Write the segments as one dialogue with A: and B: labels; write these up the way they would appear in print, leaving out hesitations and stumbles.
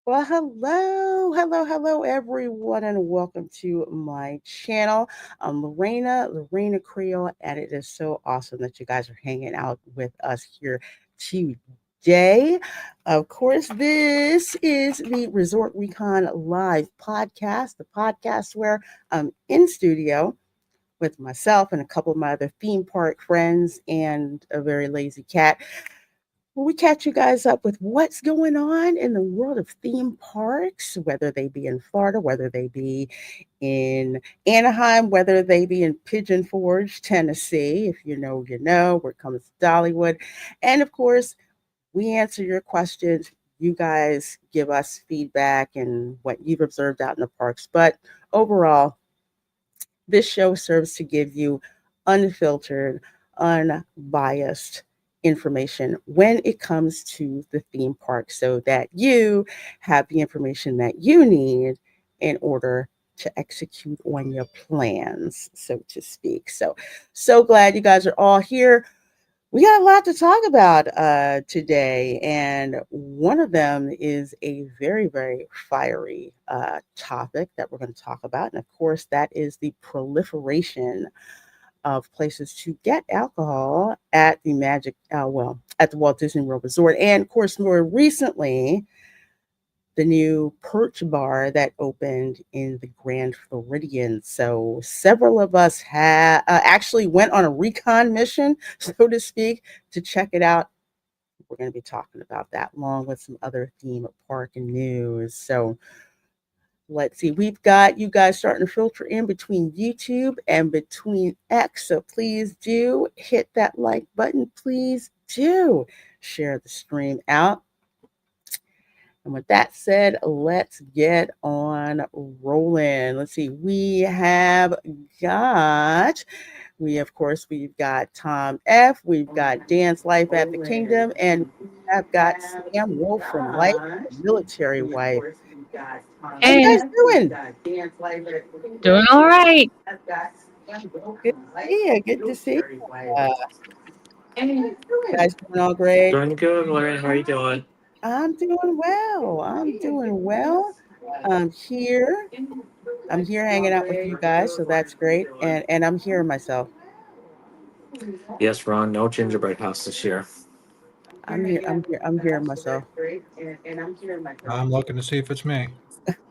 A: Well, hello, everyone, and welcome to my channel. I'm LaReina Creole, and it is so awesome that you guys are hanging out with us here today. Of course, this is the Resort Recon Live podcast, the podcast where I'm in studio with myself and a couple of my other theme park friends and a very lazy cat. Well, we catch you guys up with what's going on in the world of theme parks, whether they be in Florida, whether they be in Anaheim, whether they be in Pigeon Forge, Tennessee. If you know, you know. We're coming to Dollywood. And of course, we answer your questions. You guys give us feedback and what you've observed out in the parks. But overall, this show serves to give you unfiltered, unbiased information when it comes to the theme park so that you have the information that you need in order to execute on your plans, so to speak. So glad you guys are all here. We got a lot to talk about today, and one of them is a very, very fiery topic that we're going to talk about. And of course, that is the proliferation of places to get alcohol at the at the Walt Disney World Resort. And of course, more recently, the new Perch Bar that opened in the Grand Floridian. So several of us actually went on a recon mission, so to speak, to check it out. We're going to be talking about that along with some other theme park and news. So let's see. We've got you guys starting to filter in between YouTube and between X. So please do hit that like button. Please do share the stream out. And with that said, let's get on rolling. Let's see. We've got Tom F. We've got Dance Life at the Kingdom, and we have got Sam Wolf from Life of a Military Wife. How you
B: Hey,
A: guys doing?
B: doing all right.
A: Good to see you. Good to see you. Uh, you guys doing all great?
C: Doing good, Lauren. How are you doing?
A: I'm doing well. I'm doing well. I'm here. I'm here hanging out with you guys, so that's great. And I'm hearing myself.
C: Yes, Ron. No gingerbread house this year.
A: I'm hearing myself.
D: I'm looking to see if it's me.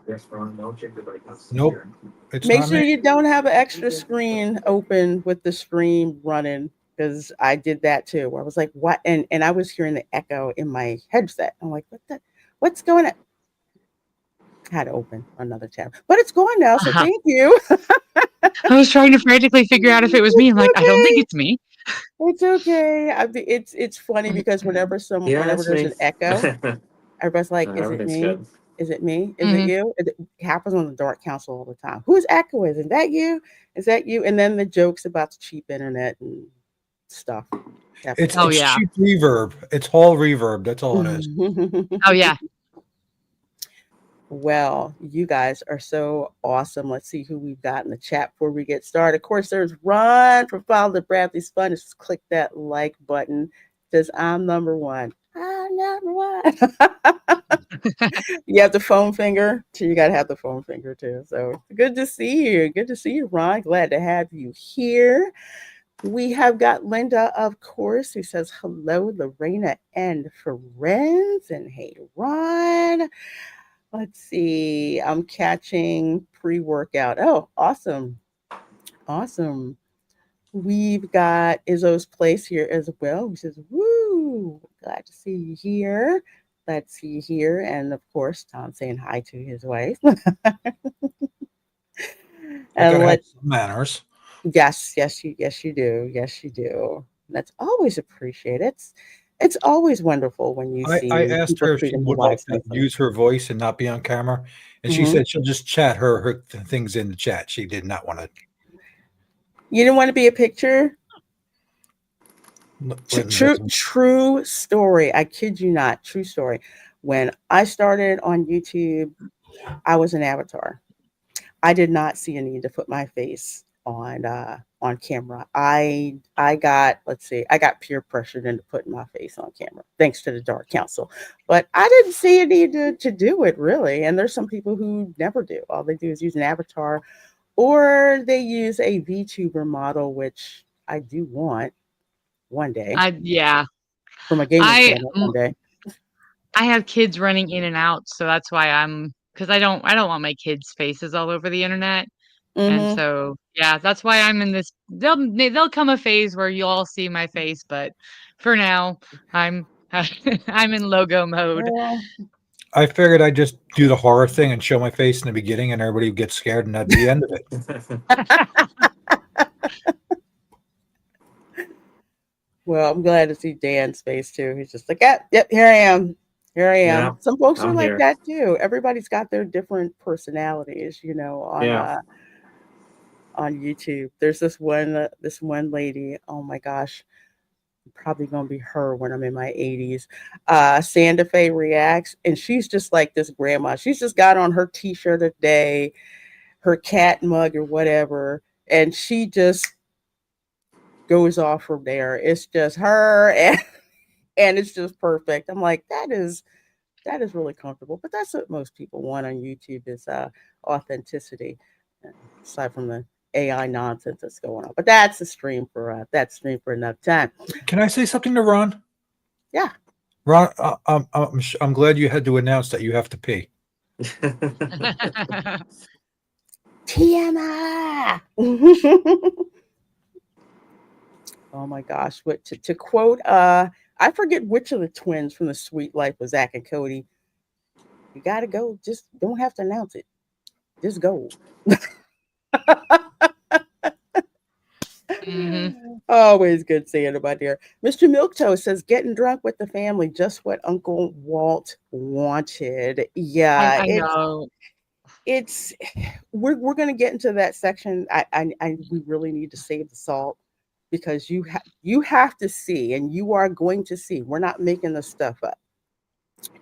C: Yes, Ron. No gingerbread house this
D: Nope,
C: year.
D: it's
A: Make
D: not
A: sure
D: me.
A: you don't have an extra screen open with the stream running because I did that too. I was like, what? And I was hearing the echo in my headset. I'm like, what's going on? I had to open another tab, but it's gone now. So
B: Uh-huh.
A: thank you.
B: I was trying to frantically figure out if it was me. I'm
A: It's
B: like, I don't think
A: okay.
B: it's me.
A: It's okay. It's funny because
C: Yeah,
A: whenever
C: it's
A: there's
C: me.
A: an echo, everybody's like, "Is it
C: Everything's
A: me?
C: good.
A: Is it me? Is it
B: Hmm.
A: you?" It happens on the Dark Council all the time. Who's echoing? Is that you? Is that you? And then the jokes about the cheap internet and stuff.
D: It's
B: Oh
D: it's
A: Definitely.
B: yeah.
D: cheap reverb. It's hall reverb. That's all it is.
B: Oh yeah.
A: Well, you guys are so awesome. Let's see who we've got in the chat before we get started. Of course, there's Ron from Follow the Bradley's Fun. Just click that like button. Says I'm number one. I'm number one. You have the phone finger. So you got to have the phone finger too. So good to see you. Good to see you, Ron. Glad to have you here. We have got Linda, of course, who says hello, LaReina and friends. And hey, Ron. Let's see. I'm catching pre-workout. Oh, awesome. Awesome. We've got Izzo's Place here as well, who says, woo, glad to see you here. Glad to see you here. And of course, Tom saying hi to his wife.
D: I
A: And
D: gotta have
A: let
D: some manners.
A: yes, you do. Yes, you do. That's always appreciated. It's always wonderful when you
D: I
A: see
D: asked
A: people
D: her if she
A: treating the
D: would like
A: wives
D: to
A: nicely.
D: use her voice and not be on camera, and she
A: Hmm.
D: said she'll just chat her things in the chat. She did not want to.
A: You didn't want to be a picture.
D: Linton
A: True,
D: doesn't.
A: true story. I kid you not. True story. When I started on YouTube, I was an avatar. I did not see a need to put my face on camera. I got, let's see, I got peer pressured into putting my face on camera thanks to the Dark Council. But I didn't see a need to do it really. And there's some people who never do. All they do is use an avatar or they use a VTuber model, which I do want one day
B: Yeah.
A: from a gaming
B: I
A: channel one day.
B: I have kids running in and out, so that's why because I don't want my kids' faces all over the internet. And
A: Hmm.
B: so, yeah, that's why I'm in this there'll come a phase where you'll all see my face, but for now, I'm I'm in logo mode.
A: Well,
D: I figured I'd just do the horror thing and show my face in the beginning, and everybody would get scared, and that'd be the end of it.
A: well, I'm glad to see Dan's face too. He's just like, yep, here I am. Here I am.
C: Yeah,
A: Some folks are
C: I'm
A: like
C: here.
A: that too. Everybody's got their different personalities,
C: Yeah.
A: on YouTube. There's this one lady. Oh my gosh, probably gonna be her when I'm in my 80s. Santa Fe reacts, and she's just like this grandma. She's just got on her t-shirt a day, her cat mug or whatever, and she just goes off from there. It's just her and it's just perfect. I'm like, that is really comfortable. But that's what most people want on YouTube is authenticity, aside from the AI nonsense that's going on. But that's a stream for another time.
D: Can I say something to Ron?
A: Yeah.
D: Ron, I'm glad you had to announce that you have to pee.
A: TMI. Oh my gosh. What to quote I forget which of the twins from the Sweet Life was Zach and Cody. You gotta go. Just don't have to announce it. Just go.
B: Mhm.
A: Always good seeing about there. Mr. Milktoast says getting drunk with the family, just what Uncle Walt wanted. Yeah,
B: I know.
A: it's we're gonna get into that section. We really need to save the salt because you have to see, and you are going to see. We're not making this stuff up.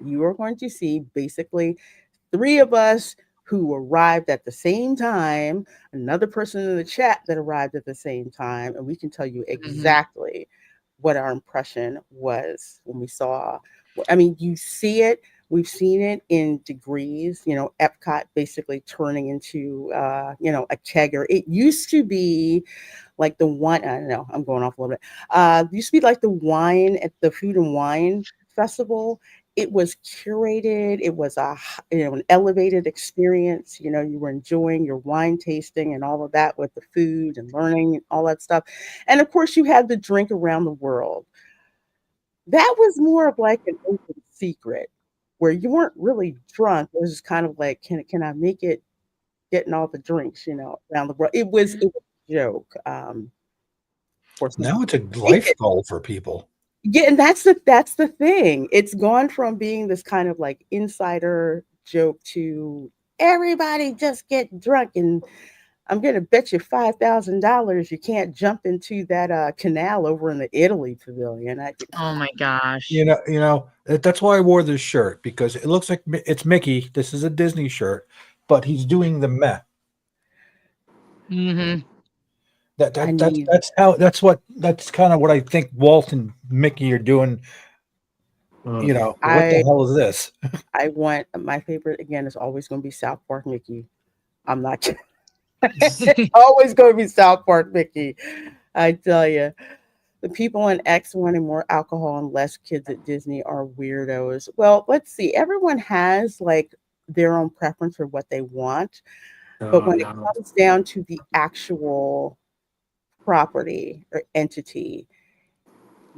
A: You are going to see basically three of us who arrived at the same time, another person in the chat that arrived at the same time, and we can tell you
B: Mhm.
A: exactly what our impression was when we saw. I mean, you see it. We've seen it in degrees. Epcot basically turning into, a kegger. It used to be like the one. I don't know. I'm going off a little bit. It used to be like the wine at the Food and Wine Festival. It was curated. It was an elevated experience. You were enjoying your wine tasting and all of that with the food and learning and all that stuff. And of course, you had the drink around the world. That was more of like an open secret where you weren't really drunk. It was just kind of like, can I make it getting all the drinks, around the world? It was a joke. Of course, some
D: Now
A: people
D: it's a
A: take
D: life
A: it.
D: goal for people.
A: Yeah, and that's the thing. It's gone from being this kind of like insider joke to everybody just get drunk, and I'm gonna bet you $5,000 you can't jump into that canal over in the Italy pavilion.
B: Oh my gosh.
D: That's why I wore this shirt, because it looks like it's Mickey. This is a Disney shirt, but he's doing the meh.
B: Mhm.
D: That
A: I
D: that that's
A: need
D: that's kind of what I think Walt and Mickey are doing.
C: Mm.
D: What the
A: I
D: hell is this?
A: I want my favorite again is always gonna be South Park Mickey. I'm not kidding. Always gonna be South Park Mickey. I tell you. The people on X wanting more alcohol and less kids at Disney are weirdos. Well, let's see. Everyone has like their own preference for what they want, but
C: Oh
A: when it
C: no.
A: comes down to the actual property or entity,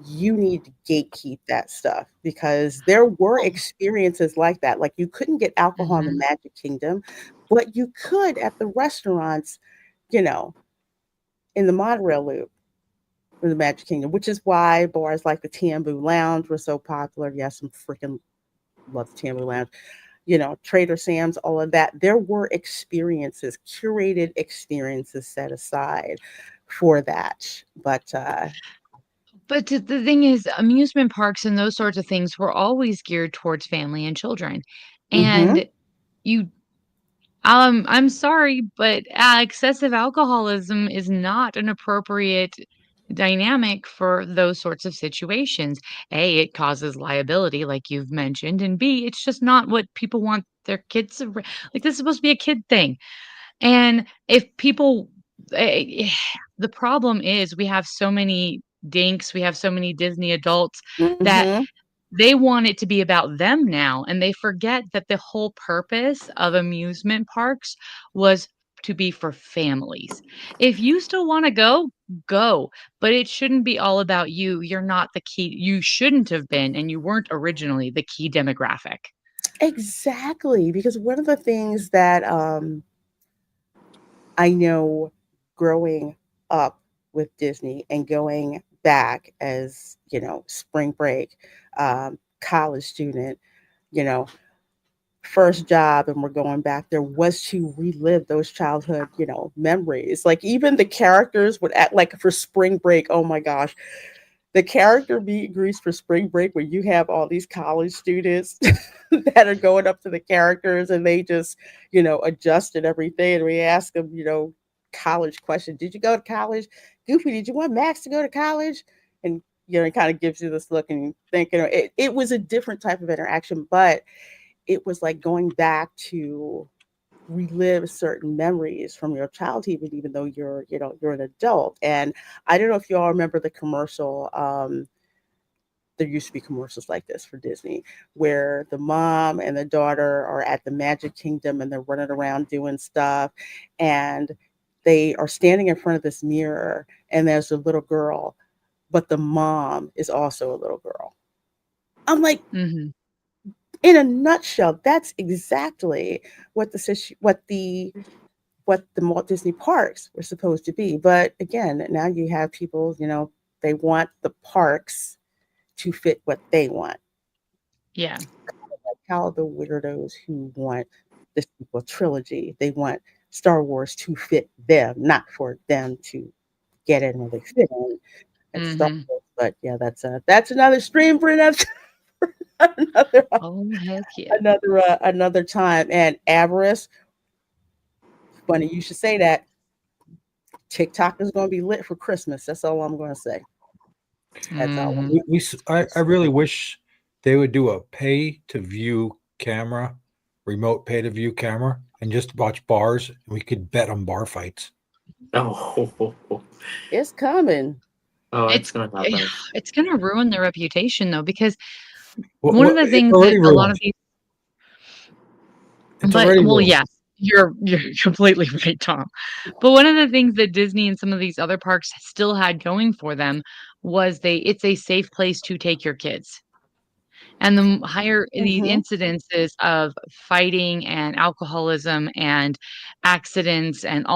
A: you need to gatekeep that stuff because there were
B: Oh.
A: experiences like that. Like you couldn't get alcohol in the
B: Mhm.
A: Magic Kingdom, but you could at the restaurants, you know, in the monorail loop in the Magic Kingdom, which is why bars like the Tambu Lounge were so popular. Yes, I'm freaking love the Tambu Lounge. Trader Sam's, all of that. There were experiences, curated experiences set aside for that. But
B: But the thing is, amusement parks and those sorts of things were always geared towards family and children.
A: mhm,
B: And you I'm sorry, but excessive alcoholism is not an appropriate dynamic for those sorts of situations. A, it causes liability, like you've mentioned, and B, it's just not what people want their kids to. Like, this is supposed to be a kid thing. And if people, eh, the problem is we have so many dinks, we have so many Disney adults that
A: Mm-hmm.
B: they want it to be about them now, and they forget that the whole purpose of amusement parks was to be for families. If you still wanna go, go, but it shouldn't be all about you. You're not the key, you shouldn't have been, and you weren't originally the key demographic.
A: Exactly, because one of the things that I know growing up with Disney and going back as, spring break, college student, you know, first job, and we're going back there was to relive those childhood, memories. Like even the characters would act like for spring break. Oh my gosh, the character meet and greets for spring break where you have all these college students that are going up to the characters and they just, adjust and everything. And we ask them, college question. Did you go to college? Goofy, did you want Max to go to college? And, it kind of gives you this look and you think, it was a different type of interaction, but it was like going back to relive certain memories from your childhood, even though you're an adult. And I don't know if you all remember the commercial. There used to be commercials like this for Disney, where the mom and the daughter are at the Magic Kingdom and they're running around doing stuff, and they are standing in front of this mirror, and there's a little girl, but the mom is also a little girl. I'm like,
B: Mhm.
A: in a nutshell, that's exactly what the Walt Disney parks were supposed to be. But again, now you have people, they want the parks to fit what they want.
B: Yeah.
A: How the weirdos who want the sequel trilogy, they want Star Wars to fit them, not for them to get in where they fit in at Star
B: Mhm.
A: Wars. But yeah, that's another stream for another another
B: Oh, heck yeah.
A: another time. And avarice, funny you should say that. TikTok is going to be lit for Christmas. That's all I'm going to say. That's all I'm
B: Mhm.
A: going
D: I
A: to
D: really wish they would do a pay to view camera, remote pay to view camera, and just watch bars. We could bet on bar fights.
C: Oh,
A: It's coming.
C: oh, it's
B: It's
C: gonna happen.
B: it's gonna ruin their reputation, though, because one of
D: Well,
B: the
D: it's
B: things that
D: already
B: a lot
D: ruined.
B: of these.
D: It's
B: But
D: already
B: well,
D: ruined.
B: yes, you're completely right, Tom. But one of the things that Disney and some of these other parks still had going for them was it's a safe place to take your kids. And the higher the
A: Hmm.
B: incidences of fighting and alcoholism and accidents and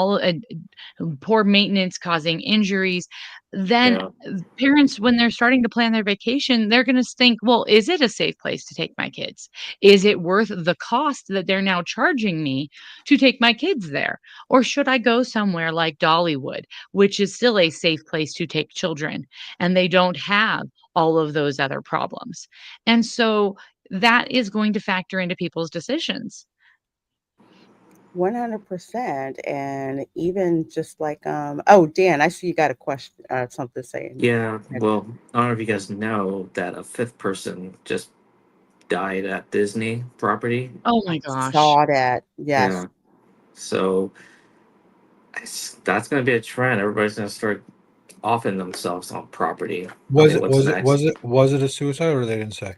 B: poor maintenance causing injuries, then
C: Yeah,
B: parents, when they're starting to plan their vacation, they're gonna think, "Well, is it a safe place to take my kids? Is it worth the cost that they're now charging me to take my kids there? Or should I go somewhere like Dollywood, which is still a safe place to take children, and they don't have all of those other problems?" And so that is going to factor into people's decisions.
A: 100%. And even just like, oh, Dan, I see you got a question, something saying.
C: yeah. Well, I don't know if you guys know that a fifth person just died at Disney property.
B: Oh my
A: I
B: gosh.
A: saw that. Yes.
C: Yeah, so that's gonna be a trend. Everybody's gonna start offing themselves on property. I
D: Was
C: mean,
D: it
C: what's
D: was it
C: next?
D: was it was it a suicide or they didn't say?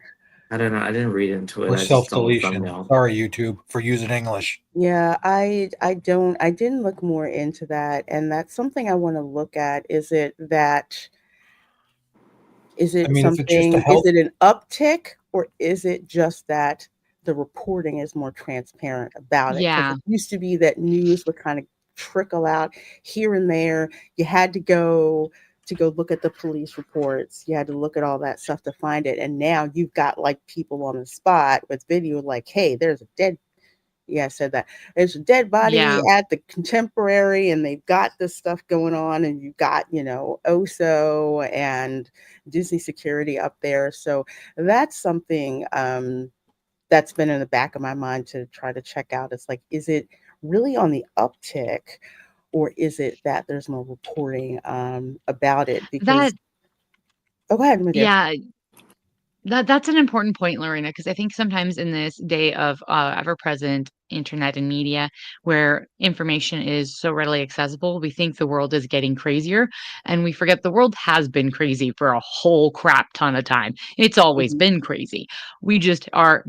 C: I don't know. I didn't read into it.
D: Or
C: I just
D: self
C: saw the
D: deletion?
C: thumbnail.
D: Sorry, YouTube, for using English.
A: Yeah, I didn't look more into that, and that's something I want to look at. Is
D: I
A: it
D: mean, if it's just a
A: something, is
D: health,
A: it an uptick, or is it just that the reporting is more transparent about it? Because
B: Yeah.
A: it used to be that news would kind of trickle out here and there. You had to go look at the police reports. You had to look at all that stuff to find it. And now you've got like people on the spot with video like, hey, there's a dead, yeah, I said that. There's a dead body
B: Yeah.
A: at the Contemporary, and they've got this stuff going on, and you've got, OSO and Disney security up there. So that's something that's been in the back of my mind to try to check out. It's like, is it really on the uptick, or is it that there's more reporting about it?
B: That
A: Because oh, go ahead, my dear.
B: yeah, that's an important point, Lorena, because I think sometimes in this day of ever-present internet and media, where information is so readily accessible, we think the world is getting crazier, and we forget the world has been crazy for a whole crap ton of time. It's always
A: Hmm.
B: been crazy. We just are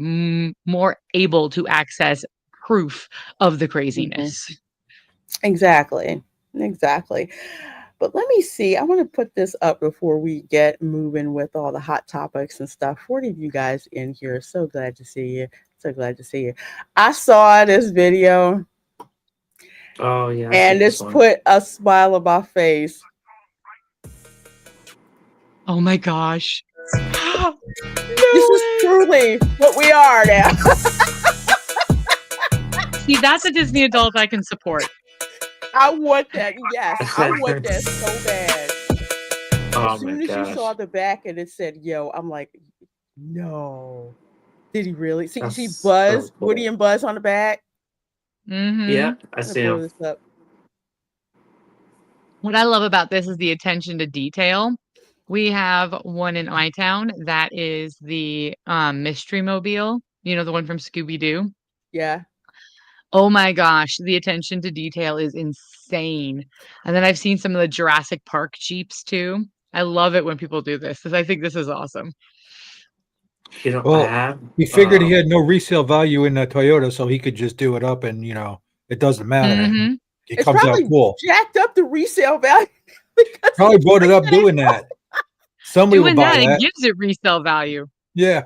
B: more able to access proof of the
A: Hmm.
B: craziness.
A: Exactly. Exactly. But let me see. I want to put this up before we get moving with all the hot topics and stuff. 40 of you guys in here. So glad to see you. So glad to see you. I saw this video
C: Oh yeah, I see
A: and
C: this
A: it's
C: one.
A: put a smile on my face.
B: Oh my gosh. No
A: This is
B: way.
A: truly what we are now.
B: See, that's a Disney adult I can support.
A: I want that. Yes, I want that so bad. As
C: Oh my
A: soon as you saw
C: gosh,
A: the back and it said, yo, I'm like, no. Did he really? See, you see
C: that's so
A: Buzz, Woody
C: cool.
A: and Buzz on the back?
C: Yeah,
B: Mhm.
C: I
A: I'm gonna
C: see
A: blow
C: him.
A: this up.
B: What I love about this is the attention to detail. We have one in my town that is the, Mystery Mobile, you know, the one from Scooby-Doo?
A: Yeah.
B: Oh my gosh, the attention to detail is insane. And then I've seen some of the Jurassic Park Jeeps too. I love it when people do this, 'cause I think this is awesome.
C: You know, I
D: Well,
C: have
D: he figured he had no resale value in the Toyota, so he could just do it up, and it doesn't matter.
B: Mhm.
D: It
A: It's
D: comes out
A: probably
D: cool.
A: jacked up the resale value because
D: Probably
A: it's
D: brought it
A: like
D: up
A: that.
D: doing that. Somebody would
B: Doing
D: buy
B: that, it
D: that.
B: gives it resale value.
D: Yeah.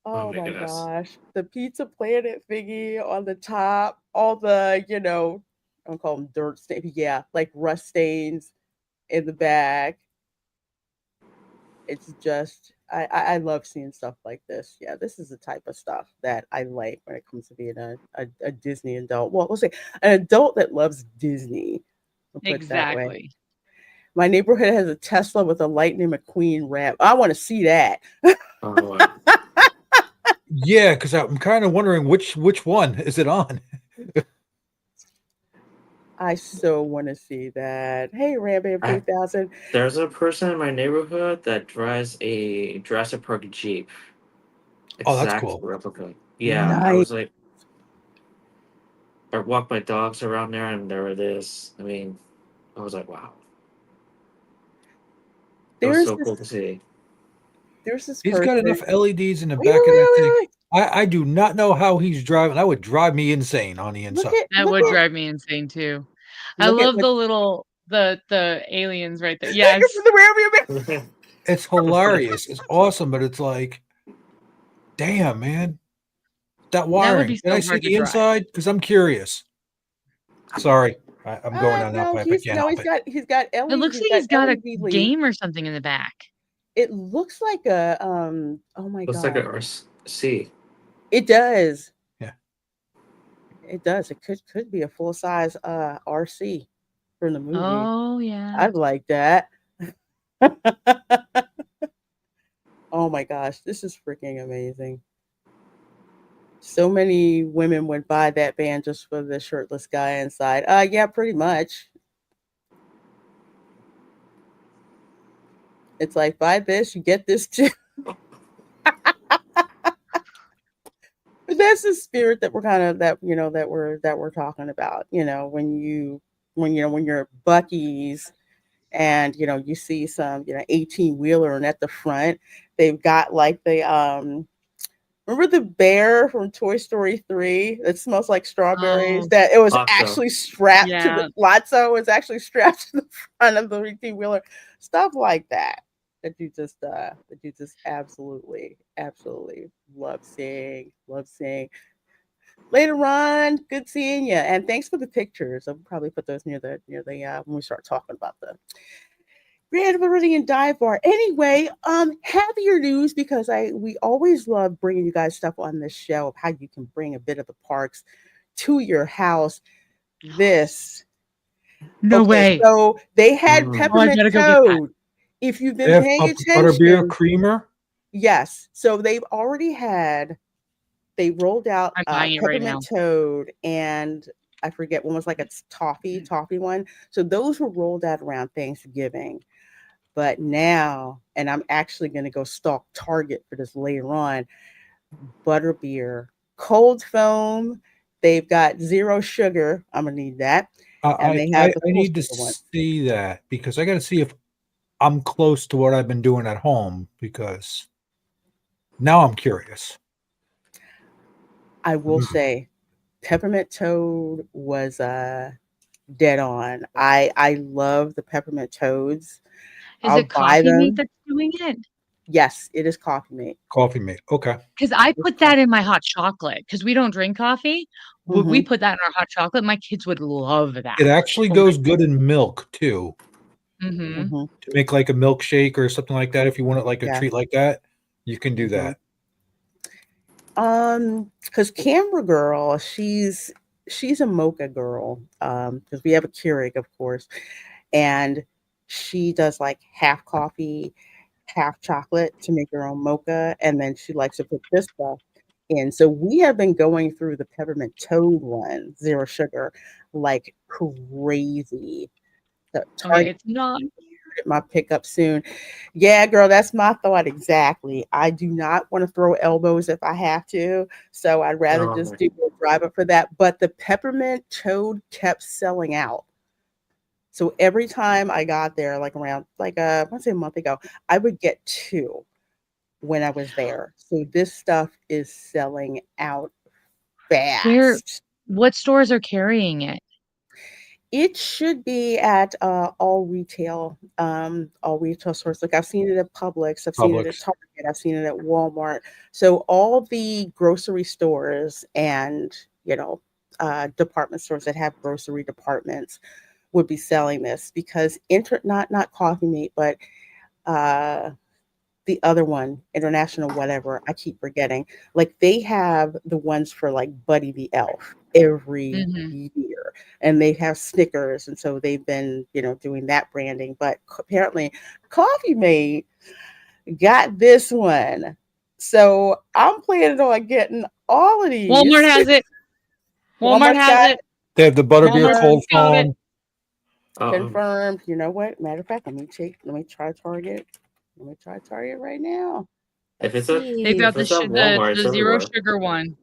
C: oh
A: Oh
C: my
A: my
C: goodness.
A: gosh. The Pizza Planet thingy on the top, all the, I don't call them dirt stains. Yeah, like rust stains in the back. It's just I love seeing stuff like this. Yeah, this is the type of stuff that I like when it comes to being a Disney adult. Well, we'll say an adult that loves Disney. We'll put it that way.
B: Exactly.
A: My neighborhood has a Tesla with a Lightning McQueen wrap. I want to see that.
C: Oh wow.
D: Yeah, because I'm kind of wondering which one is it on?
A: I so want to see that. Hey, Rambam
C: I,
A: 3000.
C: there's a person in my neighborhood that drives a Jurassic Park Jeep,
D: Oh, that's
C: exact
D: cool.
C: replica. Yeah, I
A: Nice.
C: was like, I walked my dogs around there, and there it is. I mean, I was like, wow, it was
A: There's
C: so
A: this
C: cool to see.
A: there's this
D: He's got
A: person.
D: enough LEDs in the
A: Wait, wait,
D: back of that
A: wait,
D: thing.
A: wait, wait.
D: I do not know how he's driving. That would drive me insane on the
A: Look
D: inside.
A: at
B: That
A: look
B: would
A: at
B: drive me insane too. I
A: look at
B: love
A: what
B: the little the aliens right there.
A: look at
B: Yes.
A: the rearview mirror.
D: It's hilarious. It's awesome, but it's like, damn, man, that
B: That would
D: wiring.
B: be
D: Can I
B: so
D: see
B: hard to
D: the
B: drive.
D: inside? Because I'm curious. Sorry, I'm going down that
A: No,
D: pipe. I can't help
A: he's
D: it.
A: got
B: It
A: LED,
B: looks
A: he's
B: like
A: got
B: he's got a
A: LED lead.
B: game or something in the back.
A: It looks like a oh my
C: Looks like a
A: god.
C: RC.
A: It does.
D: Yeah.
A: It does. It could be a full size RC from the movie.
B: Oh, yeah.
A: I'd like that. Oh my gosh, this is freaking amazing. So many women would buy that band just for the shirtless guy inside. Yeah, pretty much. It's like buy this, you get this too. But that's the spirit that we're kind of that we're talking about. When you're Bucky's and you see some 18 wheeler and at the front they've got like the remember the bear from Toy Story 3 that smells like strawberries?
B: Oh,
A: That it was
C: Lotso.
A: actually strapped to the
B: yeah.
A: Lotso was actually strapped to the front of the 18 wheeler. Stuff like that. That you just absolutely love seeing. Love seeing. Later on, good seeing you. And thanks for the pictures. I'll probably put those near the when we start talking about the Grand Floridian Dive Bar. Anyway, happier news because we always love bringing you guys stuff on this show of how you can bring a bit of the parks to your house. This
B: No
A: okay,
B: way.
A: so they had
C: Mm.
B: Oh, I
A: peppermint
B: gotta go get that.
A: toad. If you've
D: They
A: been
D: have
A: paying
D: butterbeer
A: attention,
D: creamer.
A: yes. So they rolled out
B: I'm buying it right
A: peppermint
B: now.
A: toad and I forget one was like a toffee one. So those were rolled out around Thanksgiving. But now, and I'm actually going to go stalk Target for this later on, butterbeer, cold foam. They've got zero sugar. I'm gonna need that, and
D: I
A: they
D: I,
A: have the
D: I
A: full
D: need to
A: sugar one.
D: see that because I got to see if I'm close to what I've been doing at home because now I'm curious.
A: I will
D: Mm.
A: say, peppermint toad was dead on. I love the peppermint toads.
B: Is
A: I'll
B: it
A: buy
B: Coffee Mate
A: them.
B: that's doing it?
A: Yes, it is coffee mate.
D: Coffee mate. Okay.
B: Because I
A: It's
B: put that
A: coffee.
B: in my hot chocolate because we don't drink coffee. Would we
A: Mm-hmm.
B: put that in our hot chocolate? My kids would love that.
D: It actually
B: Oh my
D: goes good in milk too
B: mhm.
A: Mm-hmm.
D: to make like a milkshake or something like that. If you want it like a
A: Yeah.
D: treat like that, you can do
A: Mm-hmm.
D: that.
A: Because Camera Girl, she's a mocha girl. Because we have a Keurig, of course, and she does like half coffee, half chocolate to make her own mocha, and then she likes to put this stuff in. So we have been going through the peppermint toad one, zero sugar, like crazy. So
B: Okay,
A: Target
B: it's not.
A: at my pickup soon. Yeah, girl, that's my thought exactly. I do not want to throw elbows if I have to, so I'd rather just
C: No.
A: do a drive up for that. But the peppermint toad kept selling out. So every time I got there, like around like I want to say a month ago, I would get two when I was there. So this stuff is selling out
B: Where
A: fast.
B: what stores are carrying it?
A: It should be at all retail stores. Like I've seen it at Publix, I've seen it at
D: Publix.
A: Target, I've seen it at Walmart. So all the grocery stores and department stores that have grocery departments would be selling this because not Coffee Mate, but uh the other one, international whatever, I keep forgetting. Like they have the ones for like Buddy the Elf every
B: Mhm.
A: year, and they have Snickers, and so they've been doing that branding. But apparently, Coffee Mate got this one, so I'm planning on getting all of
B: Walmart
A: these.
B: has it. Walmart
A: Walmart's
B: has
A: got
B: it.
A: it.
D: They have the butterbeer
B: Walmart's
A: Confirmed.
D: cold
B: got it.
D: foam.
C: Uh-oh.
A: Confirmed. You know what? Matter of fact, let me try Target. Let me try Target right now.
C: If
A: Let's
C: it's at
B: They've
A: see.
B: got
C: if it's at Walmart, it's
B: the zero
C: everywhere.
B: sugar one.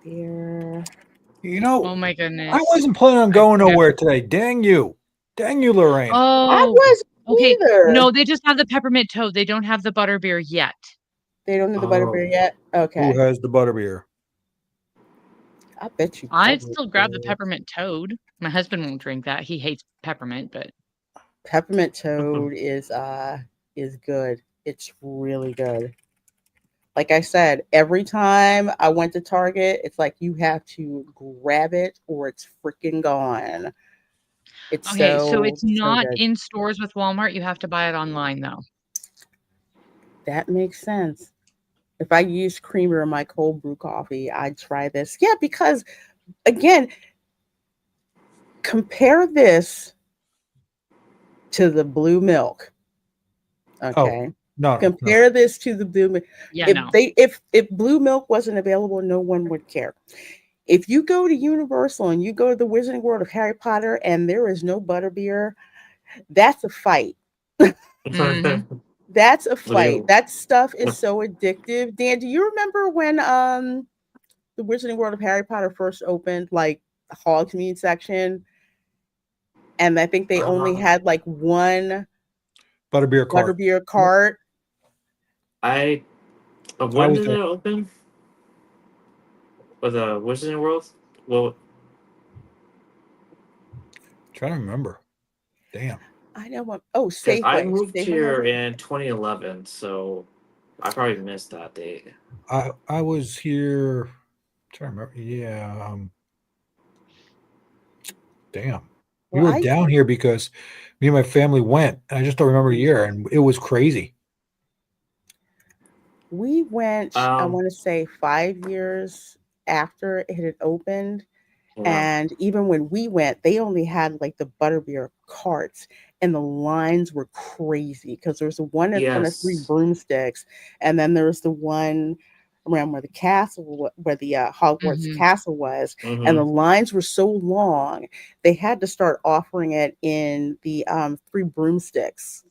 A: Beer.
D: You know,
B: Oh my
D: I
B: goodness.
D: wasn't planning on
B: I
D: going
B: forgot.
D: nowhere today. Dang you. Dang you, Lorraine.
A: I
B: Oh,
A: wasn't
B: okay.
A: either.
B: No, they just have the peppermint toad. They don't have the butterbeer yet.
A: They don't do the
C: Oh,
A: butterbeer yet?
D: Who
A: Okay.
D: has the butterbeer?
A: I bet you
B: I'd
A: probably
B: still grab the
A: do.
B: peppermint toad. My husband won't drink that. He hates peppermint, but
A: Peppermint toad is good. It's really good. Like I said, every time I went to Target, it's like you have to grab it or it's freaking gone. It's
B: okay, so
A: so
B: it's
A: so
B: not
A: good.
B: in stores with Walmart. You have to buy it online though.
A: That makes sense. If I use creamer in my cold brew coffee, I'd try this. Yeah, because again, compare this to the blue milk.
D: Oh,
A: Okay.
D: no.
A: Compare this to the blue milk.
B: Yeah,
A: If
B: no.
A: they if blue milk wasn't available, no one would care. If you go to Universal and you go to the Wizarding World of Harry Potter and there is no butterbeer, that's a fight.
B: Mhm.
A: That's a
C: what do
A: fight.
C: you?
A: That stuff is
C: What?
A: so addictive. Dan, do you remember when the Wizarding World of Harry Potter first opened, like the Hogsmeade section, and I think they only
C: Uh,
A: had like one
D: Butterbeer cart.
A: butterbeer
D: Yep.
A: cart?
C: I.
D: I
C: When
D: was
C: did
D: there.
C: it open? Was Wizarding World? Well,
D: Trying to remember. Damn.
A: I know what. Oh,
C: because I
A: Safeway.
C: moved
A: Safeway has
C: here
A: it.
C: in 2011, so I probably missed that date.
D: I was here. Trying to remember. Yeah. Damn. We
A: Well,
D: were
A: I
D: down here because me and my family went. And I just don't remember the year, and it was crazy.
A: we went. I
C: Um,
A: want to say 5 years after it had opened,
C: yeah,
A: and even when we went, they only had like the butterbeer carts, and the lines were crazy because there was the one in front of Three
C: yes,
A: Broomsticks, and then there was the one. around where the castle, where the Hogwarts
B: Mhm.
A: castle was, and the
C: Mm-hmm.
A: lines were so long, they had to start offering it in the Three Broomsticks.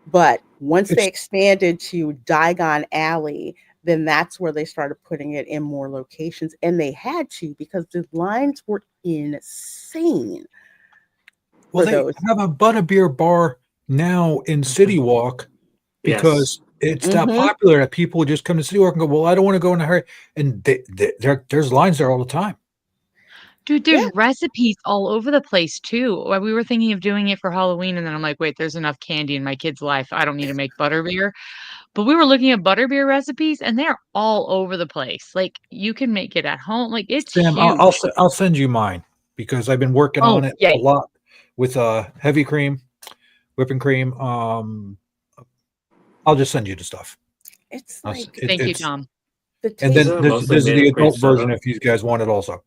A: But once they
D: It's
A: expanded to Diagon Alley, then that's where they started putting it in more locations, and they had to because the lines were insane
D: well,
A: for
D: they
A: those.
D: have a butterbeer bar now in City Walk
C: Yes.
D: because it's that
A: Mhm.
D: popular that people just come to City Walk and go, well, I don't want to go in a hurry, and there's lines there all the time.
B: Dude,
A: Yeah.
B: there's recipes all over the place too. We were thinking of doing it for Halloween, and then I'm like, "Wait, there's enough candy in my kid's life. I don't need to make butterbeer." But we were looking at butterbeer recipes, and they're all over the place. Like, you can make it at home. Like, it's
D: Sam,
B: huge.
D: I'll send you mine because I've been working
B: Oh,
D: on it a
B: yay.
D: lot with heavy cream, whipping cream. I'll just send you the stuff.
A: It's like
B: Thank you,
D: It's
B: Tom.
A: the
D: and
C: Is
A: taste.
D: then
C: it
D: there's
C: mostly
D: there's
C: made
D: the
C: of grape
D: adult version
C: soda?
D: if you guys want it also.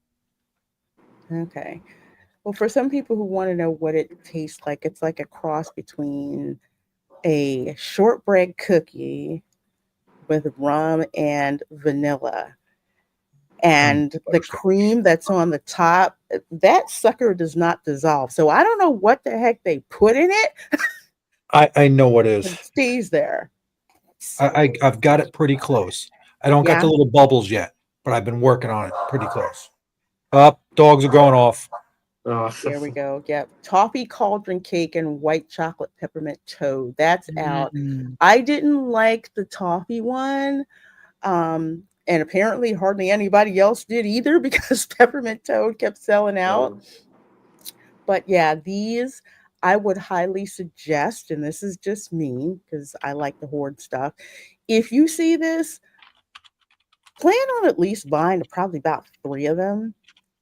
A: Okay. Well, for some people who want to know what it tastes like, it's like a cross between a shortbread cookie with rum and vanilla.
D: And
A: And the
D: butterscotch.
A: cream that's on the top, that sucker does not dissolve. So I don't know what the heck they put in it,
D: I know what
A: but
D: is.
A: it stays there. So,
D: I've got it pretty close. I don't got the
A: yeah,
D: little bubbles yet, but I've been working on it pretty close. Up, dogs are going off.
C: Oh,
A: there we go. Yep. Toffee cauldron cake and white chocolate peppermint toad. That's out.
B: Mm.
A: I didn't like the toffee one. And apparently hardly anybody else did either because peppermint toad kept selling out.
C: oh.
A: But yeah, these I would highly suggest, and this is just me because I like the hoard stuff. If you see this, plan on at least buying probably about 3 of them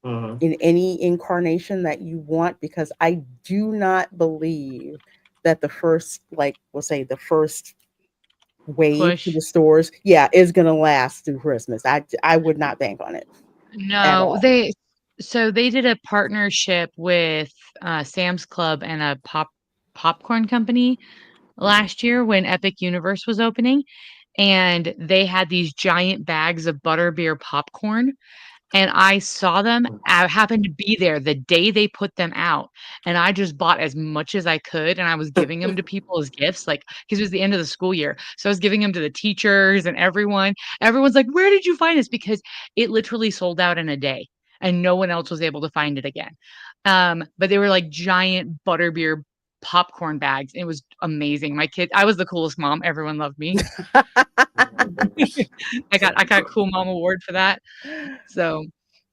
C: Mm-hmm.
A: in any incarnation that you want, because I do not believe that the first, like, we'll say the first wave to
B: Push.
A: the stores, yeah, is gonna last through Christmas. I would not bank on it at
B: No,
A: all.
B: they did a partnership with, Sam's Club and a popcorn company last year when Epic Universe was opening, and they had these giant bags of butterbeer popcorn, and I saw them. I happened to be there the day they put them out, and I just bought as much as I could, and I was giving them to people as gifts, like, 'cause it was the end of the school year, so I was giving them to the teachers and everyone. Everyone's like, "Where did you find this?" Because it literally sold out in a day, and no one else was able to find it again. But they were like giant butterbeer popcorn bags. It was amazing. I was the coolest mom. Everyone loved me.
C: Oh my goodness.
B: I got cool mom award for that. So,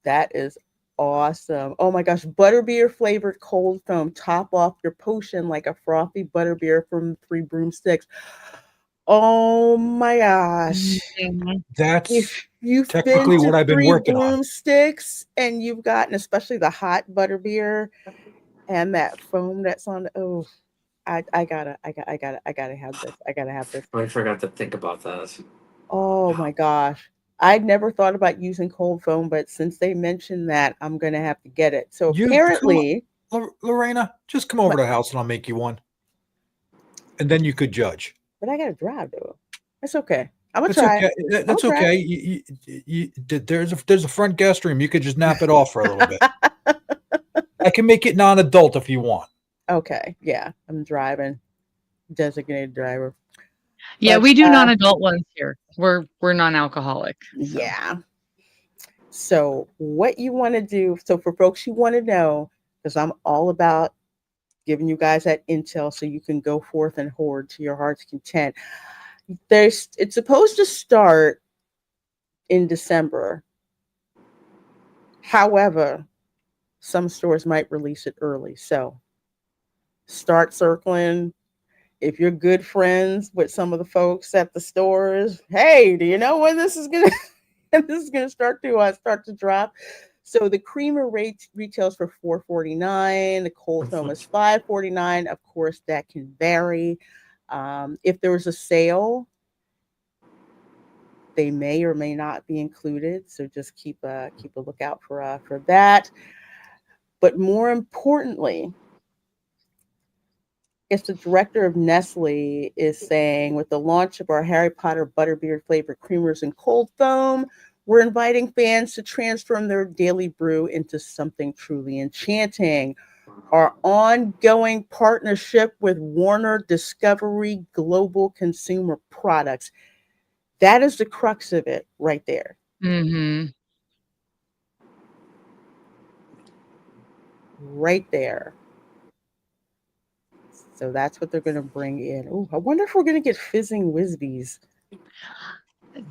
A: That is awesome. Oh my gosh, butterbeer flavored cold foam. Top off your potion like a frothy butterbeer from Three Broomsticks. Oh my gosh.
B: mhm.
A: If
D: That's
A: you've been
D: technically
A: to
D: what I've been
A: Three
D: working on.
A: Broomsticks and you've gotten especially the hot butterbeer and that foam that's on the, oh, I gotta have this. I gotta have this.
C: I forgot to think about that.
A: Oh my gosh. I'd never thought about using cold foam, but since they mentioned that, I'm gonna have to get it. So
D: You come,
A: apparently,
D: Lorena, just come over
A: what?
D: to the house and I'll make you one, and then you could judge.
A: But I gotta drive though. That's okay. I'm gonna
D: That's
A: try.
D: okay.
A: I'm gonna
D: That's
A: try.
D: okay. There's a front guest room. You could just nap it off for a little bit. I can make it non-adult if you want.
A: Okay, yeah, I'm driving. Designated driver.
B: Yeah,
A: But
B: we do non-adult ones here. We're non-alcoholic, so
A: yeah. So what you want to do? So for folks who want to know, because I'm all about giving you guys that intel so you can go forth and hoard to your heart's content. It's supposed to start in December. However, some stores might release it early. So start circling. If you're good friends with some of the folks at the stores, hey, do you know when this is gonna this is gonna start to drop? So the creamer rate retails for $4.49. The cold foam is $5.49. Of course, that can vary. If there was a sale, they may or may not be included. So just keep a lookout for that. But more importantly, guess the director of Nestle is saying, with the launch of our Harry Potter Butterbeer flavored creamers and cold foam, we're inviting fans to transform their daily brew into something truly enchanting. Our ongoing partnership with Warner Discovery Global Consumer Products. That is the crux of it right there.
B: Mhm.
A: Right there. So that's what they're going to bring in. Oh, I wonder if we're going to get fizzing Whizbees.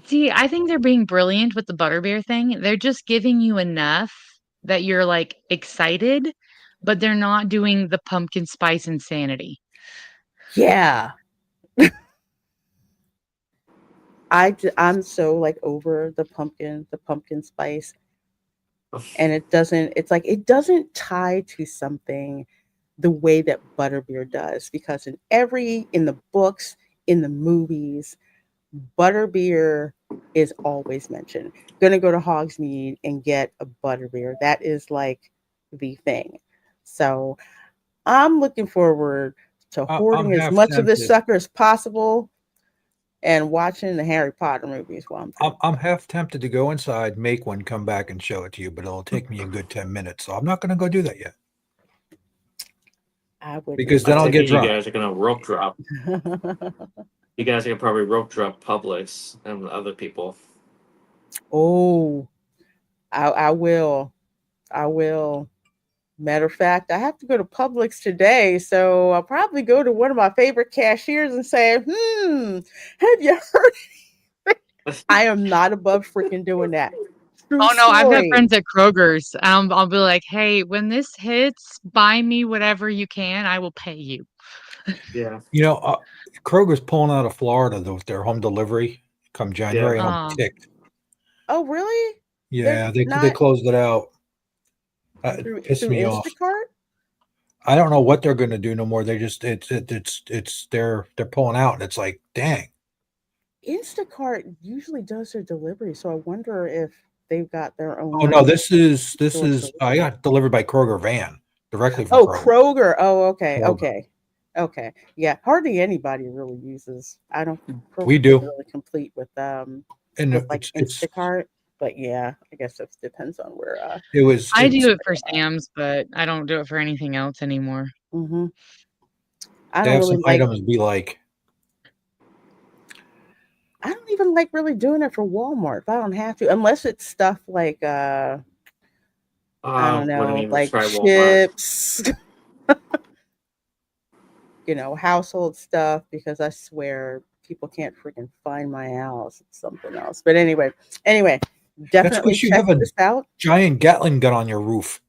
B: See, I think they're being brilliant with the butterbeer thing. They're just giving you enough that you're, like, excited, but they're not doing the pumpkin spice insanity.
A: Yeah. I'm so like over the pumpkin spice, and it doesn't tie to something the way that butterbeer does, because in the books, in the movies, butterbeer is always mentioned. Gonna go to Hogsmeade and get a butterbeer. That is like the thing. So I'm looking forward to
D: I'm
A: hoarding as
D: half
A: much of this
D: tempted.
A: sucker as possible and watching the Harry Potter movies while I'm
D: I'm,
A: drinking.
D: I'm half tempted to go inside, make one, come back and show it to you, but it'll take me a good 10 minutes. So I'm not going to go do that yet
A: I wouldn't
D: because
C: I
D: then I'll
C: take
A: either.
C: it
D: get
C: you
D: drunk.
C: guys are gonna rope drop. You guys are gonna probably rope drop Publix and other people.
A: Oh, I will. I will. Matter of fact, I have to go to Publix today, so I'll probably go to one of my favorite cashiers and say, have you heard? I am not above freaking doing that. True
B: Oh, no, I've got
A: story.
B: friends at Kroger's. I'll be like, "Hey, when this hits, buy me whatever you can, I will pay you."
C: Yeah,
D: You know, Kroger's pulling out of Florida with their home delivery come
C: yeah.
D: January, and I'm
B: Oh,
D: ticked.
A: Oh, really? They're
D: Yeah, they
A: not
D: closed it out. It pissed
A: through
D: me off.
A: Instacart?
D: I don't know what they're going to do no more. They just it's they're pulling out, and it's like, dang.
A: Instacart usually does their delivery, so I wonder if they've got their
D: Oh no,
A: own
D: this is I
A: delivery.
D: got delivered by Kroger van directly from
A: Oh,
D: Kroger.
A: Kroger. Oh, okay,
D: Kroger.
A: okay, okay. Yeah, hardly anybody really uses. I don't.
D: We
A: Kroger doesn't
D: do,
A: really complete
D: and
A: with like
D: it's
A: Instacart, but yeah, I guess it depends on where
D: it was
B: I do
D: it's
B: it for
A: you are.
B: Sam's, but I don't do it for anything else anymore.
A: Hmm. I
D: they
A: don't
D: have some
A: really like.
D: items be like,
A: I don't even like really doing it for Walmart if I don't have to, unless it's stuff like I don't
C: What do you
A: know,
C: mean?
A: like
C: Try Walmart.
A: chips, household stuff, because I swear people can't freaking find my house. It's something else. But anyway,
D: that's
A: definitely
D: because you
A: check
D: have a
A: this out.
D: giant Gatling gun on your roof.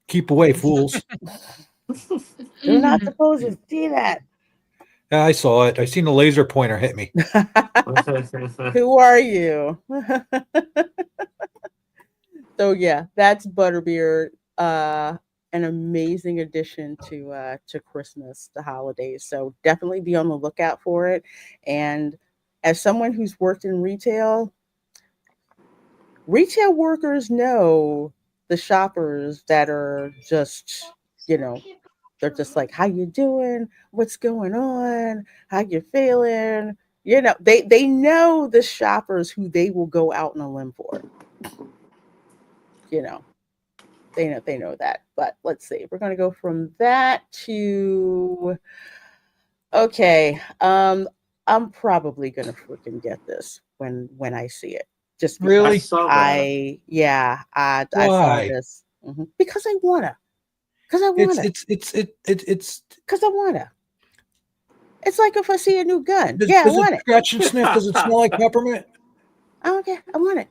D: Keep away, fools.
A: They're not supposed to see that.
D: Yeah, I saw it. I seen the laser pointer hit me.
A: Who are you? So yeah, that's Butterbeer. An amazing addition to Christmas, the holidays. So definitely be on the lookout for it. And as someone who's worked in retail workers know the shoppers that are just, you know, they're just like, how you doing? What's going on? How you feeling? They know the shoppers who they will go out on a limb for. You know, they know that. But let's see. We're gonna go from that to okay. I'm probably gonna freaking get this when I see it. Just
C: I
A: because
D: Really?
C: saw that.
A: I saw
D: Why?
A: this. Because I wanna. Because I
D: It's
A: wanna.
D: it's it's it, it it's
A: Because I wanna. It's like if I see a new gun.
D: does,
A: Yeah, I
D: does it
A: want it.
D: scratch and sniff? Does it smell like peppermint?
A: I don't care. I want it.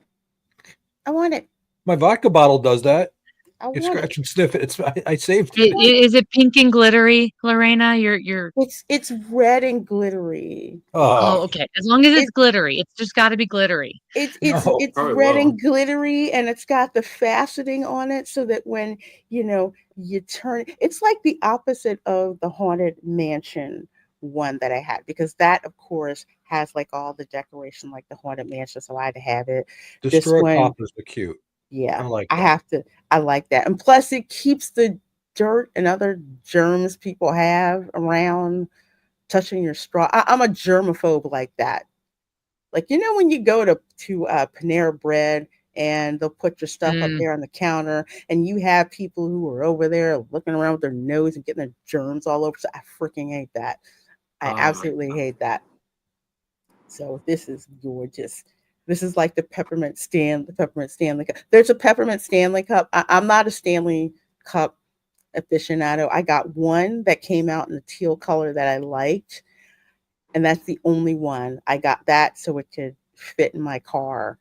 A: I want it.
D: My vodka bottle does that.
A: I
D: You
A: want it.
D: scratch and sniff it. I saved
A: I want it.
B: Is it pink and glittery, Lorena? You're
A: It's red and glittery.
B: Oh,
D: Oh
B: okay. As long as it's
A: It
B: glittery, it's just gotta be glittery.
D: no.
A: it's
C: Probably
A: red
C: will.
A: and glittery, and it's got the faceting on it so that when you turn, it's like the opposite of the haunted mansion one that I had, because that of course has like all the decoration like the haunted mansion, so I had to have it. This
D: Destroy
A: one,
D: poppers are cute. I
A: yeah,
D: like
A: I
D: that.
A: have to. I like that, and plus it keeps dirt and other germs people have around touching your straw. I'm a germaphobe like that. Like, you know, when you go to Panera Bread and they'll put your stuff up
B: Mm,
A: there on the counter, and you have people who are over there looking around with their nose and getting their germs all over. So I freaking hate that. I
C: Oh my
A: absolutely
C: god.
A: hate that. So this is gorgeous. This is like the peppermint Stanley cup. There's a peppermint Stanley cup. I'm not a Stanley cup aficionado. I got one that came out in the teal color that I liked, and that's the only one. I got that so it could fit in my car.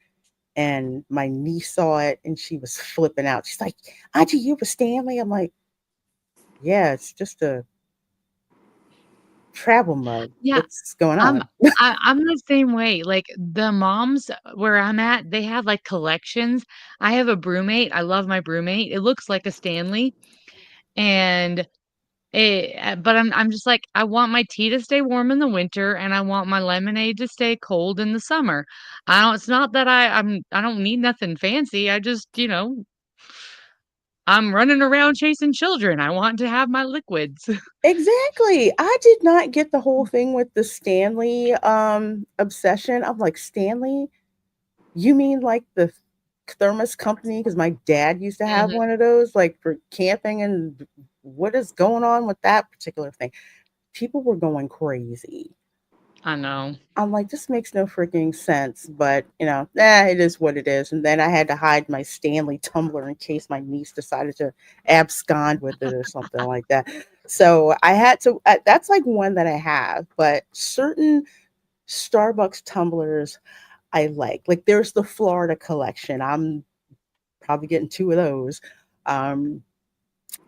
A: And my niece saw it and she was flipping out. She's like, Auntie, you have a Stanley? I'm like, yeah, it's just a travel mug.
B: yeah,
A: What's going
B: I'm
A: on?
B: I'm the same way, like, the moms where I'm at, they have, like, collections. I have a BrewMate, I love my BrewMate, it looks like a Stanley, and but I'm just like, I want my tea to stay warm in the winter, and I want my lemonade to stay cold in the summer. I don't It's not that I don't need nothing fancy, I just, I'm running around chasing children, I want to have my liquids.
A: Exactly. I did not get the whole thing with the Stanley obsession. I'm like, Stanley? You mean like the thermos company? Because my dad used to have
B: Mhm.
A: one of those, like for camping. And what is going on with that particular thing? People were going crazy.
B: I know.
A: I'm like, this makes no freaking sense, but it is what it is. And then I had to hide my Stanley tumbler in case my niece decided to abscond with it or something like that. So I had to. That's like one that I have, but certain Starbucks tumblers I like. Like there's the Florida collection. I'm probably getting two of those. Um,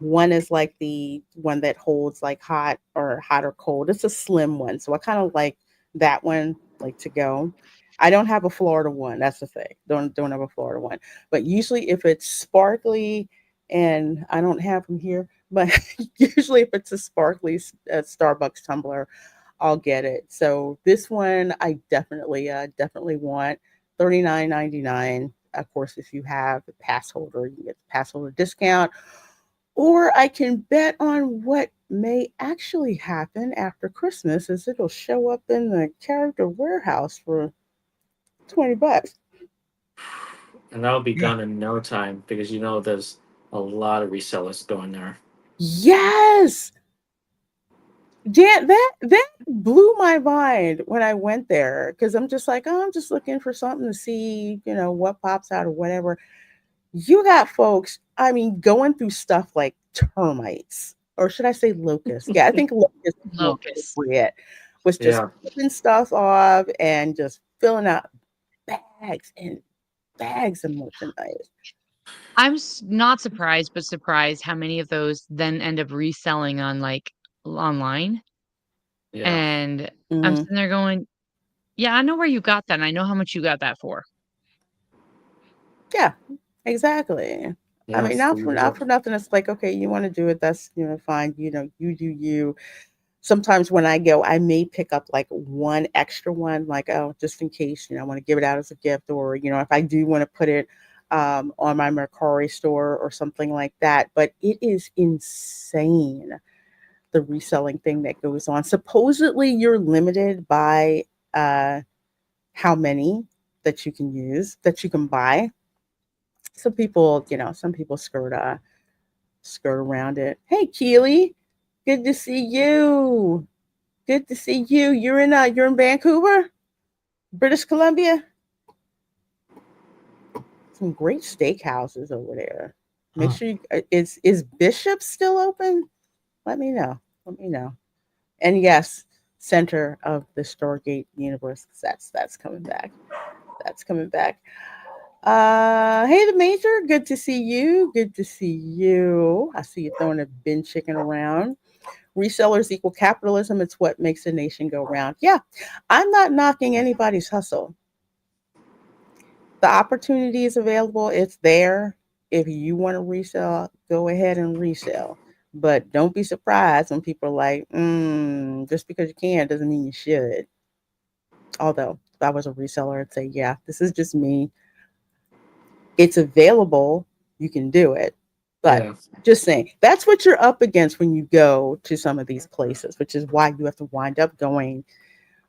A: One is like the one that holds like hot or cold. It's a slim one. So I kind of like that one, like to go. I don't have a Florida one. That's the thing. Don't have a Florida one. But usually if it's sparkly, and I don't have them here, but usually if it's a sparkly Starbucks tumbler, I'll get it. So this one I definitely want. 39.99. Of course, if you have the pass holder, you get the pass holder discount. Or I can bet on what may actually happen after Christmas is it'll show up in the character warehouse for $20.
C: And that'll be
D: Yeah.
C: gone in no time because there's a lot of resellers going there.
A: Yes. Dan, that blew my mind when I went there because I'm just like, oh, I'm just looking for something to see, what pops out or whatever. You got folks, I mean, going through stuff like termites, or should I say locusts? Yeah, I think locusts is more
B: Locust.
A: appropriate. Was just
C: Yeah.
A: flipping stuff off and just filling out bags and bags of merchandise.
B: Not surprised, but surprised how many of those then end up reselling on, like, online,
C: Yeah.
B: and I'm
A: Mhm.
B: sitting there going, "Yeah, I know where you got that, and I know how much you got that for."
A: Yeah, exactly. I mean,
C: Yes.
A: not for nothing. It's like, okay, you want to do it. That's fine. You do you. Sometimes when I go, I may pick up like one extra one, like, oh, just in case, I want to give it out as a gift, or if I do want to put it on my Mercari store or something like that. But it is insane the reselling thing that goes on. Supposedly, you're limited by how many that you can use, that you can buy. Some people skirt around it. Hey, Keely, good to see you. Good to see you. You're in Vancouver, British Columbia. Some great steakhouses over there. Make
D: Huh.
A: sure is Bishop still open? Let me know. Let me know. And yes, center of the Stargate universe. That's coming back. That's coming back. Hey, the Major. Good to see you. Good to see you. I see you throwing a bin chicken around. Resellers equal capitalism. It's what makes a nation go round. Yeah, I'm not knocking anybody's hustle. The opportunity is available. It's there. If you want to resell, go ahead and resell. But don't be surprised when people are like, just because you can doesn't mean you should. Although, if I was a reseller, I'd say, yeah, this is just me. It's available. You can do it. But
C: Yeah.
A: just saying, that's what you're up against when you go to some of these places, which is why you have to wind up going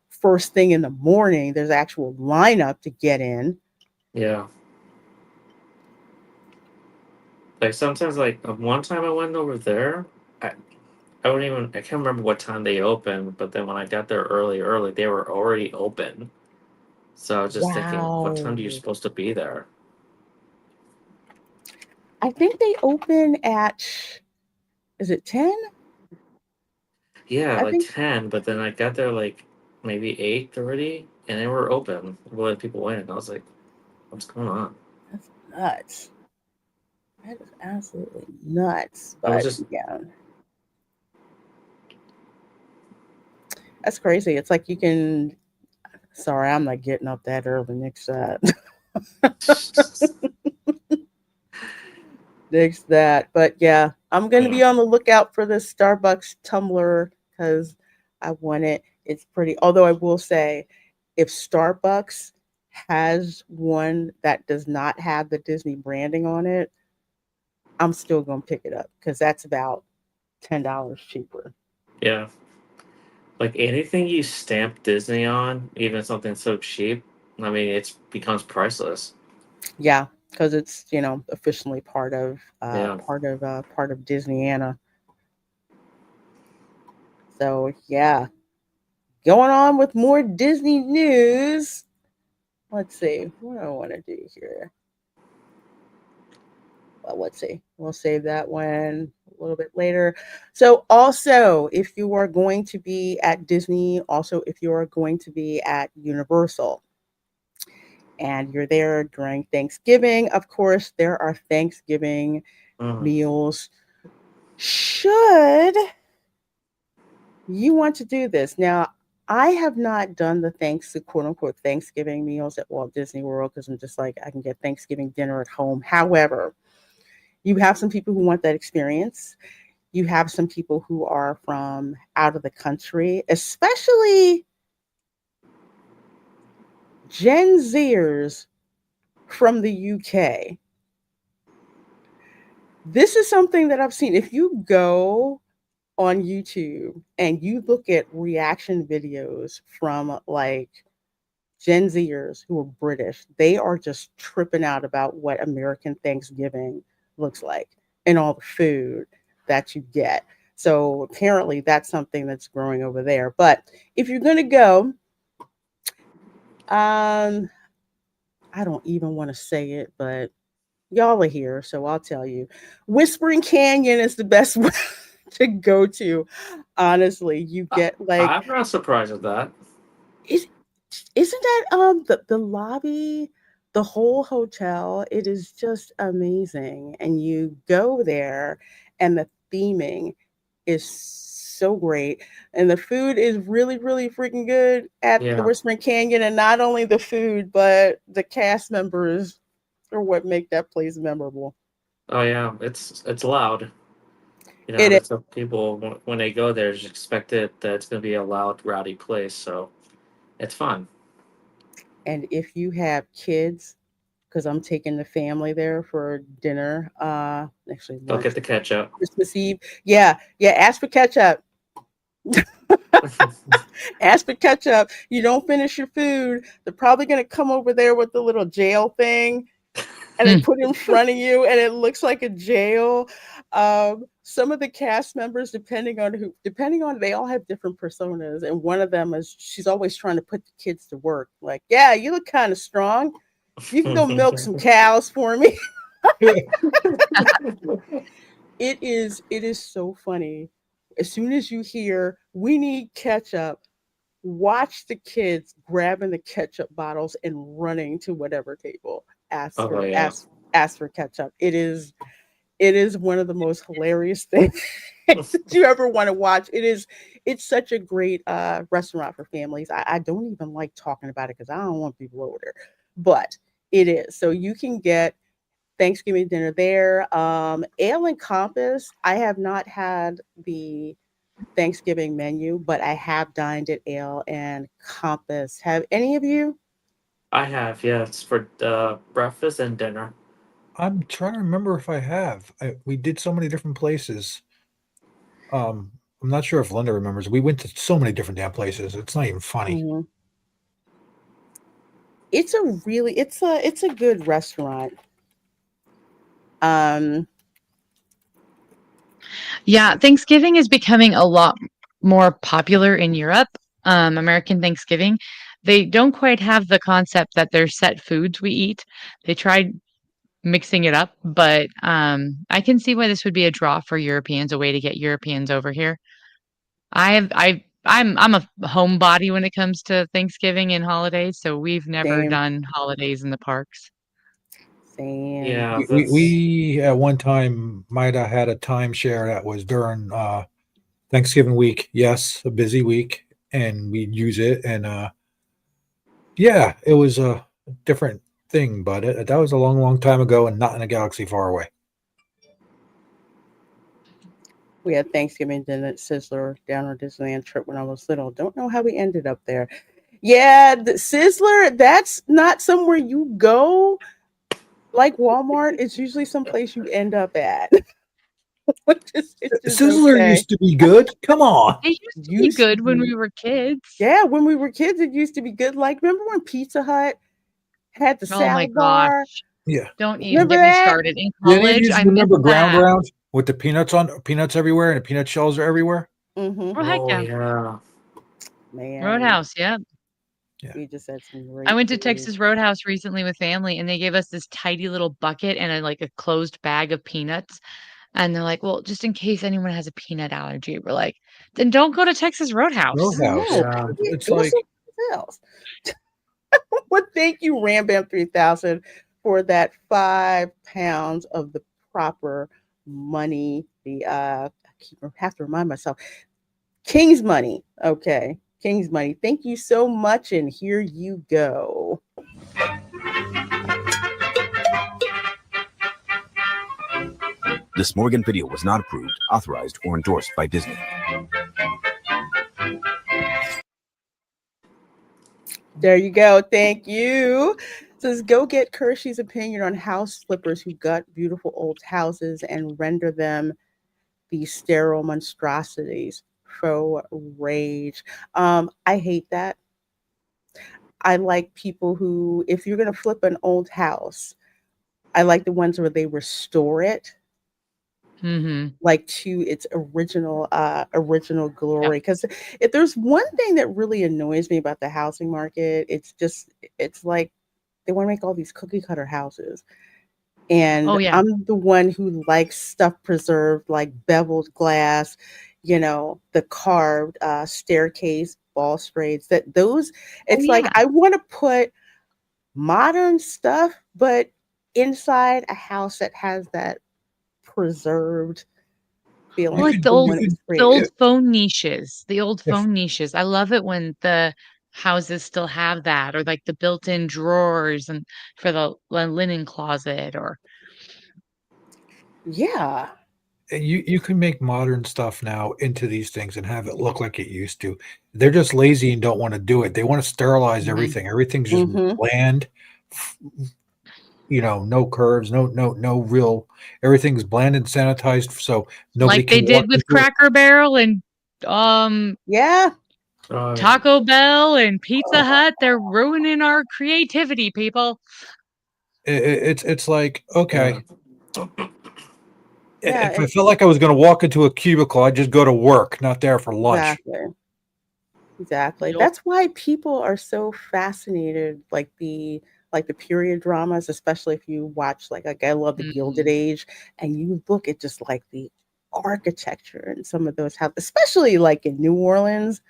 A: first thing in the morning. There's actual lineup to get in.
C: Yeah. Like sometimes, like one time I went over there, I I don't even I can't remember what time they opened, but then when I got there early, they were already open. So I was just thinking, what time do you
A: Wow.
C: supposed to be there?
A: I think they open at, is it 10?
C: Yeah,
A: I
C: like
A: think
C: 10, but then I got there like maybe 8:30 and they were open. Letting people in. I was like, what's going on?
A: that's nuts. That is absolutely nuts.
C: I was
A: But
C: just
A: yeah, that's crazy. It's like you can, sorry, I'm not getting up that early next next that. But yeah, I'm gonna
C: yeah.
A: be on the lookout for this Starbucks tumbler because I want it. It's pretty. Although I will say, if Starbucks has one that does not have the Disney branding on it, I'm still gonna pick it up because that's about $10 cheaper.
C: Yeah. Like anything you stamp Disney on, even something so cheap, I mean, it becomes priceless.
A: Yeah, because it's officially
C: Yeah.
A: part of Disneyana. So yeah, going on with more Disney news. Let's see what do I want to do here. Well, let's see. We'll save that one a little bit later. So also, if you are going to be at Disney, also if you are going to be at Universal, and you're there during Thanksgiving, of course, there are Thanksgiving
C: Mm.
A: meals. Should you want to do this? Now, I have not done the quote unquote Thanksgiving meals at Walt Disney World because I'm just like, I can get Thanksgiving dinner at home. However, you have some people who want that experience. You have some people who are from out of the country, especially Gen Zers from the UK. This is something that I've seen. If you go on YouTube and you look at reaction videos from like Gen Zers who are British, they are just tripping out about what American Thanksgiving looks like and all the food that you get. So apparently that's something that's growing over there. But if you're going to go, um, I don't even want to say it, but y'all are here, so I'll tell you. Whispering Canyon is the best one to go to. Honestly, you get like,
C: I'm not surprised at that.
A: is isn't that the lobby, the whole hotel? It is just amazing, and you go there, and the theming is so great, and the food is really really freaking good at the
C: Yeah.
A: Whispering Canyon, and not only the food, but the cast members are what make that place memorable.
C: Oh yeah. It's loud. You know,
A: It is.
C: that's what people when they go there just expect it that it's going to be a loud, rowdy place. So it's fun.
A: And if you have kids, because I'm taking the family there for dinner, actually
C: Don't
A: lunch,
C: get the ketchup.
A: Christmas Eve. Yeah, yeah. Ask for ketchup. Ask for ketchup. You don't finish your food, they're probably gonna come over there with the little jail thing, and they put it in front of you, and it looks like a jail. Some of the cast members, depending on, they all have different personas, and one of them is she's always trying to put the kids to work. Like, yeah, you look kind of strong. You can go milk some cows for me. It is so funny. As soon as you hear we need ketchup, watch the kids grabbing the ketchup bottles and running to whatever table. Ask
C: Oh
A: for
C: yeah.
A: ask ask for ketchup. It is one of the most hilarious things that you ever want to watch. It's such a great restaurant for families. I don't even like talking about it because I don't want people over there. But it is. So you can get Thanksgiving dinner there. Ale and Compass, I have not had the Thanksgiving menu, but I have dined at Ale and Compass. Have any of you?
C: I have, yes, for breakfast and dinner.
D: I'm trying to remember if I have. We did so many different places. I'm not sure if Linda remembers. We went to so many different damn places. It's not even funny.
A: Mhm. It's a good restaurant. Um,
B: Yeah, Thanksgiving is becoming a lot more popular in Europe. American Thanksgiving, they don't quite have the concept that there's set foods we eat. They tried mixing it up, but I can see why this would be a draw for Europeans, a way to get Europeans over here. I'm a homebody when it comes to Thanksgiving and holidays, so we've never
A: same,
B: done holidays in the parks.
A: same.
C: Yeah, that's
D: We at one time might have had a timeshare that was during Thanksgiving week. Yes, a busy week, and we'd use it. And yeah, it was a different thing, but that was a long, long time ago, and not in a galaxy far away.
A: We had Thanksgiving dinner at Sizzler down our Disneyland trip when I was little. Don't know how we ended up there. Yeah, the Sizzler, that's not somewhere you go like Walmart. It's usually someplace you end up at, which is
D: Sizzler
A: okay.
D: used to be good. Come on.
B: They used to be
A: Used to
B: good when
A: be.
B: we were kids.
A: Yeah, when we were kids, it used to be good. Like, remember when Pizza Hut had the
B: Oh my
A: salad bar?
B: gosh.
D: Yeah.
B: Don't even
A: Remember
B: get me
A: that?
B: started. In
D: Did any of
B: college,
D: you
B: I missed
D: remember Ground
B: that.
D: Round with the peanuts everywhere and the peanut shells are everywhere?
A: Mm-hmm.
B: Oh, heck
C: oh
B: yeah.
C: yeah.
A: Man,
B: Roadhouse, yeah.
D: Yeah.
A: we just had some
B: I
A: great
B: went to
A: food.
B: Texas Roadhouse recently with family, and they gave us this tidy little bucket and like a closed bag of peanuts. And they're like, well, just in case anyone has a peanut allergy, we're like, then don't go to Texas Roadhouse.
A: I know.
D: Roadhouse.
C: Yeah.
D: It's
A: Go
D: like
A: someplace else. Well, thank you, Rambam 3000, for that 5 pounds of the proper money. Have to remind myself, King's money. Okay, King's money. Thank you so much, and here you go.
E: This Morgan video was not approved, authorized, or endorsed by Disney.
A: There you go. Thank you. Says go get Kershey's opinion on house flippers who gut beautiful old houses and render them these sterile monstrosities. Faux rage. I hate that. I like people who, if you're gonna flip an old house, I like the ones where they restore it
B: Mm-hmm.
A: like to its original
B: Yep.
A: glory. Because if there's one thing that really annoys me about the housing market, it's like they want to make all these cookie cutter houses.
B: Oh
A: And
B: yeah.
A: I'm the one who likes stuff preserved, like beveled glass, the carved staircase, balustrades. That those,
B: Oh
A: it's like
B: yeah.
A: I want to put modern stuff, but inside a house that has that preserved
B: Or
A: feeling
B: like
A: from
D: you
A: when it was
B: the
A: created.
B: old phone niches. The old
D: if
B: phone niches. I love it when the houses still have that, or like the built-in drawers and for the linen closet, or
A: Yeah,
D: you can make modern stuff now into these things and have it look like it used to. They're just lazy and don't want to do it. They want to sterilize
B: Mhm.
D: everything. Everything's just
A: hmm
D: bland. No curves, no real. Everything's bland and sanitized, so nobody
B: Like they
D: can walk
B: did with
D: into it.
B: Cracker Barrel and um
A: yeah,
C: Oh
B: Taco Bell and Pizza Hut. They're ruining our creativity, people.
D: It's like okay.
C: yeah.
A: yeah,
D: If I felt like I was going to walk into a cubicle, I'd just go to work, not there for lunch.
A: exactly. Exactly.
B: Yup.
A: That's why people are so fascinated, like the period dramas, especially if you watch like I love the Gilded
B: Mhm.
A: Age, and you look at just like the architecture in some of those houses, especially like in New Orleans,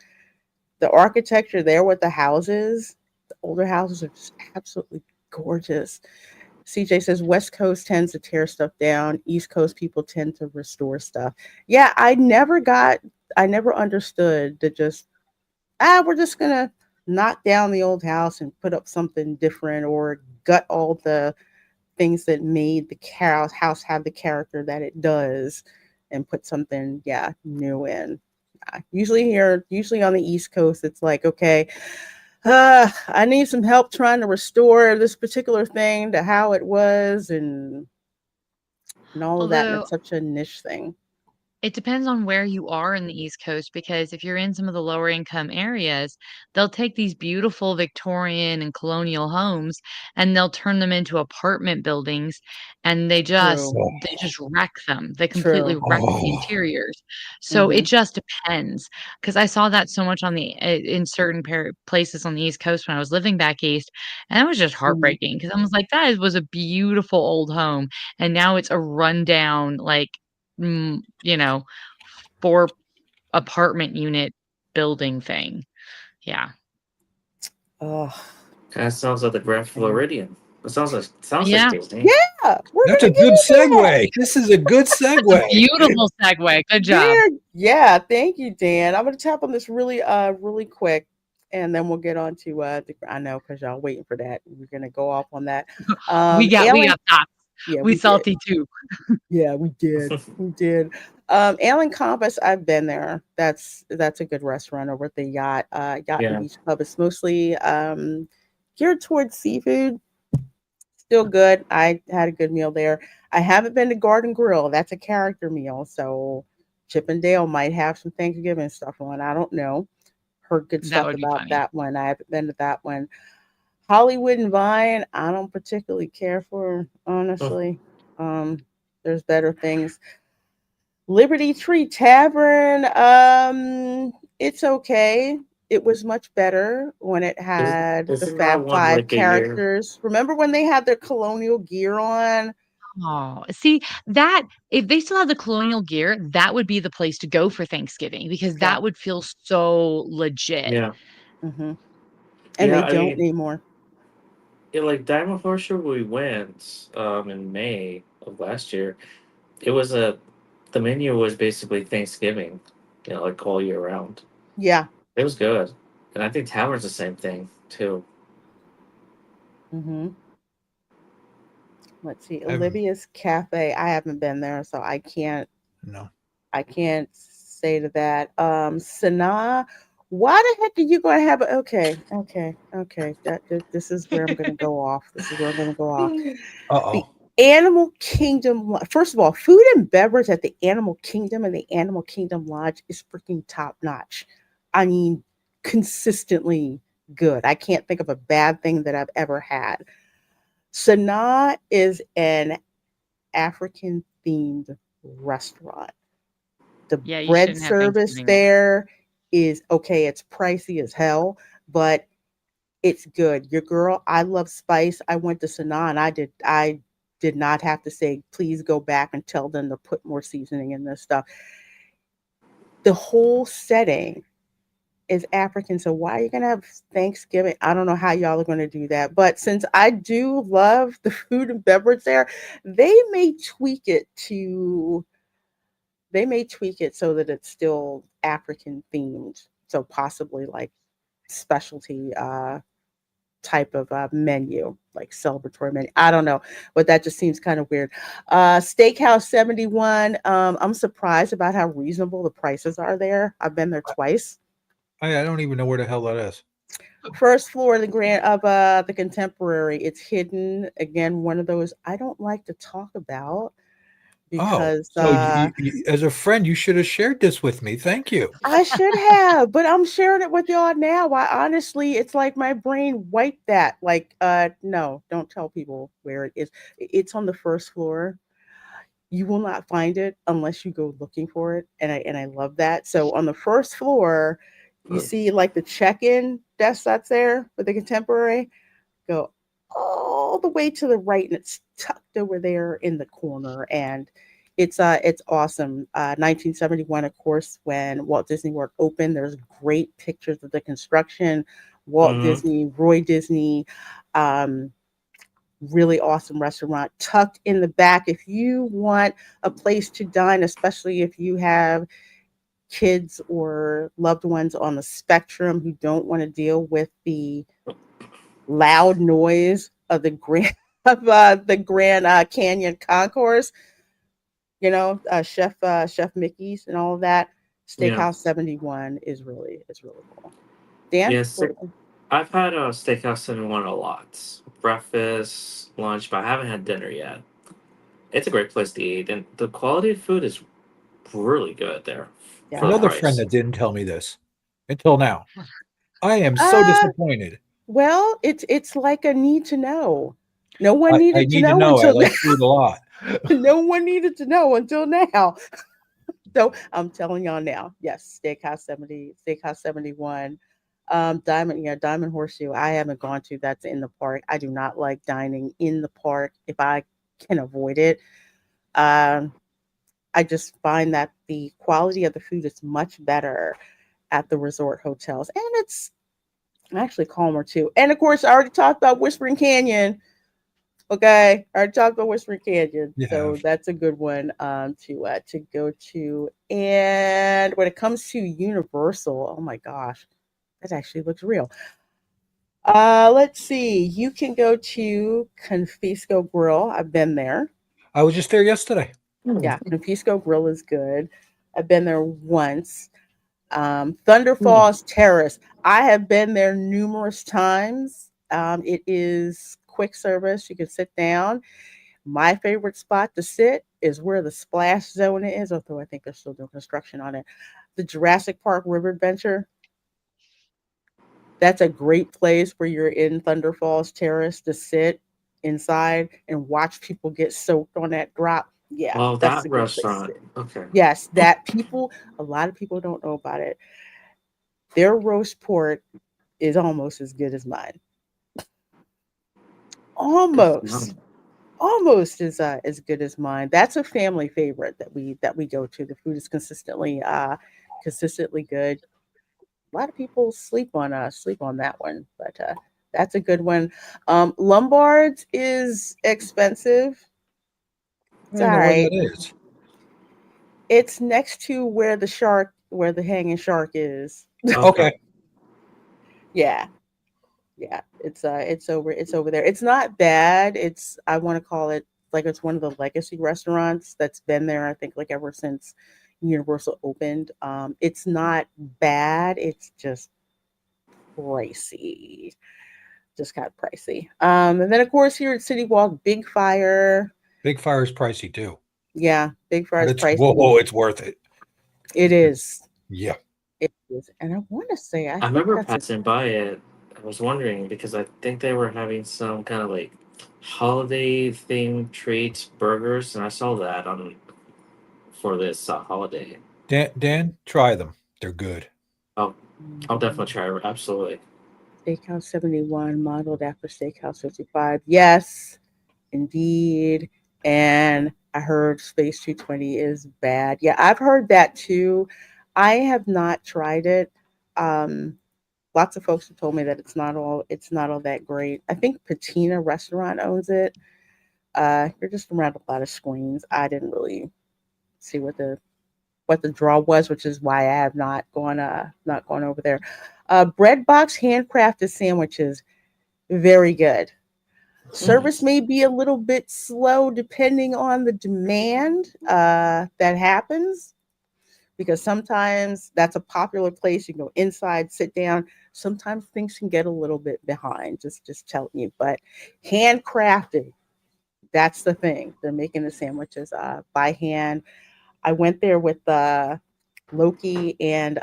A: the architecture there with the houses, the older houses are just absolutely gorgeous. CJ says West Coast tends to tear stuff down. East Coast people tend to restore stuff. Yeah, I never understood the just we're just gonna knock down the old house and put up something different or gut all the things that made the house have the character that it does and put something, yeah, new in. Usually on the East Coast, it's like, okay, I need some help trying to restore this particular thing to how it was, and and all of that, and
B: Although
A: it's such a niche thing.
B: it depends on where you are in the East Coast because if you're in some of the lower income areas, they'll take these beautiful Victorian and colonial homes and they'll turn them into apartment buildings and
A: True.
B: they just wreck them. They completely
A: True.
B: wreck the
D: Oh,
B: interiors. So it
A: Mhm.
B: just depends because I saw that so much on in certain places on the East Coast when I was living back east, and it was just
A: Mhm.
B: heartbreaking because I was like, was a beautiful old home, and now it's a rundown like you know, 4 apartment unit building thing. Yeah.
A: Ugh.
C: Kind of sounds like the Grand
A: Man.
C: Floridian. It sounds like
B: Yeah.
C: Disney.
A: Yeah, we're
D: that's a
A: gonna get
D: good
A: into that.
D: segue. This is a good
B: That's a
D: segue.
B: beautiful segue. Good job.
A: There, yeah, thank you, Dan. I'm gonna tap on this really quick, and then we'll get on to I know because y'all waiting for that. We're gonna go off on that.
B: We
A: Alien,
B: got thoughts.
A: yeah,
B: We
A: we did.
B: salty too.
A: Yeah, we did. We did. Alien Compass, I've been there. That's a good restaurant over at the Yacht and
C: Yeah.
A: Beach Club. It's mostly geared towards seafood. Still good. I had a good meal there. I haven't been to Garden Grill. That's a character meal, so Chip and Dale might have some Thanksgiving stuff on. I don't know. Heard good
B: That
A: stuff
B: would be
A: about
B: funny.
A: that one. I haven't been to that one. Hollywood and Vine, I don't particularly care for,
C: Mm.
A: honestly. Um, there's better things. Liberty Tree Tavern, it's okay. It was much better when it
C: Is
A: had the
C: isn't that
A: Fab
C: one
A: Five
C: like a year?
A: characters. Remember when they had their colonial gear on?
B: Oh, see, that if they still have the colonial gear, that would be the place to go for Thanksgiving because
A: Yeah.
B: that would feel so legit.
C: Yeah.
A: Hmm. And
C: Yeah.
A: they
C: I
A: don't
C: mean,
A: anymore.
C: like Diamond Horseshoe, we went in May of last year. It was a the menu was basically Thanksgiving, like all year round.
A: Yeah.
C: It was good, and I think Tavern's the same thing too.
A: Hmm. Let's see.
D: I'm
A: Olivia's Cafe. I haven't been there, so
D: no.
A: I can't say to that. Sanaa, why the heck are you going to have a, okay. This is where I'm going to go off. This is where I'm going to go off.
D: Uh
A: The
D: oh.
A: Animal Kingdom. First of all, food and beverage at the Animal Kingdom and the Animal Kingdom Lodge is freaking top notch. I mean, consistently good. I can't think of a bad thing that I've ever had. Sanaa is an African themed restaurant. The
B: Yeah, you
A: bread
B: shouldn't have
A: service
B: Thanksgiving there.
A: there is okay. It's pricey as hell, but it's good. Your girl, I love spice. I went to Sanaa and I did not have to say, please go back and tell them to put more seasoning in this stuff. The whole setting is African. So why are you gonna have Thanksgiving? I don't know how y'all are gonna do that. But since I do love the food and beverage there, they may tweak it to they may tweak it so that it's still African themed. So possibly like specialty type of menu, like celebratory menu. I don't know, but that just seems kind of weird. Steakhouse 71. I'm surprised about how reasonable the prices are there. I've been there twice.
D: I don't even know where the hell that is.
A: First floor of the Contemporary. It's hidden. Again, one of those I don't like to talk about
D: Oh,
A: because
D: so as a friend, you should have shared this with me. Thank you.
A: I should have, but I'm sharing it with y'all now. I honestly, it's like my brain wiped that. Like, no, don't tell people where it is. It's on the first floor. You will not find it unless you go looking for it, and I love that. So on the first floor, you
C: Mm.
A: see like the check-in desk that's there with the Contemporary. Go all the way to the right, and it's tucked over there in the corner, and it's awesome. 1971, of course, when Walt Disney World opened. There's great pictures of the construction. Walt
C: Mm-hmm.
A: Disney, Roy Disney, um, really awesome restaurant tucked in the back. If you want a place to dine, especially if you have kids or loved ones on the spectrum who don't want to deal with the loud noise of the Grand Canyon concourse, Chef Mickey's and all of that.
C: Yeah.
A: Steakhouse 71 is really cool. Dan,
C: Yes. I've had a Steakhouse 71 a lot. Breakfast, lunch, but I haven't had dinner yet. it's a great place to eat, and the quality of food is really good there for the
A: Yeah.
D: Another friend
C: price.
D: that didn't tell me this until now. I am so
A: Uh,
D: disappointed.
A: well, it's like a need to know. No one
D: I
A: needed to
D: need to
A: know
D: know. I
A: until now.
D: like food a lot.
A: No one needed to know until now. So I'm telling y'all now. Yes, Steakhouse 70, Steakhouse 71. Diamond Horseshoe. I haven't gone to. That's in the park. I do not like dining in the park if I can avoid it. Um, I just find that the quality of the food is much better at the resort hotels, and it's actually calmer too. And of course, I already talked about Whispering Canyon. Okay, I already talked about Whispering Canyon,
D: You
A: so
D: have.
A: that's a good one to go to. And when it comes to Universal, oh my gosh, that actually looks real. Let's see. You can go to Confisco Grill. I've been there.
D: I was just there yesterday.
A: Yeah, Confisco Grill is good. I've been there once. Thunder
C: Hmm.
A: Falls Terrace. I have been there numerous times. It is quick service. You can sit down. My favorite spot to sit is where the splash zone is, although I think they're still doing construction on it. The Jurassic Park River Adventure. That's a great place where you're in Thunder Falls Terrace to sit inside and watch people get soaked on that drop. Yeah,
C: Oh,
A: that's
C: that
A: a good place to
C: restaurant.
A: sit.
C: Okay.
A: Yes, that people, a lot of people don't know about it. Their roast pork is almost as good as mine.
C: Good to
A: Almost.
C: know.
A: Almost as good as mine. That's a family favorite that we go to. The food is consistently good. A lot of people sleep on that one, but that's a good one. Lombard's is expensive.
D: I
A: It's
D: don't
A: all
D: know where that
A: right.
D: is.
A: It's next to where the hanging shark is.
C: Okay.
D: Okay.
A: Yeah, yeah. It's over there. It's not bad. It's I want to call it like it's one of the legacy restaurants that's been there. I think like ever since Universal opened. It's not bad. It's just pricey. Just got pricey. And then of course here at City Walk, Big Fire.
D: Big Fire is pricey too,
A: Yeah, Big Fire
D: but
A: is
D: it's whoa,
A: pricey.
D: it's worth it.
A: It is.
D: Yeah.
A: It is. And I want to say, I
C: I
A: think
C: remember
A: that's a
C: passing by it. I was wondering because I think they were having some kind of like holiday themed treats burgers, and I saw that on for this holiday.
D: Dan, try them. They're good.
C: I'll I'll
A: Mhm.
C: definitely try it. Absolutely.
A: Steakhouse 71, modeled after Steakhouse 55. Yes, indeed. And I heard Space 220 is bad. Yeah, I've heard that too. I have not tried it. Um, Lots of folks have told me that it's not all that great. I think Patina Restaurant owns it. You're just around a lot of screens. I didn't really see what the draw was, which is why I have not gone over there. Bread Box handcrafted sandwiches, very good.
C: Hmm.
A: Service may be a little bit slow depending on the demand that happens because sometimes that's a popular place. You can go inside, sit down. Sometimes things can get a little bit behind. Just telling you, but handcrafted. That's the thing. They're making the sandwiches by hand. I went there with Loki and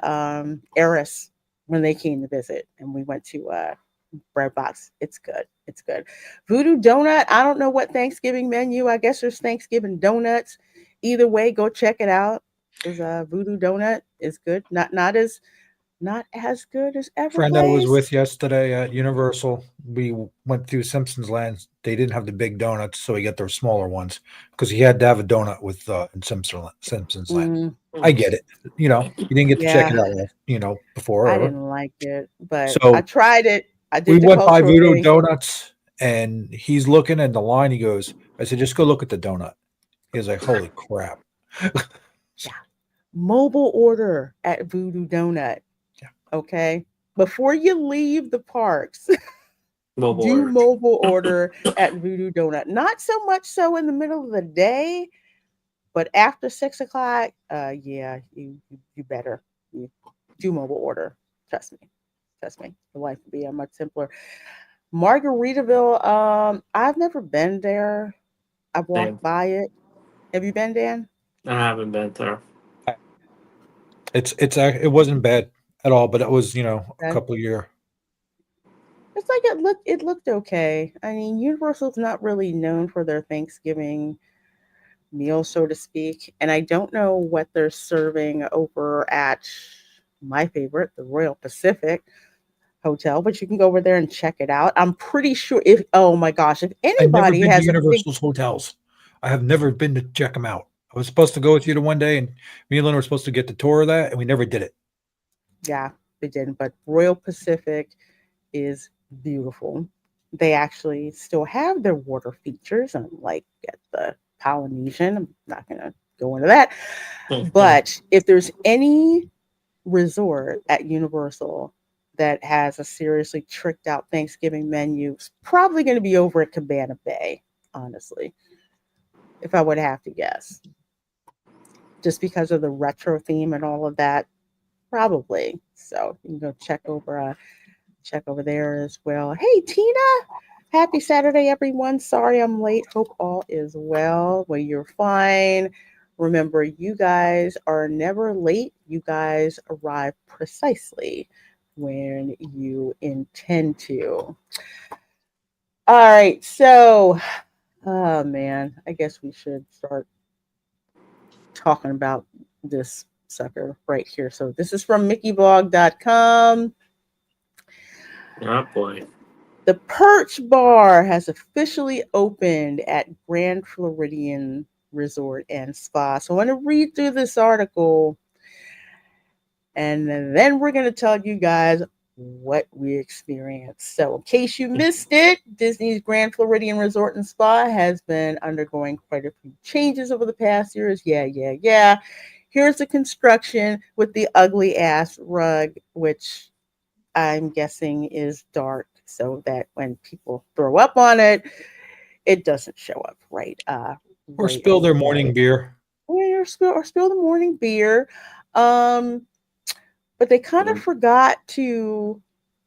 A: Eris when they came to visit, and we went to Bread Box. It's good. It's good. Voodoo Donut. I don't know what Thanksgiving menu. I guess there's Thanksgiving donuts. Either way, go check it out. Is Voodoo Donut is good. Not as good as
D: Friend I was
A: Everglazed.
D: with yesterday at Universal, we went through Simpsons Land. They didn't have the big donuts, so he got their smaller ones because he had to have a donut with in Simpsons Land.
A: Mm,
D: I get it. You didn't get to check
A: yeah,
D: it out, before
A: I
D: ever.
A: didn't like it, but I
D: So
A: tried it. I
D: we
A: did the
D: went by
A: cultural
D: Voodoo
A: thing.
D: Donuts, and he's looking at the line. He goes, "I said, just go look at the donut." He was like, "Holy crap!"
A: Yeah, mobile order at Voodoo Donut.
D: Yeah.
A: Okay, before you leave the parks,
C: Mobile
A: do
C: order.
A: mobile order at Voodoo Donut. Not so much so in the middle of the day, but after 6 o'clock, yeah, you better you do mobile order. Trust me, trust me. Your life will be much simpler. Margaritaville. I've never been there. I've
C: Same.
A: walked by it. Have you been, Dan?
C: I haven't been there.
D: It wasn't bad at all, but it was a
A: Okay.
D: couple year.
A: It's like it looked okay. I mean, Universal's not really known for their Thanksgiving meal, so to speak, and I don't know what they're serving over at my favorite, the Royal Pacific Hotel, but you can go over there and check it out. I'm pretty sure if oh my gosh, if
D: I've never
A: anybody
D: been to
A: has a big
D: Universal's hotels. I have never been to check them out. I was supposed to go with you to one day, and me and Lynn were supposed to get the tour of that, and we never did it.
A: yeah, they didn't, but Royal Pacific is beautiful. They actually still have their water features, unlike at the Polynesian. I'm not going to go into that. But if there's any resort at Universal that has a seriously tricked out Thanksgiving menu, it's probably going to be over at Cabana Bay, honestly, if I would have to guess. Just because of the retro theme and all of that, probably. So you can go check over there as well. Hey, Tina. Happy Saturday, everyone. Sorry I'm late. Hope all is well. Well, you're fine. Remember, you guys are never late. You guys arrive precisely when you intend to. All right. So, oh man, I guess we should start talking about this sucker right here. So, this is from mickeyblog.com.
C: Oh boy.
A: The Perch Bar has officially opened at Grand Floridian Resort and Spa. So I want to read through this article and then we're going to tell you guys what we experienced. So, in case you missed it, Disney's Grand Floridian Resort and Spa has been undergoing quite a few changes over the past years. Yeah. Here's the construction with the ugly ass rug, which I'm guessing is dark so that when people throw up on it, it doesn't show up
D: Or
A: right
D: spill their morning
A: away.
D: beer.
A: Or spill the morning beer. Um, but they kind of forgot to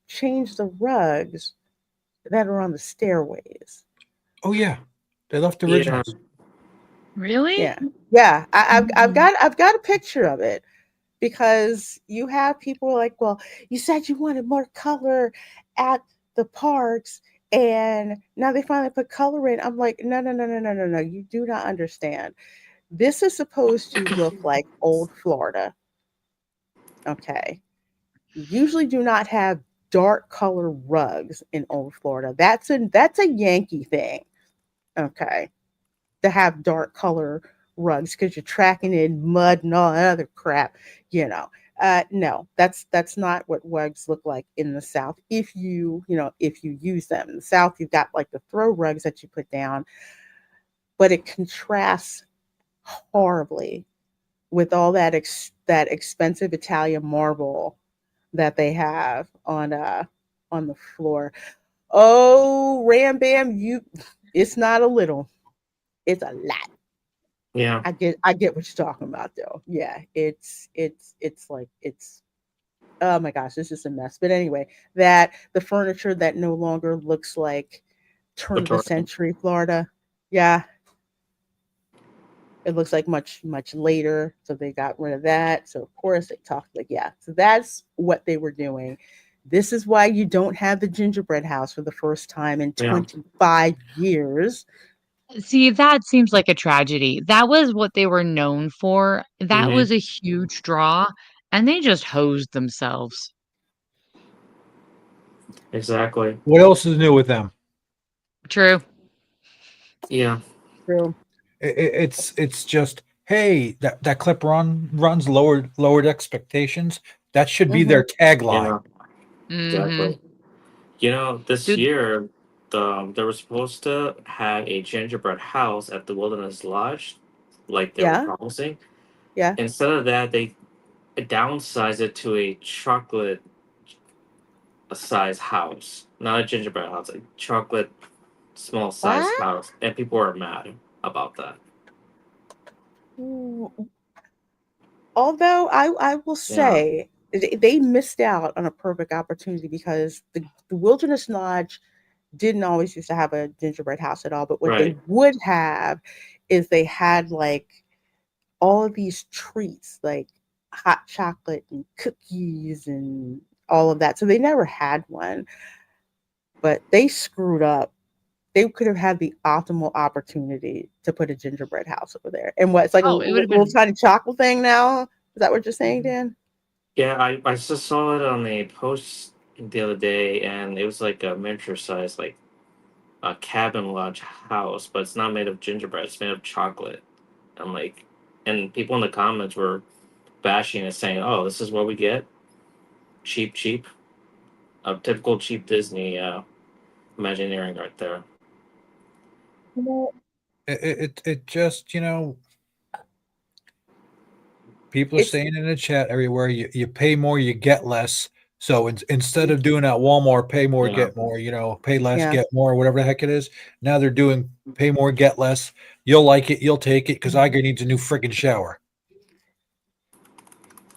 A: change the rugs that are on the stairways.
D: Oh yeah, they left the
C: Yeah.
D: originals.
B: Really?
A: Yeah. I've
B: Mhm.
A: got a picture of it because you have people like, well, you said you wanted more color at the parks, and now they finally put color in. I'm like, no. You do not understand. This is supposed to look like old Florida. Okay. You usually do not have dark color rugs in old Florida. That's a Yankee thing. Okay. To have dark color rugs because you're tracking in mud and all that other crap, you know. No, that's not what rugs look like in the South. If you use them in the South, you've got like the throw rugs that you put down, but it contrasts horribly with all that expensive Italian marble that they have on the floor. Oh, Ram Bam, it's not a little, it's a lot.
C: Yeah.
A: I get what you're talking about though. Yeah, it's like it's oh my gosh, this is a mess. But anyway, that the furniture that no longer looks like turn of the
C: Victoria.
A: century Florida. Yeah, it looks like much later. So they got rid of that. So of course they talked like yeah. So that's what they were doing. This is why you don't have the gingerbread house for the first time in
C: Yeah.
A: 25 years.
B: See, that seems like a tragedy. That was what they were known for. That
C: Hmm.
B: was a huge draw, and they just hosed themselves.
C: Exactly.
D: What else is new with them?
B: True.
C: Yeah.
A: True.
D: It's just hey, that clip runs lowered expectations. That should be
A: Mm-hmm.
D: their tagline.
C: Yeah.
B: Mhm.
C: Exactly. This
B: Dude,
C: year, they were supposed to have a gingerbread house at the Wilderness Lodge, like they were
A: Yeah.
C: promising.
A: Yeah.
C: Instead of that, they downsized it to a chocolate size house, not a gingerbread house, a chocolate small size
A: What?
C: house, and people were mad about that.
A: Although I will
C: Yeah.
A: say they missed out on a perfect opportunity because the Wilderness Lodge didn't always used to have a gingerbread house at all. But what they
C: Right.
A: would have is they had like all of these treats, like hot chocolate and cookies and all of that. So they never had one, but they screwed up. They could have had the optimal opportunity to put a gingerbread house over there. And what, it's like a
B: Oh, it would have
A: little
B: been
A: tiny chocolate thing now? Is that what you're saying, Dan?
C: Yeah, I just saw it on a post the other day, and it was like a miniature size, like a cabin lodge house, but it's not made of gingerbread. It's made of chocolate. I'm like, and people in the comments were bashing it, saying, "Oh, this is what we get, cheap, cheap, a typical cheap Disney Imagineering right there."
D: Well, it just, people are
A: It's
D: saying in the chat everywhere, you pay more, you get less. So instead of doing that Walmart, pay more,
C: Yeah,
D: get more, pay less,
A: yeah.
D: get more, whatever the heck it is. Now they're doing pay more, get less. You'll like it, you'll take it because Iger needs a new freaking shower.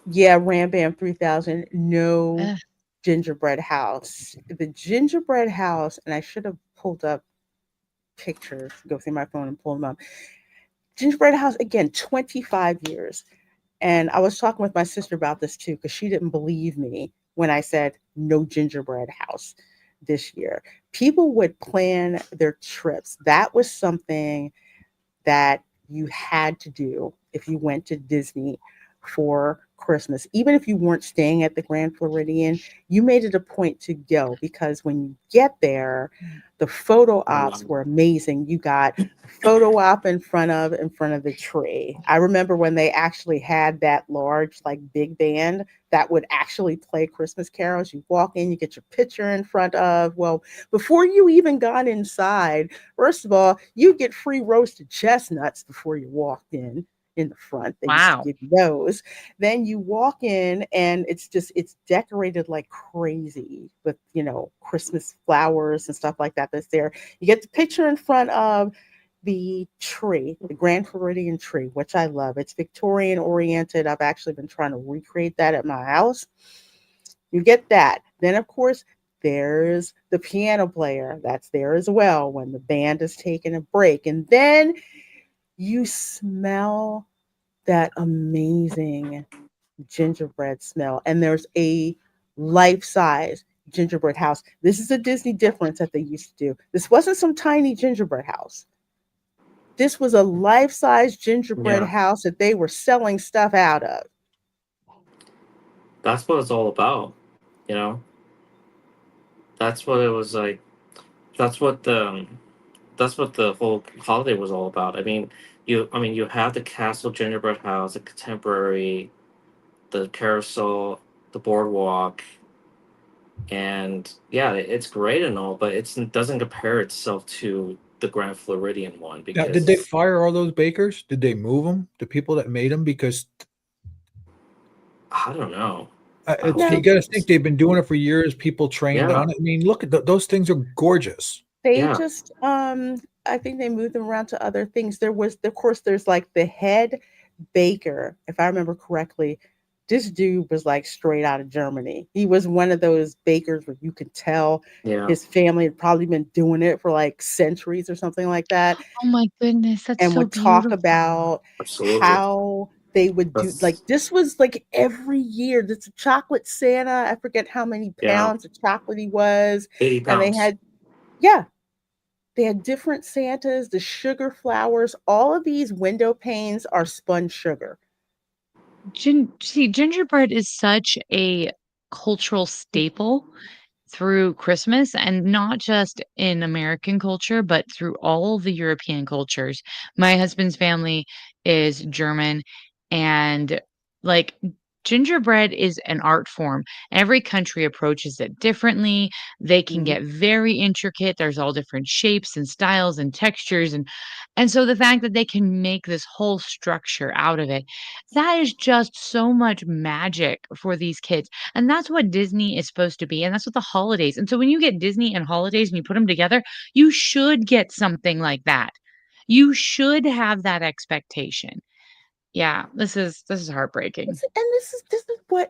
A: Yeah, Ram Bam 3000, no
B: ugh,
A: gingerbread house. The gingerbread house, and I should have pulled up pictures, go through my phone and pull them up. Gingerbread house, again, 25 years. And I was talking with my sister about this too, because she didn't believe me when I said no gingerbread house this year. People would plan their trips. That was something that you had to do if you went to Disney for Christmas. Even if you weren't staying at the Grand Floridian, you made it a point to go because when you get there, the photo ops were amazing. You got a photo op in front of the tree. I remember when they actually had that large like big band that would actually play Christmas carols. You walk in, you get your picture in front of. Well, before you even got inside, first of all, you get free roasted chestnuts before you walked in the front. They used to
B: wow.
A: give you those. Then you walk in and it's decorated like crazy with, Christmas flowers and stuff like that that's there. You get the picture in front of the tree, the Grand Floridian tree, which I love. It's Victorian oriented. I've actually been trying to recreate that at my house. You get that. Then, of course, there's the piano player that's there as well when the band is taking a break. And then you smell that amazing gingerbread smell. And there's a life size gingerbread house. This is a Disney difference that they used to do. This wasn't some tiny gingerbread house. This was a life size gingerbread
C: yeah,
A: house that they were selling stuff out of.
C: that's what it's all about. You know, that's what it was like. That's what the whole holiday was all about. I mean, you have the castle gingerbread house, the contemporary, the carousel, the boardwalk, and yeah, it's great and all, but it doesn't compare itself to the Grand Floridian one
D: Now, did they
C: because
D: fire all those bakers? Did they move them? The people that made them? Because
C: I don't know. I don't
D: it's you
A: No,
C: think
D: got to
C: it
D: think
C: was.
D: they've been doing it for years. People trained
C: Yeah,
D: on it. I mean, look at those things are gorgeous.
A: they
C: yeah,
A: just I think they moved them around to other things. There was of course there's like the head baker, if I remember correctly. This dude was like straight out of Germany. He was one of those bakers where you could tell
C: yeah,
A: his family had probably been doing it for like centuries or something like that,
B: Oh my goodness, that's
A: and
B: so
A: would talk
B: beautiful.
A: about
C: absolutely.
A: how they would do like
C: That's
A: this was like every year. This chocolate Santa, I forget how many
C: yeah,
A: pounds of chocolate he was,
C: 80
A: and they
C: pounds.
A: had yeah, they had different Santas, the sugar flowers. All of these window panes are spun sugar.
B: Gingerbread is such a cultural staple through Christmas and not just in American culture, but through all the European cultures. My husband's family is German and like gingerbread is an art form. Every country approaches it differently. They can
A: Mhm.
B: get very intricate. There's all different shapes and styles and textures and so the fact that they can make this whole structure out of it, that is just so much magic for these kids. And that's what Disney is supposed to be, and that's what the holidays and so when you get Disney and holidays and you put them together, you should get something like that. You should have that expectation. Yeah, this is heartbreaking.
A: And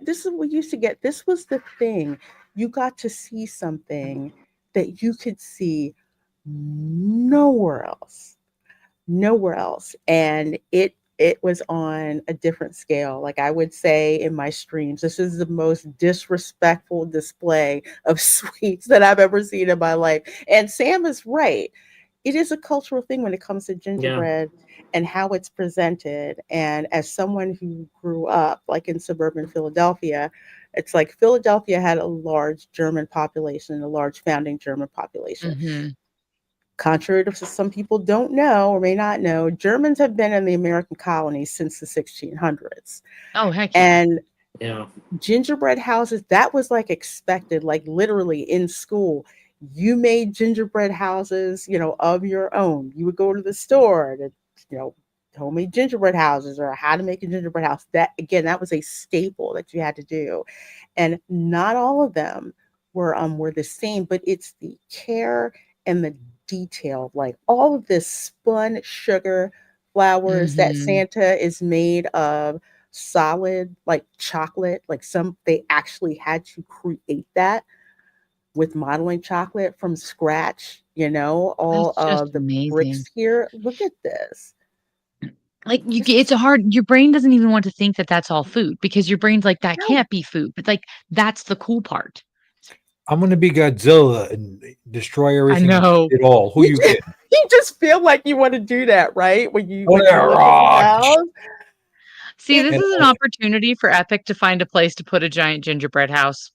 A: this is what you used to get. This was the thing. You got to see something that you could see nowhere else. nowhere else. And it was on a different scale. Like I would say in my streams, this is the most disrespectful display of sweets that I've ever seen in my life. And Sam is right. It is a cultural thing when it comes to
C: Yeah.
A: gingerbread and how it's presented. And as someone who grew up like in suburban Philadelphia, it's like Philadelphia had a large German population, a large founding German population.
B: Hmm.
A: Contrary to some people don't know or may not know, Germans have been in the American colonies since the 1600s.
B: Oh, heck yeah.
A: And
C: Yeah.
A: gingerbread houses, that was like expected, like literally in school. You made gingerbread houses, of your own. You would go to the store to, you know, homemade gingerbread houses or how to make a gingerbread house. That again, that was a staple that you had to do. And not all of them were the same, but it's the care and the detail, like all of this spun sugar flowers that
B: Hmm.
A: Santa is made of solid like chocolate, like some they actually had to create that with modeling chocolate from scratch, all
B: That's just
A: of the bricks
B: amazing.
A: here. Look at this.
B: Like,
A: This
B: it's
A: is
B: a hard your brain doesn't even want to think that that's all food because your brain's like, "That
A: no,
B: can't be food," but, like, that's the cool part.
D: I'm gonna be Godzilla and destroy
B: I
D: everything and
B: know.
D: eat it all. Who
A: you
D: you
A: just,
D: kidding?
A: you just feel like you want to do that, right? When you
D: Oh,
A: when
D: yeah,
A: you look at the
D: raw.
A: house,
B: See,
A: it
B: this
D: And
B: is an opportunity for Epic to find a place to put a giant gingerbread house.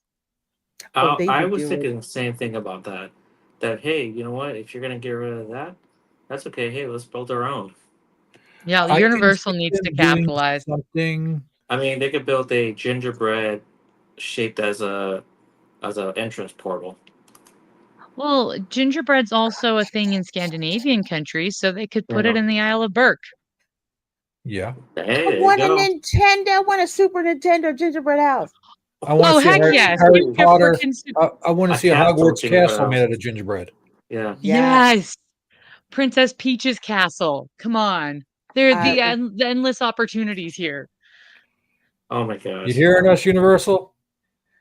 A: oh, they
C: I
A: would
C: was
A: do it.
C: thinking the same thing about that. That hey, you know what? If you're gonna get rid of that, that's okay. Hey, let's build our own.
B: Yeah,
D: I can
B: Universal
D: see
B: needs to
D: them doing
B: capitalize.
D: something.
C: I mean, they could build a gingerbread shaped as a entrance portal.
B: Well, gingerbread's also a thing in Scandinavian countries, so they could put it
C: Yeah.
B: in the Isle of Berk.
D: Yeah.
C: Hey,
A: I
C: there you
A: want a
C: go.
A: Nintendo, I want a Super Nintendo gingerbread house.
D: I want to
B: Oh,
D: see
B: heck yes. Give
D: Harry
B: me a
D: Potter.
B: freaking
D: I want to
C: A
D: see a
C: castle
D: Hogwarts
C: gingerbread
D: castle made
C: house.
D: out of gingerbread.
C: Yeah.
A: Yes,
B: Yes. Princess Peach's castle. Come on. There are
A: I
B: the endless opportunities here.
C: Oh my
D: You
C: gosh.
D: hearing us, Universal?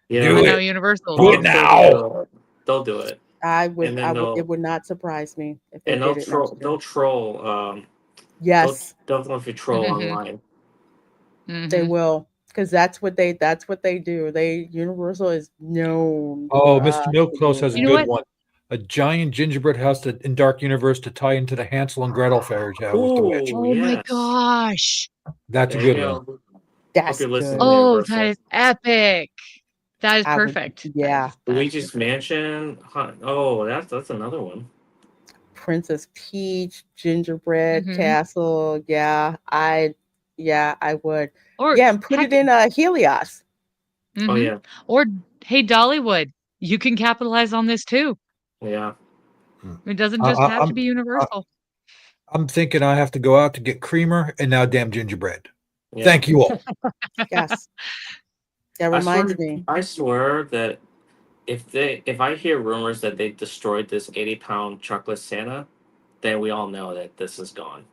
C: Yeah.
B: I
D: Do
B: know
D: it.
B: Universal.
D: Do it
C: They'll
D: now.
C: do it. They'll do it, and then
A: it would not surprise me if they
C: they'll
A: did it
C: troll.
A: next year.
C: They'll troll.
A: Yes,
C: They'll definitely troll online.
A: they
B: Mhm.
A: will, because that's what they do. Universal is known
D: Oh,
A: for
D: Mr.
A: for
D: Milkclose
A: doing
D: has a
B: You know
A: that.
D: good
B: what?
D: one. A giant gingerbread house in Dark Universe to tie into the Hansel and Gretel fairy tale with the witch.
C: Oh
B: Oh my
C: yes.
B: gosh.
D: That's a
C: There you
D: good one.
C: go. Hope
A: That's
C: you're listening,
A: good.
B: Oh, that
C: Universal.
B: is epic. That is
A: I would,
B: perfect.
A: yeah.
B: That is
C: Luigi's
B: perfect.
C: Mansion. Huh. Oh, that's another one.
A: Princess Peach, Gingerbread
B: Mhm.
A: Castle. Yeah, I would.
B: Or
A: Yeah, and put
B: heck,
A: it in Helios.
C: Oh
B: mhm.
C: yeah,
B: Or hey, Dollywood, you can capitalize on this too.
C: yeah,
B: It doesn't
D: I,
B: just
D: I,
B: have to
D: I'm
B: be
D: I,
B: Universal.
D: I'm thinking I have to go out to get creamer and now damn gingerbread.
C: yeah.
D: Thank you all.
A: Yes, that
C: I
A: reminds
C: swear,
A: me.
C: I swear that if I hear rumors that they destroyed this 80-pound chocolate Santa, then we all know that this is gone.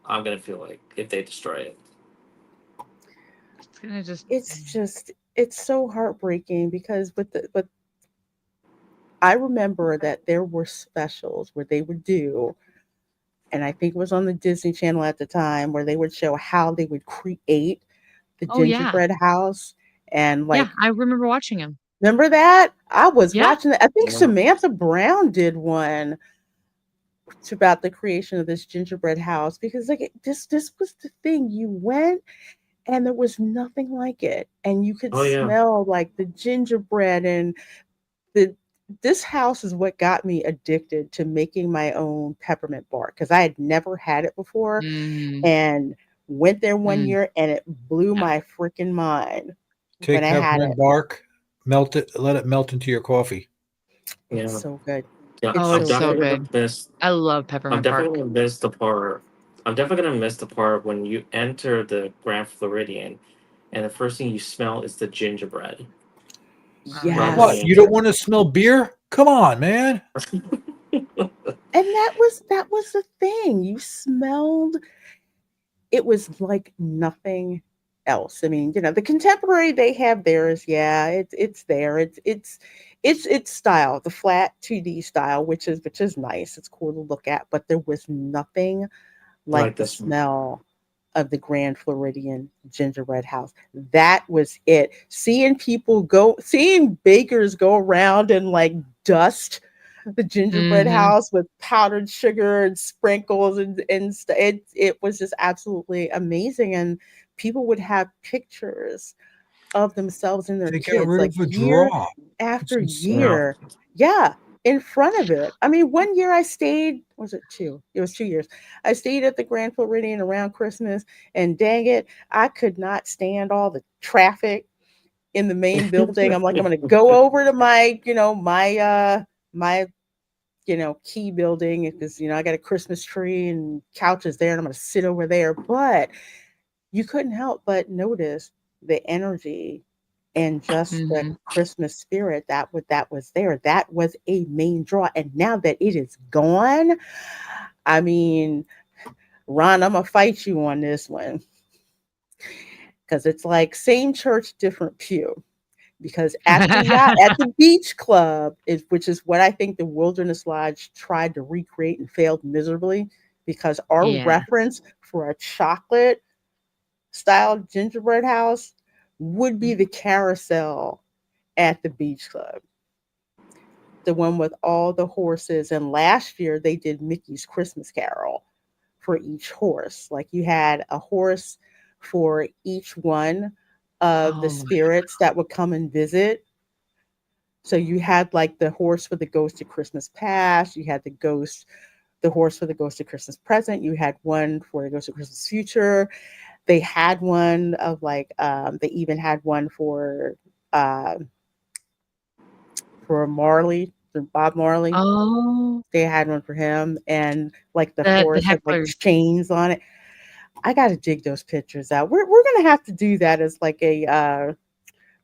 C: I'm gonna feel like if they destroy it.
B: It's gonna just
A: It's so heartbreaking because with I remember that there were specials where they would do, and I think it was on the Disney Channel at the time, where they would show how they would create the
B: Oh, yeah.
A: gingerbread house. And
B: Yeah,
A: like,
B: I remember watching him.
A: remember that? I was
B: Yeah.
A: watching that. I think
C: Yeah.
A: Samantha Brown did one about the creation of this gingerbread house because like this was the thing. You went and there was nothing like it. And you could
C: Oh yeah.
A: smell like the gingerbread and the this house is what got me addicted to making my own peppermint bark because I had never had it before
B: Mhm.
A: and went there one
B: Mm.
A: year and it blew
B: Yeah.
A: my freaking mind when
D: Take
A: I had
D: peppermint
A: it.
D: bark, melt it, let it melt into your coffee.
A: It's
C: Yeah.
A: so good.
C: Yeah.
A: It's
B: Oh,
C: I'm
B: it's
A: so
B: so
A: good.
C: definitely gonna
B: good.
C: miss.
B: I love
C: I'm
B: peppermint
C: definitely
B: bark.
C: gonna miss the part. I'm definitely gonna miss the part when you enter the Grand Floridian, and the first thing you smell is the gingerbread
B: Oh,
C: right
B: yeah.
C: when
D: What?
C: you
A: Yes.
D: You don't
C: enter.
D: want to smell beer? Come on, man.
A: And that was the thing. You smelled it was like nothing else. I mean, the contemporary they have theirs, yeah, it's there. It's style, the flat 2D style, which is nice. It's cool to look at, but there was nothing like
C: Like
A: the
C: this.
A: smell of the Grand Floridian gingerbread house. That was it. Seeing bakers go around and like dust the gingerbread
B: Mhm.
A: house with powdered sugar and sprinkles it was just absolutely amazing. And people would have pictures of themselves and their
D: They got
A: kids
D: rid
A: like
D: of a
A: year
D: draw. It's
A: after
D: insane.
C: Yeah.
A: year. Yeah, in front of it. I mean, one year I stayed, was it two? It was 2 years. I stayed at the Grand Floridian around Christmas, and dang it, I could not stand all the traffic in the main building. I'm like, I'm gonna go over to my key building because I got a Christmas tree and couches there, and I'm gonna sit over there. But you couldn't help but notice the energy and just the
B: Mhm.
A: Christmas spirit that was there. That was a main draw. And now that it is gone, I mean, Ron, I'm gonna fight you on this one because it's like same church, different pew. Because at the beach club which is what I think the Wilderness Lodge tried to recreate and failed miserably, because our
B: Yeah.
A: reference for a chocolate style gingerbread house would be the carousel at the beach club, the one with all the horses. And last year they did Mickey's Christmas Carol for each horse. Like you had a horse for each one of the
B: Oh my
A: spirits that would come and visit. So you had like the horse for the ghost of Christmas past, you had the horse for the ghost of Christmas present, you had one for the ghost of Christmas future. They had one of like they even had one uh for Marley, for Bob Marley.
B: Oh,
A: They had one for him, and like the
B: the
A: horse had like
B: hecklers.
A: chains on it. I got to dig those pictures out. We're gonna have to do that as like a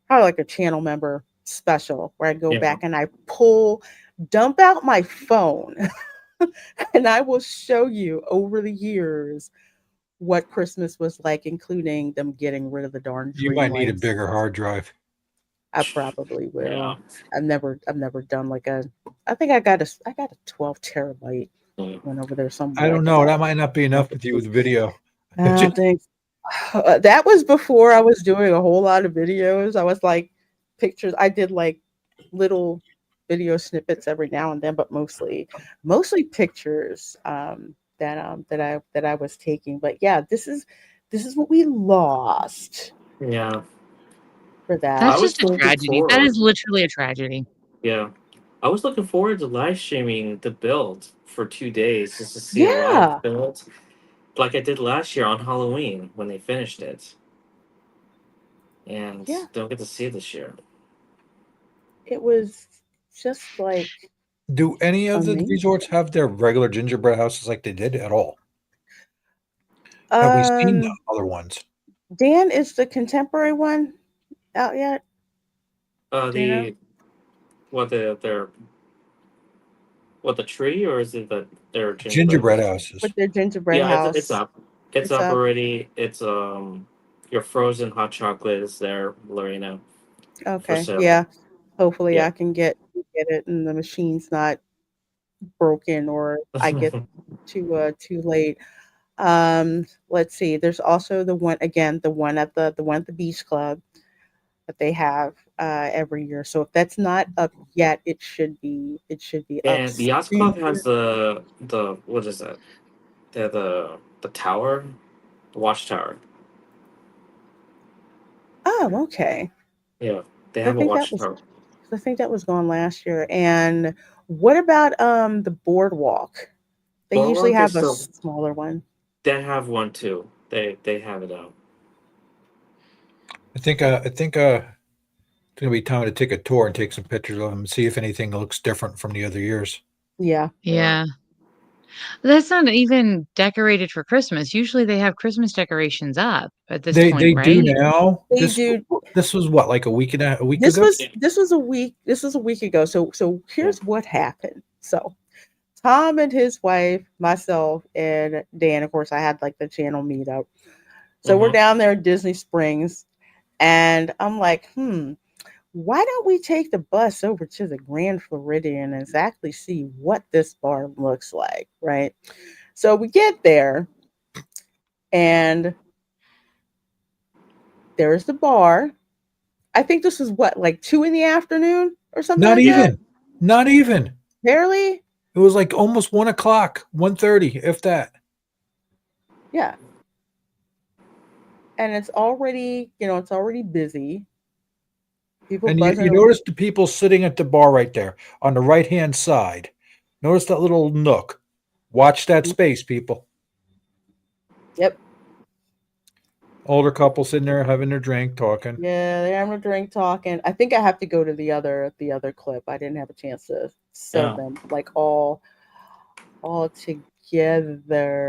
A: probably like a channel member special where I go
C: Yeah.
A: back and I dump out my phone, and I will show you over the years what Christmas was like, including them getting rid of the darn
D: You
A: dream
D: might need a
A: lights.
D: bigger hard drive.
A: I probably
C: Yeah.
A: will. I've never done like I got a 12 terabyte
C: Yeah.
A: one over there
D: I
A: somewhere. I
D: don't
A: could
D: know.
A: probably
D: That might not be enough with you with video.
A: I think that was before I was doing a whole lot of videos. I was like pictures. I did like little video snippets every now and then, but mostly pictures that I was taking. But yeah, this is what we lost
C: Yeah.
A: for
C: I
A: that.
B: That's just
C: was
B: a
C: looking
B: tragedy. That
C: forward.
B: is literally a tragedy.
C: Yeah. I was looking forward to live streaming the build for 2 days just to see a live
A: Yeah,
C: build, like I did last year on Halloween when they finished it, and
A: yeah.
C: don't get to see it this year.
A: It was just like
D: Do any of the
A: amazing.
D: resorts have their regular gingerbread houses like they did at all? Have we seen the
A: Um,
D: other ones?
A: Dan, is the contemporary one out yet? Do you know?
C: The what the tree, or is it their gingerbread
D: Gingerbread
C: house?
D: houses.
A: With their gingerbread
C: Yeah, it's
A: house.
C: up. It's
A: It's
C: up
A: up.
C: already. It's your frozen hot chocolate is there, LaReina, for
A: Okay.
C: sale.
A: Yeah. Hopefully
C: Yeah.
A: I can get it and the machine's not broken or I get too late. Let's see. There's also the one again, the one at the beach club that they have every year. So if that's not up yet, it should be up
C: And the Yachts Club has
A: soon.
C: the what is that? The tower, the watchtower.
A: Oh, okay.
C: Yeah, they
A: I
C: have a
A: think that was
C: watchtower.
A: I think that was gone last year. And what about the boardwalk? They usually
C: Boardwalk is
A: have a
C: still.
A: smaller one.
C: They have one too. They have it out.
D: I think it's gonna be time to take a tour and take some pictures of them and see if anything looks different from the other years.
A: Yeah,
C: Yeah.
B: Yeah. That's not even decorated for Christmas. Usually they have Christmas decorations up at this
D: They
B: point,
D: they do
B: right?
D: now.
A: they
D: This
A: do.
D: this was what, like a week
A: This
D: ago?
A: was
C: Yeah.
A: this was a week. This was a week ago. So
C: Yeah.
A: here's what happened. So Tom and his wife, myself, and Dan. Of course, I had like the channel meetup. So we're
C: Mm-hmm.
A: down there in Disney Springs, and I'm like, why don't we take the bus over to the Grand Floridian and exactly see what this bar looks like, right? So we get there, And there's the bar. I think this is what, like 2 in the afternoon or something
D: Not
A: like that?
D: even. Not even.
A: Barely?
D: It was like almost 1:00, 1:30, if that.
A: Yeah. And it's already, it's already busy. People
D: And you
A: buzzing.
D: notice the people sitting at the bar right there on the right-hand side. Notice that little nook. Watch that space, people.
A: Yep.
D: Older couple sitting there having their drink, talking.
A: Yeah, they're having a drink talking. I think I have to go to the other clip. I didn't have a chance to show
C: Yeah.
A: them like all together.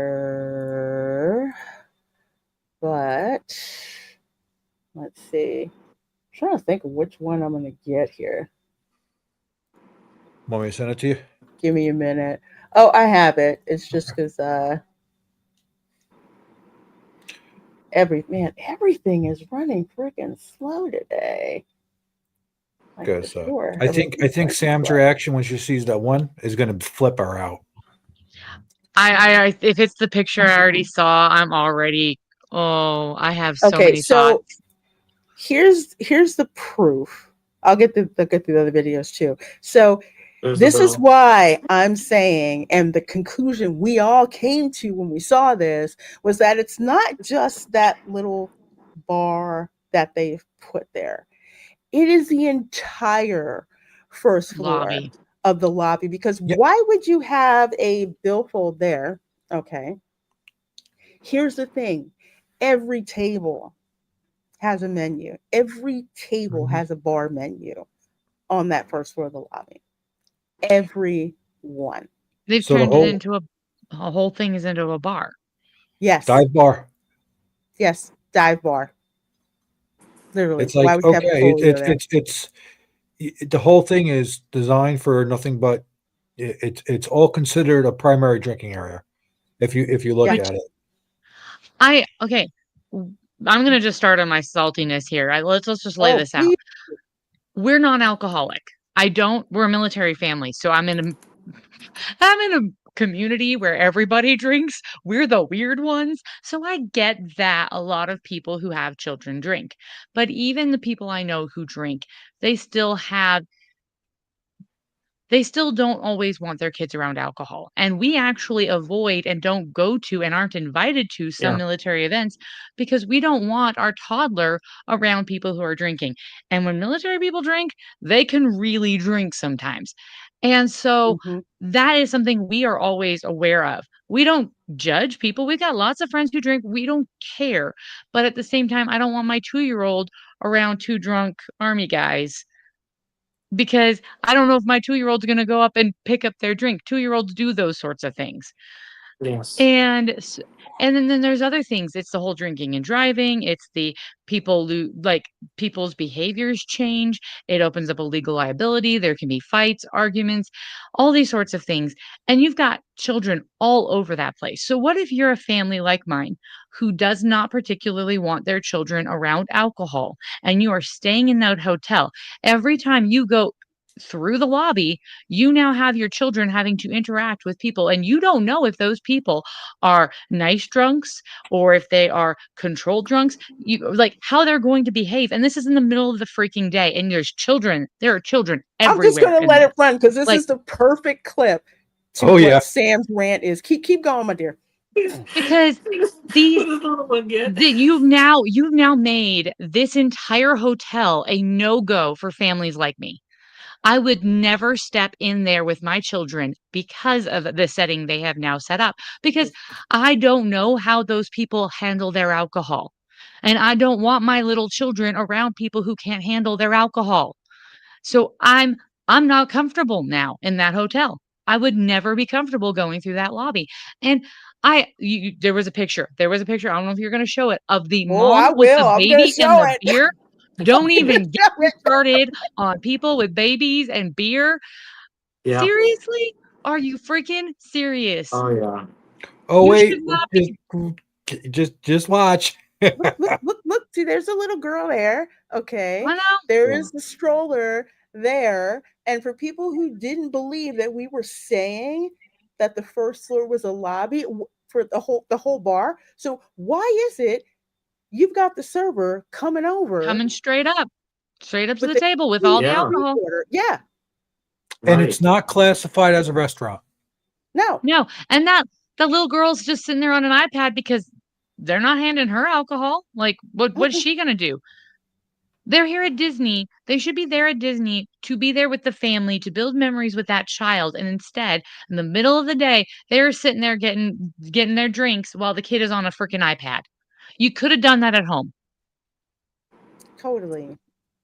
A: But let's see. I'm trying to think of which one I'm gonna get here.
D: Want me to send it to you?
A: Give me a minute. Oh, I have it. It's just because everything is running freaking slow today. Like for
D: Because
A: sure,
D: I
A: everything's
D: think
A: running
D: Sam's
A: slow.
D: reaction when she sees that one is going to flip her out.
B: if it's the picture I already saw, I'm already, oh, I have so
A: Okay,
B: many thoughts.
A: so here's the proof. I'll get the other videos too. So
C: There's the
A: this is
C: bell.
A: why I'm saying, and the conclusion we all came to when we saw this was that it's not just that little bar that they've put there. It is the entire first floor
B: Lobby.
A: of the lobby, because
D: Yeah.
A: why would you have a billfold there? Okay. Here's the thing. Every table has a menu. Every table
D: Mhm.
A: has a bar menu on that first floor of the lobby. Every one.
B: They've
D: So the
B: turned it
D: whole
B: into a whole thing is into a bar.
A: Yes.
D: dive bar.
A: Yes. Dive bar. Literally.
D: It's
A: Why
D: like,
A: would you have a
D: okay,
A: folio there?
D: the whole thing is designed for nothing but it's all considered a primary drinking area if you look
A: Yeah.
B: Which
D: at it.
B: okay. I'm gonna just start on my saltiness here. Let's just lay
A: Oh,
B: this out.
A: please.
B: We're non-alcoholic. We're a military family, so I'm in a community where everybody drinks. We're the weird ones. So I get that a lot of people who have children drink. But even the people I know who drink, they still have they still don't always want their kids around alcohol. And we actually avoid and don't go to and aren't invited to some
C: Yeah.
B: military events because we don't want our toddler around people who are drinking. And when military people drink, they can really drink sometimes. And so
A: Mm-hmm.
B: that is something we are always aware of. We don't judge people. We've got lots of friends who drink. We don't care. But at the same time, I don't want my 2-year-old around two drunk army guys because I don't know if my 2-year-old's gonna go up and pick up their drink. 2-year-olds do those sorts of things.
C: Yes.
B: And s and then there's other things. It's the whole drinking and driving. It's the people's behaviors change. It opens up a legal liability. There can be fights, arguments, all these sorts of things. And you've got children all over that place. So what if you're a family like mine who does not particularly want their children around alcohol and you are staying in that hotel? Every time you go through the lobby, you now have your children having to interact with people, and you don't know if those people are nice drunks or if they are controlled drunks, like how they're going to behave. And this is in the middle of the freaking day, and there are children
A: I'm just
B: everywhere
A: gonna
B: in
A: let it
B: this.
A: run because this
B: Like,
A: is the perfect clip to
D: Oh yeah.
A: what Sam's rant is. Keep going, my dear.
B: because these
C: Again.
B: you've now made this entire hotel a no-go for families like me. I would never step in there with my children because of the setting they have now set up, because I don't know how those people handle their alcohol. And I don't want my little children around people who can't handle their alcohol. So I'm not comfortable now in that hotel. I would never be comfortable going through that lobby. And there was a picture. There was a picture. I don't know if you're going to show it of the
A: Oh, I
B: mom with
A: will.
B: the
A: I'm gonna
B: baby and
A: show
B: the
A: it.
B: beer.
A: I'm
B: Don't
A: gonna
B: even get
A: show
B: me
A: it.
B: started on people with babies and beer.
C: Yeah.
B: Seriously? Are you freaking serious?
C: Oh yeah.
D: Oh
B: You
D: wait,
B: should not be.
D: just watch.
A: Look. See, there's a little girl there. Okay.
B: I know.
A: There
C: Yeah.
A: is the stroller there. And for people who didn't believe that we were saying that the first floor was a lobby, for the whole bar. So why is it you've got the server coming over
B: Coming straight up to
A: with
B: the
A: the
B: table with
A: huge
B: all the
C: Yeah.
A: drink
B: alcohol.
A: order? Yeah,
D: And
C: Right.
D: it's not classified as a restaurant.
A: no,
B: No, and that the little girl's just sitting there on an iPad because they're not handing her alcohol. Like, what's
A: mm-mm,
B: she gonna do? They're here at Disney. They should be there at Disney to be there with the family, to build memories with that child, and instead, in the middle of the day, they're sitting there getting their drinks while the kid is on a freaking iPad. You could have done that at home.
A: totally.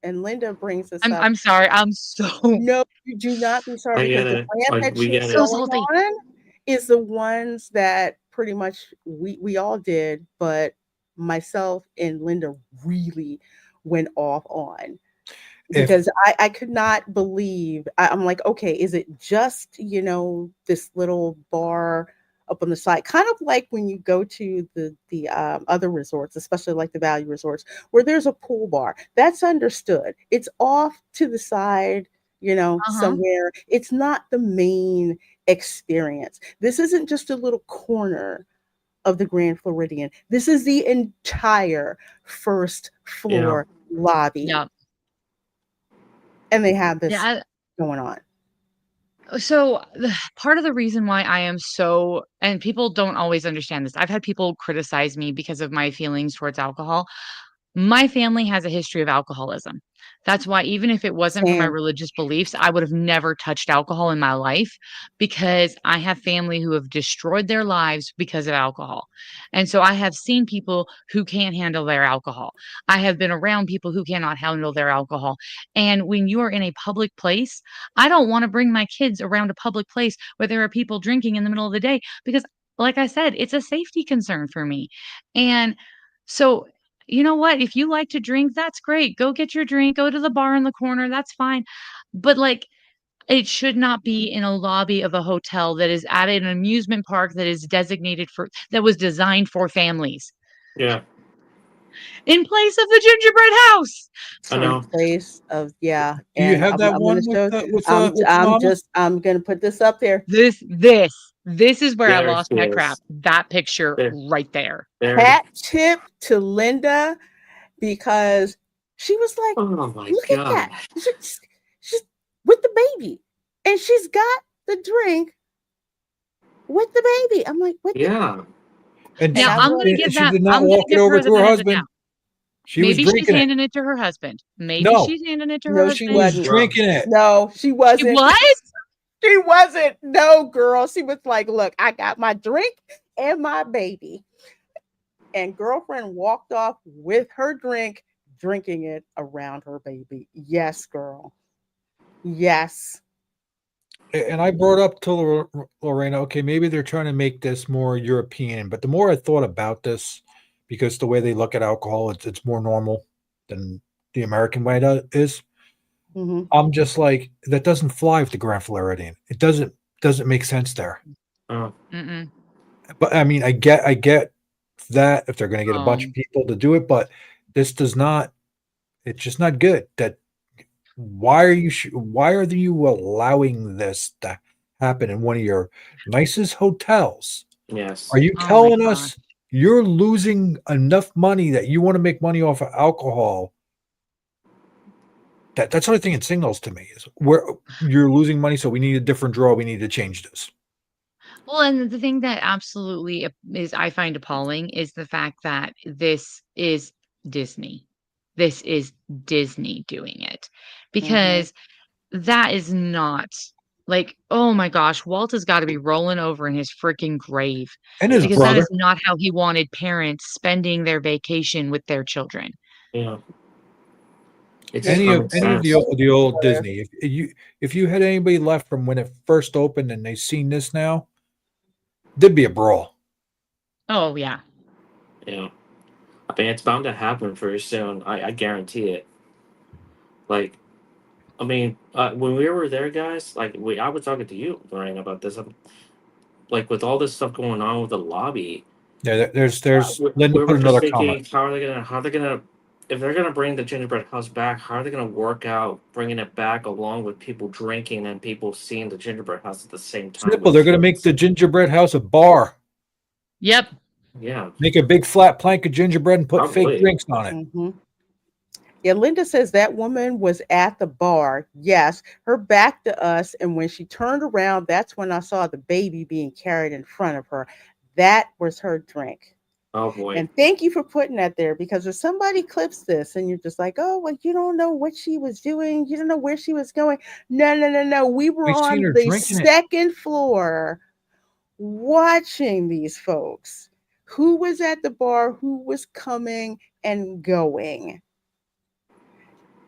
A: And Linda brings this up.
B: I'm sorry. I'm so
A: No, you do not be sorry
C: I
A: because
C: get
A: the
C: it.
A: brand
C: Like
A: that
C: we
A: she's
C: get
B: so
C: it.
A: going
B: salty.
A: on is the ones that pretty much we all did, but myself and Linda really went off on
D: If
A: because I could not believe I'm like, okay, is it just, this little bar up on the side? Kind of like when you go to the other resorts, especially like the value resorts, where there's a pool bar. That's understood. It's off to the side,
B: Uh-huh.
A: somewhere. It's not the main experience. This isn't just a little corner of the Grand Floridian. This is the entire first
C: Yeah.
A: floor lobby,
B: Yeah.
A: and they have this
B: Yeah.
A: going on.
B: So part of the reason why I am so, and people don't always understand this. I've had people criticize me because of my feelings towards alcohol. My family has a history of alcoholism. That's why even if it wasn't for my
A: Same.
B: religious beliefs, I would have never touched alcohol in my life because I have family who have destroyed their lives because of alcohol. And so I have seen people who can't handle their alcohol. I have been around people who cannot handle their alcohol. And when you are in a public place, I don't want to bring my kids around a public place where there are people drinking in the middle of the day because, like I said, it's a safety concern for me. And so you know what? If you like to drink, that's great. Go get your drink, go to the bar in the corner, that's fine. But, like, it should not be in a lobby of a hotel that is at an amusement park that is designated for that was designed for families,
C: Yeah.
B: in place of the gingerbread house.
C: I
A: In
C: know.
A: place of, yeah,
D: do you
A: and
D: have that
A: I'm gonna
D: one with
A: show.
D: with the mama?
A: I'm gonna put this up there.
B: This is where I
C: There
B: lost
C: she
B: my crap.
C: is.
B: That picture
C: There.
B: right there.
C: There.
A: Hat tip to Linda because she was like,
C: Oh my
A: "Look at that!
C: god.
A: She's with the baby, and she's got the drink with the baby." I'm like, "What the?"
C: Yeah.
D: And
A: And
B: Now,
A: I'm like,
D: she did not
B: I'm gonna
D: walk it
B: give
D: over
B: her
D: to
B: the
D: her
B: benefit now.
D: husband. She was
B: Maybe she's
D: drinking it.
B: handing it to her husband. Maybe
D: No,
B: she's handing it to her
A: "No, she
D: she was
B: husband.
A: wasn't.
C: Bro.
D: drinking it.
A: No, she
B: She
A: wasn't.
B: was?
A: She wasn't. No, girl. She was like, "Look, I got my drink and my baby." And girlfriend walked off with her drink, drinking it around her baby. Yes, girl. Yes.
D: And I brought up to Lorena, okay, maybe they're trying to make this more European. But the more I thought about this, because the way they look at alcohol, it's more normal than the American way is.
A: Hmm.
D: I'm just like, that doesn't fly with the Grand Floridian. It doesn't make sense there.
C: Oh.
B: Mm-mm.
D: But I mean, I get that if they're going to get a bunch
B: Oh.
D: of people to do it, but this does not. It's just not good. That why are you allowing this to happen in one of your nicest hotels?
C: Yes.
D: Are you
B: Oh my
D: telling
B: gosh.
D: us you're losing enough money that you want to make money off of alcohol? That's the only thing it signals to me is where you're losing money, so we need a different draw. We need to change this.
B: Well, and the thing that absolutely is I find appalling is the fact that this is Disney. This is Disney doing it
A: Hmm.
B: because that is not like, oh my gosh, Walt has got to be rolling over in his freaking grave
D: And his
C: Yeah.
B: because that
D: brother.
B: is not how he wanted parents spending their vacation with their children.
C: Yeah. It's
A: Yes,
C: common
D: Any of the
C: sense.
D: old Disney, if you had anybody left from when it first opened and they've seen this now, there'd be a brawl.
B: Oh yeah.
C: Yeah. I mean, it's bound to happen pretty soon. I guarantee it. Like, I mean, when we were there, guys, like I was talking to you, Lorraine, about this. Like with all this stuff going on with the lobby,
D: Yeah, there's Linda
C: we
D: put
C: were just
D: another comment.
C: thinking, how are they gonna, if they're gonna bring the gingerbread house back, how are they gonna work out bringing it back along with people drinking and people seeing the gingerbread house at the same time
D: Simple.
C: with
D: They're going to make
C: kids?
D: the gingerbread house a bar.
B: Yep.
C: Yeah,
D: Make a big flat plank of gingerbread and put fake
C: probably.
D: drinks on it.
A: Hmm. Yeah, Linda says that woman was at the bar. Yes, her back to us. And when she turned around, that's when I saw the baby being carried in front of her. That was her drink.
C: Oh boy.
A: And thank you for putting that there because if somebody clips this and you're just like, oh, well, you don't know what she was doing, you don't know where she was going. No, no, no, no. We were
D: We seen
A: on
D: her
A: the
D: drinking it.
A: second floor watching these folks. Who was at the bar, who was coming and going.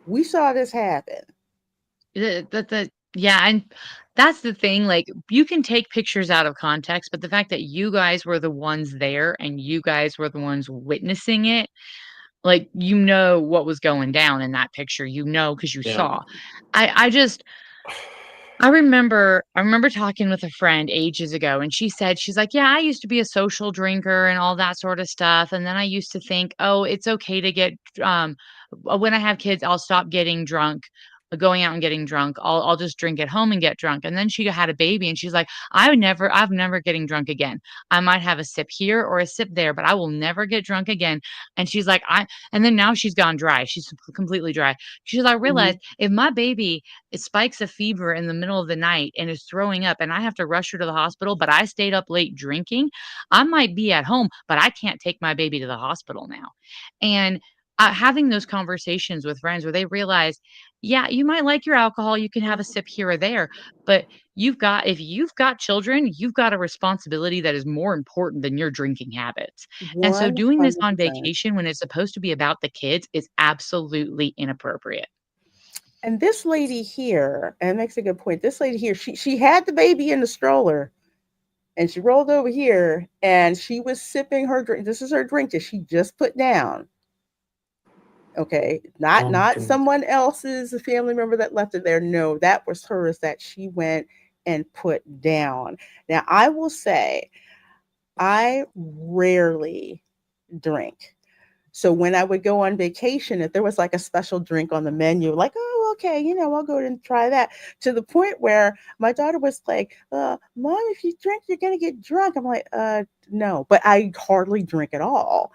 A: We saw this happen.
B: Yeah, and that's the thing, like, you can take pictures out of context, but the fact that you guys were the ones there and you guys were the ones witnessing it, like, you know what was going down in that picture, you know, because you
C: Yeah.
B: saw. I just I remember talking with a friend ages ago, and she said, she's like, "Yeah, I used to be a social drinker and all that sort of stuff, and then I used to think, oh, it's okay to get, when I have kids, I'll stop getting drunk, going out and getting drunk. I'll just drink at home and get drunk." And then she had a baby, and she's like, I've never getting drunk again. I might have a sip here or a sip there, but I will never get drunk again." And she's like, and then now she's gone dry. She's completely dry. She's like, "I
A: Mhm.
B: realized if my baby it spikes a fever in the middle of the night and is throwing up and I have to rush her to the hospital, but I stayed up late drinking, I might be at home, but I can't take my baby to the hospital now." And having those conversations with friends where they realize, yeah, you might like your alcohol, you can have a sip here or there, but if you've got children, you've got a responsibility that is more important than your drinking habits. And so doing this on
A: 100%.
B: vacation when it's supposed to be about the kids is absolutely inappropriate.
A: And this lady here, and it makes a good point. This lady here, she had the baby in the stroller and she rolled over here and she was sipping her drink. This is her drink that she just put down. Okay. Not
C: Oh my
A: not
C: goodness.
A: someone else's family member that left it there. No, that was hers that she went and put down. Now I will say I rarely drink. So when I would go on vacation, if there was like a special drink on the menu, like, oh, okay, I'll go and try that. To the point where my daughter was like, Mom, if you drink, you're going to get drunk. I'm like, no, but I hardly drink at all.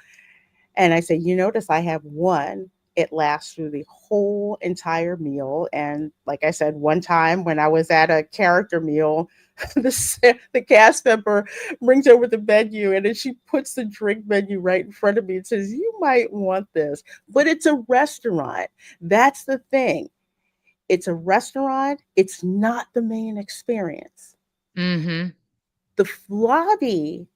A: And I say, you notice I have one. It lasts through the whole entire meal. And like I said, one time when I was at a character meal, the cast member brings over the menu and then she puts the drink menu right in front of me and says, you might want this. But it's a restaurant. That's the thing. It's a restaurant. It's not the main experience.
B: Mhm.
A: The lobby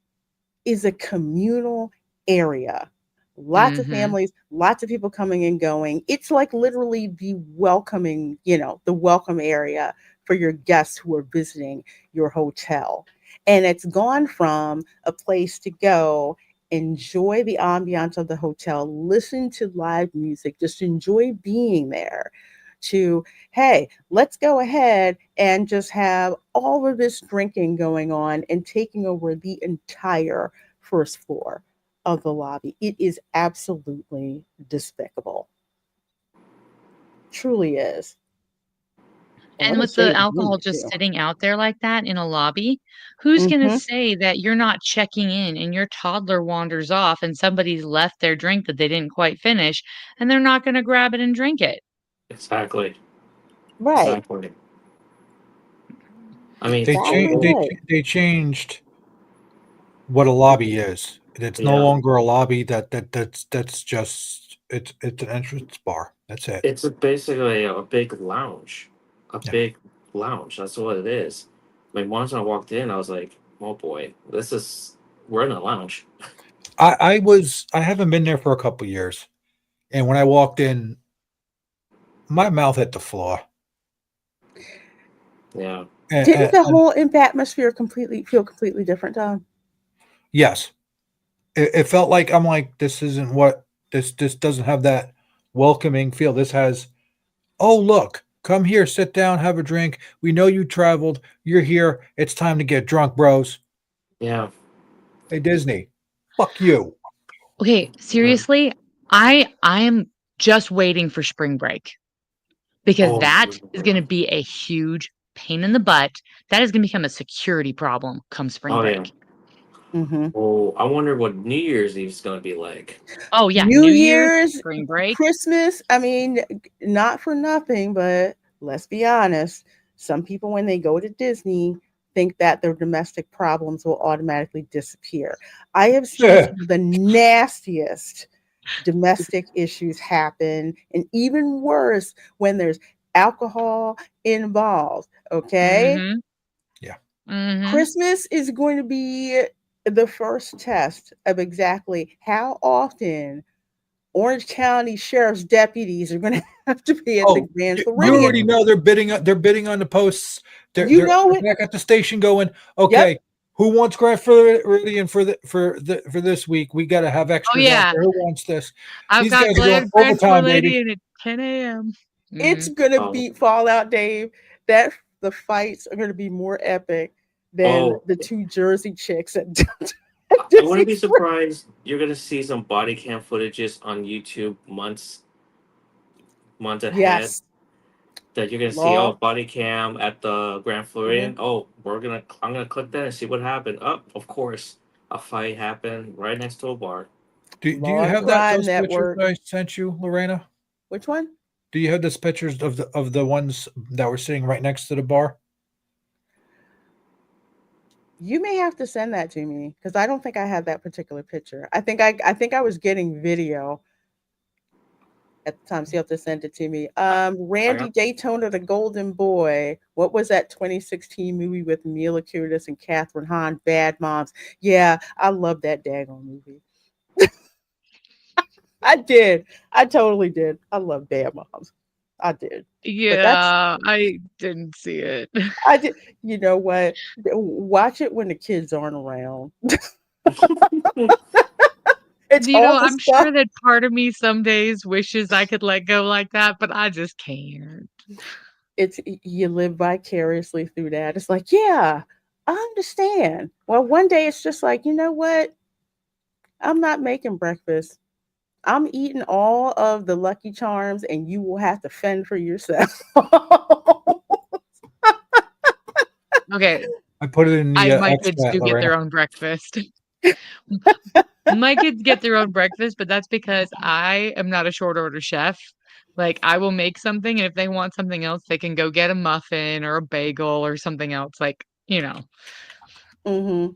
A: is a communal area. Lots of
B: Mhm.
A: families, lots of people coming and going. It's like literally the welcoming, the welcome area for your guests who are visiting your hotel. And it's gone from a place to go, enjoy the ambiance of the hotel, listen to live music, just enjoy being there, to, hey, let's go ahead and just have all of this drinking going on and taking over the entire first floor of the lobby. It is absolutely despicable. Truly is. And let
B: And
A: me
B: with
A: show you
B: the
A: the
B: alcohol
A: menu
B: just
A: too.
B: sitting out there like that in a lobby, who's gonna
A: Hmm.
B: say that you're not checking in and your toddler wanders off and somebody's left their drink that they didn't quite finish, and they're not gonna grab it and drink it?
C: Exactly.
A: Right.
C: Exactly. I mean,
D: They
A: Exactly
D: changed.
A: right.
D: They changed what a lobby is. It's no
C: yeah,
D: longer a lobby. That's just it's an entrance bar. That's it.
C: it's basically a big lounge, a
D: Yeah.
C: big lounge. That's what it is. I mean, once I walked in, I was like, "Oh boy, we're in a lounge."
D: I haven't been there for a couple years, and when I walked in, my mouth hit the floor.
C: Yeah,
A: Didn't the
D: And
A: whole atmosphere completely feel completely different, Tom?
D: yes, it felt like I'm like this isn't what this doesn't have that welcoming feel. This has oh look, come here, sit down, have a drink. We know you traveled. You're here. It's time to get drunk, bros.
C: yeah.
D: Hey Disney, fuck you.
B: Okay,
C: Mm.
B: seriously, I am just waiting for spring break because
C: Oh,
B: that is gonna be a huge pain in the butt. That is gonna become a security problem come spring
C: oh yeah.
B: break.
A: Mhm.
C: Oh, I wonder what New Year's Eve is gonna be like.
B: Oh, yeah,
A: New
B: New Year's,
A: Year's,
B: spring break.
A: Christmas, I mean, not for nothing, but let's be honest, some people, when they go to Disney, think that their domestic problems will automatically disappear. I have seen
D: Yeah.
A: some of the nastiest domestic issues happen, and even worse when there's alcohol involved, okay?
B: Mhm,
D: Yeah.
B: mhm.
A: Christmas is going to be the first test of exactly how often Orange County Sheriff's deputies are going to have to be at the
D: Oh,
A: Grand
D: you
A: Floridian.
D: already know they're bidding. They're bidding on the posts. They're
A: You
D: they're,
A: know it.
D: they're back at the station going.
A: Yep.
D: Okay, who wants Grand Floridian for this week? We got to have
B: Oh,
D: extras out
B: yeah.
D: there. Who wants this?
B: I've
D: These
B: got
D: guys are going
B: Grand
D: overtime, baby.
B: Floridian at 10 a.m.
A: It's
B: Mhm.
A: going to
C: Oh,
A: beat Fallout, Dave. That the fights are going to be more epic than
C: oh,
A: the two Jersey chicks at
C: I wouldn't
A: Disney.
C: be surprised. You're gonna see some body cam footages on YouTube months ahead.
A: Yes.
C: That you're gonna see, oh,
A: Law.
C: body cam at the Grand Floridian.
A: Mhm.
C: Oh, I'm gonna click that and see what happened. Oh, of course, a fight happened right next to a bar.
D: Do you
A: Law and
D: have that
A: Crime
D: those pictures
A: Network.
D: I sent you, Lorena?
A: Which one?
D: Do you have those pictures of the ones that were sitting right next to the bar?
A: You may have to send that to me because I don't think I have that particular picture. I think I was getting video at the time, so you have to send it to me.
C: I, I
A: Randy
C: got
A: Daytona, The Golden Boy. What was that 2016 movie with Mila Kunis and Catherine Hahn? Bad Moms. Yeah, I love that daggone movie. I did. I totally did. I love Bad Moms. I did. But that's
B: Yeah, I didn't see it.
A: I did. You know what? Watch it when the kids aren't around. It's all the
B: I'm
A: stuff.
B: sure that part of me some days wishes I could let go like that, but I just can't.
A: You live vicariously through that. It's like, yeah, I understand. Well, one day it's just like, you know what? I'm not making breakfast. I'm eating all of the Lucky Charms, and you will have to fend for yourself.
B: Okay,
D: I put it in the
B: my kids
D: extract,
B: do get
D: Lorena.
B: their own breakfast. My kids get their own breakfast, but that's because I am not a short order chef. Like, I will make something, and if they want something else, they can go get a muffin or a bagel or something else, like,
A: Hmm.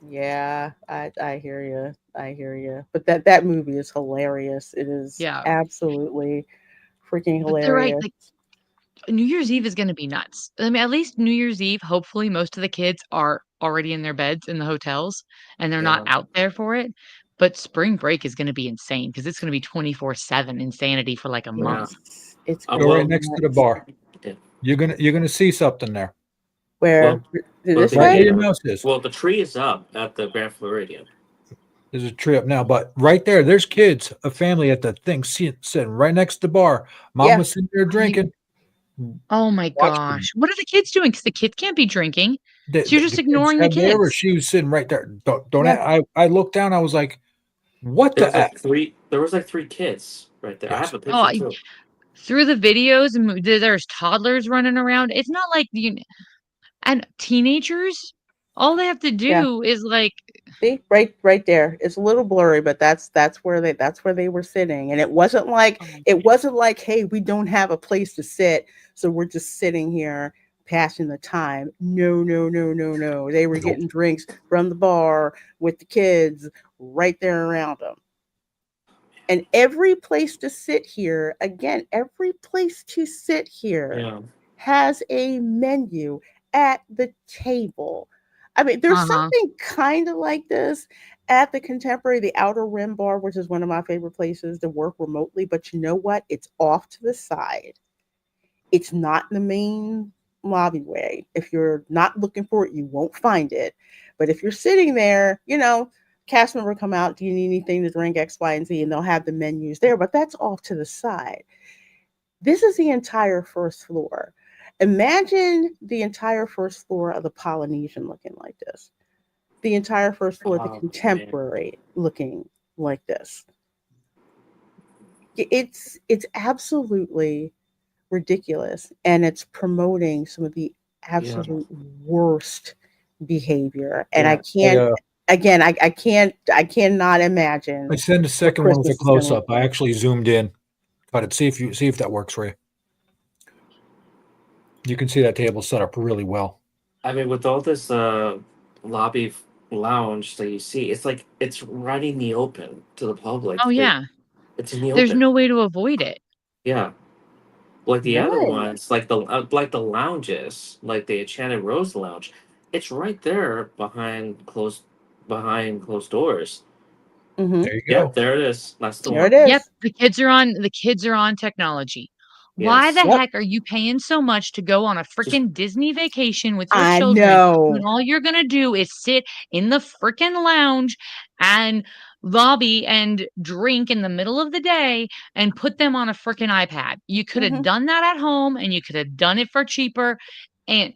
A: Yeah, I hear you. I hear you. But that movie is hilarious. It is
B: yeah.
A: absolutely freaking
B: But they're right,
A: hilarious.
B: like, New Year's Eve is gonna be nuts. I mean, at least New Year's Eve, hopefully, most of the kids are already in their beds in the hotels, and they're not
C: yeah,
B: out there for it, but spring break is gonna be insane because it's gonna be 24/7 insanity for, like, a
C: yeah.
B: month.
A: It's
D: Go
A: gonna be
D: right
C: Well,
D: next to the
A: nuts.
D: bar.
C: yeah.
D: You're gonna see something there.
A: Where
C: Well, well,
A: this
C: the
D: Right where
A: way?
D: your mouse is.
C: well, the tree is up at the Grand Floridian.
D: There's a tree up now, but right there, there's kids, a family at the thing sitting right next to the bar. Mom
A: Yeah.
D: was sitting there
B: I
D: drinking,
B: Oh my
D: watching.
B: gosh. What are the kids doing? Because the kids can't be drinking, so you're just
D: The kids
B: ignoring the
D: have theirs.
B: kids.
D: She was sitting right there. Don't
A: Yeah.
D: I looked down. I was like, "What
C: There
D: the
C: was
D: f?"
C: like three. There was like three kids right there. I have
D: Yes.
C: a
B: Oh,
C: picture too.
B: through the videos, and there's toddlers running around. It's not like and teenagers, all they have to
A: Yeah.
B: do is, like,
A: See, right there. It's a little blurry, but that's where they were sitting. And
B: oh,
A: it wasn't like, hey, we don't have a place to sit, so we're just sitting here passing the time. No, no, no, no, no. They were
D: Nope.
A: getting drinks from the bar with the kids right there around them. And every place to sit here, again, every place to sit here
C: Yeah,
A: has a menu at the table. I mean, there's
B: uh-huh.
A: something kind of like this at the Contemporary, the Outer Rim Bar, which is one of my favorite places to work remotely. But you know what? It's off to the side. It's not in the main lobby way. If you're not looking for it, you won't find it. But if you're sitting there, cast member come out, do you need anything to drink X, Y, and Z? And they'll have the menus there, but that's off to the side. This is the entire first floor. Imagine the entire first floor of the Polynesian looking like this. The entire first floor of the
C: oh man,
A: Contemporary looking like this. It's absolutely ridiculous, and it's promoting some of the
C: yeah,
A: absolute worst behavior, and I
C: Yeah.
A: can't. Again, I can't. I cannot imagine
D: I send the
A: what
D: second one with a
A: Christmas is going
D: close
A: to
D: up.
A: look
D: I
A: like.
D: actually zoomed in. Got it. See if that works for you. You can see that table set up really well.
C: I mean, with all this lobby lounge that you see, it's like it's right in the open to the public.
B: Oh, yeah.
C: It's in the
B: There's
C: open.
B: no way to avoid it.
C: Yeah. Like the other
A: Really?
C: ones, like the lounges, like the Enchanted Rose Lounge, it's right there behind closed doors.
A: Mm-hmm.
D: There you
C: Yeah,
D: go.
C: there it is. That's the
A: There it
C: one.
B: Yep,
A: is.
B: the kids are on technology. Why
C: Yes.
B: the
A: Yep.
B: heck are you paying so much to go on a
C: Just
B: freaking Disney vacation with your
A: I
B: children
A: know.
B: when all you're gonna do is sit in the freaking lounge and lobby and drink in the middle of the day and put them on a freaking iPad? You could have
A: Hmm.
B: done that at home and you could have done it for cheaper. And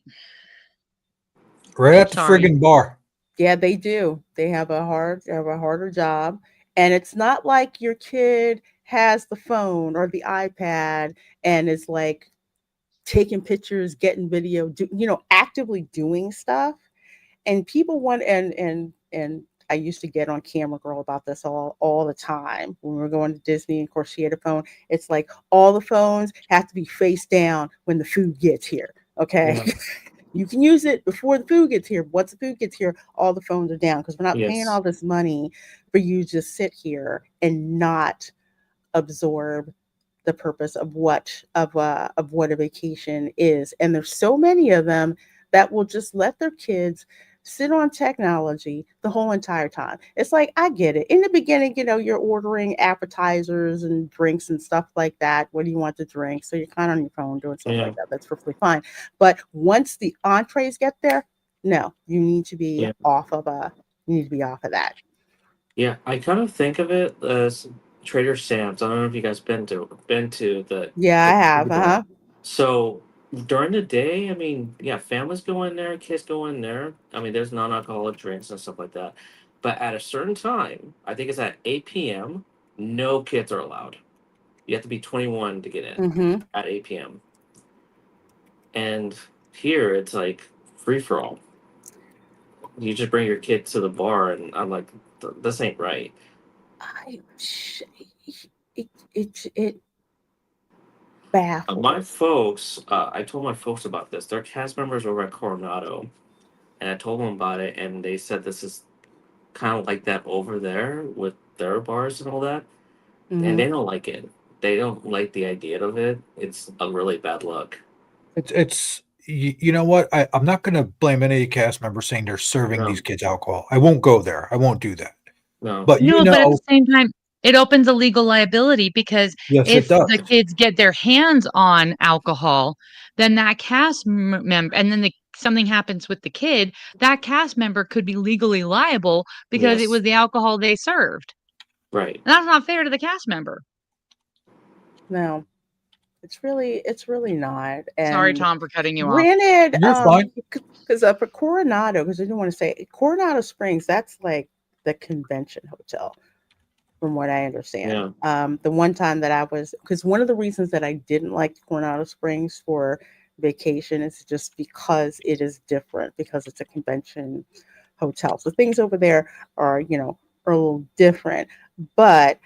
D: Right at the
B: sorry.
D: friggin' bar.
A: Yeah, they do. They have a harder job, and it's not like your kid has the phone or the iPad and is like taking pictures, getting video, actively doing stuff. And people want and I used to get on camera girl about this all the time when we were going to Disney. Of course, she had a phone. It's like all the phones have to be face down when the food gets here. Okay.
C: yeah.
A: You can use it before the food gets here. Once the food gets here, all the phones are down because we're not paying
C: Yes.
A: all this money for you to just sit here and not absorb the purpose of what a vacation is. And there's so many of them that will just let their kids sit on technology the whole entire time. It's like I get it. In the beginning, you're ordering appetizers and drinks and stuff like that. What do you want to drink? So you're kind of on your phone doing stuff
C: Yeah.
A: like that. That's perfectly fine. But once the entrees get there, no,
C: Yeah.
A: you need to be off of that.
C: Yeah. I kind of think of it as Trader Sam's. I don't know if you guys been to
A: Yeah, I have. Uh-huh.
C: So during the day, I mean, yeah, families go in there, kids go in there. I mean, there's non-alcoholic drinks and stuff like that. But at a certain time, I think it's at 8 p.m., no kids are allowed. You have to be 21 to get in
A: Mm-hmm.
C: at 8 p.m. And here it's like free for all. You just bring your kid to the bar, and I'm like, this ain't right.
A: I it baffles.
C: My folks, I told my folks about this. They're cast members over at Coronado, and I told them about it, and they said this is kind of like that over there with their bars and all that, and
A: Mhm.
C: they don't like it. They don't like the idea of it. It's a really bad look.
D: It's you know what? I'm not going to blame any cast member saying they're serving
C: No,
D: these kids alcohol. I won't go there. I won't do that.
C: no,
D: But
B: No, but at the same time, it opens a legal liability because
D: yes, it
B: if
D: does.
B: the kids get their hands on alcohol, then that member, and then something happens with the kid, that cast member could be legally liable because it
C: yes,
B: was the alcohol they served.
C: right,
B: And that's not fair to the cast member.
A: No, it's really not.
B: Sorry,
A: And
B: Tom, for cutting you off.
A: granted,
D: You're fine.
A: because for Coronado, because I didn't want to say Coronado Springs, that's like the convention hotel, from what I understand.
C: yeah,
A: The one time that I was, because one of the reasons that I didn't like Coronado Springs for vacation is just because it is different, because it's a convention hotel. So things over there are a little different. But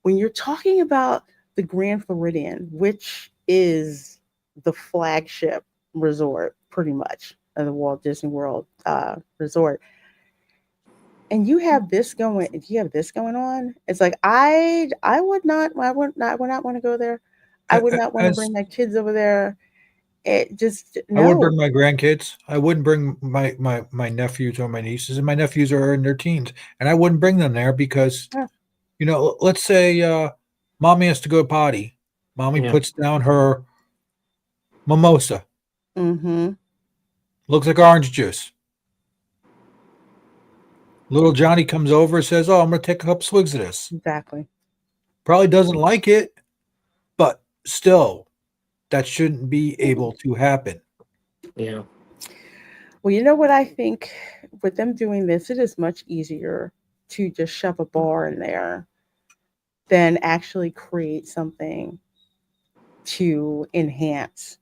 A: when you're talking about the Grand Floridian, which is the flagship resort pretty much of the Walt Disney World resort, and you have this going on, it's like I would not want to go there. I would not want to
D: As
A: bring my kids over there. It just
D: I would bring
A: no.
D: my grandkids. I wouldn't bring my nephews or my nieces, and my nephews are in their teens, and I wouldn't bring them there because
A: Yeah.
D: let's say mommy has to go potty. Mommy
C: yeah,
D: puts down her mimosa.
A: Mm-hmm.
D: Looks like orange juice. Little Johnny comes over and says, "Oh, I'm going to take a couple swigs of this."
A: Exactly.
D: Probably doesn't like it, but still, that shouldn't be able to happen.
C: yeah,
A: Well, you know what I think with them doing this, it is much easier to just shove a bar in there than actually create something to enhance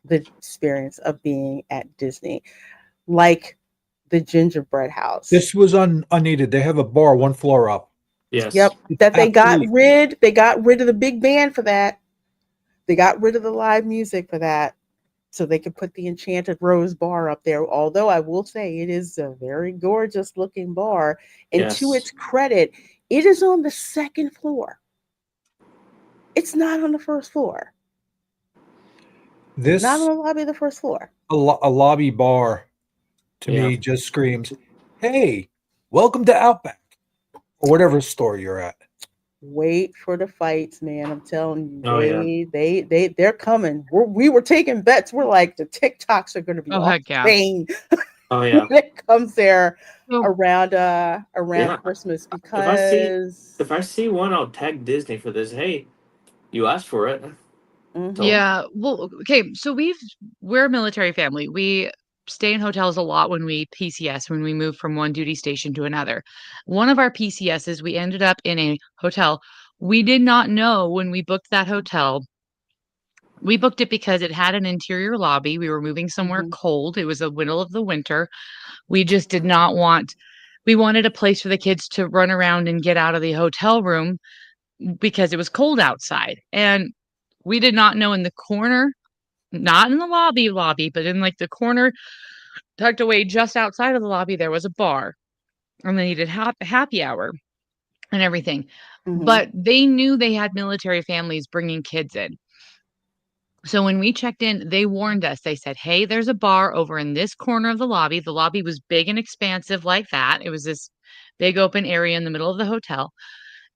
A: the experience of being at Disney. Like the gingerbread house.
D: This was unneeded. They have a bar 1 floor up.
C: Yes.
A: Yep,
D: It's
A: that they got
D: absolutely
A: rid. They got rid of the big band for that. They got rid of the live music for that, so they could put the Enchanted Rose bar up there. Although I will say it is a very gorgeous looking bar, and to
C: Yes.
A: its credit, it is on the second floor. It's not on the first floor. Not on
D: this
A: the lobby of the first floor.
D: a lobby bar to
C: Yeah.
D: me just screams, "Hey, welcome to Outback or whatever store you're at."
A: Wait for the fights, man. I'm telling you,
C: Oh yeah.
A: they're coming. We were taking bets. We're like, the TikToks are going to be
B: Oh,
A: off
B: heck yeah.
A: the chain
C: Oh
A: when
C: yeah.
A: it comes there
B: So,
A: around
C: Yeah.
A: Christmas,
C: If I see
A: because
C: if I see one, I'll tag Disney for this. Hey, you asked for it.
A: mhm,
C: So
B: yeah, well, okay, so we're a military family. We stay in hotels a lot when we PCS, when we move from one duty station to another. One of our PCSs, we ended up in a hotel. We did not know when we booked that hotel. We booked it because it had an interior lobby. We were moving somewhere
A: mhm,
B: cold. It was the middle of the winter. We just did not want we wanted a place for the kids to run around and get out of the hotel room because it was cold outside. And we did not know in the corner, not in the lobby, but in like the corner tucked away just outside of the lobby, there was a bar and they needed happy hour and everything.
A: mhm,
B: But they knew they had military families bringing kids in. So when we checked in, they warned us. They said, "Hey, there's a bar over in this corner of the lobby." The lobby was big and expansive like that. It was this big open area in the middle of the hotel.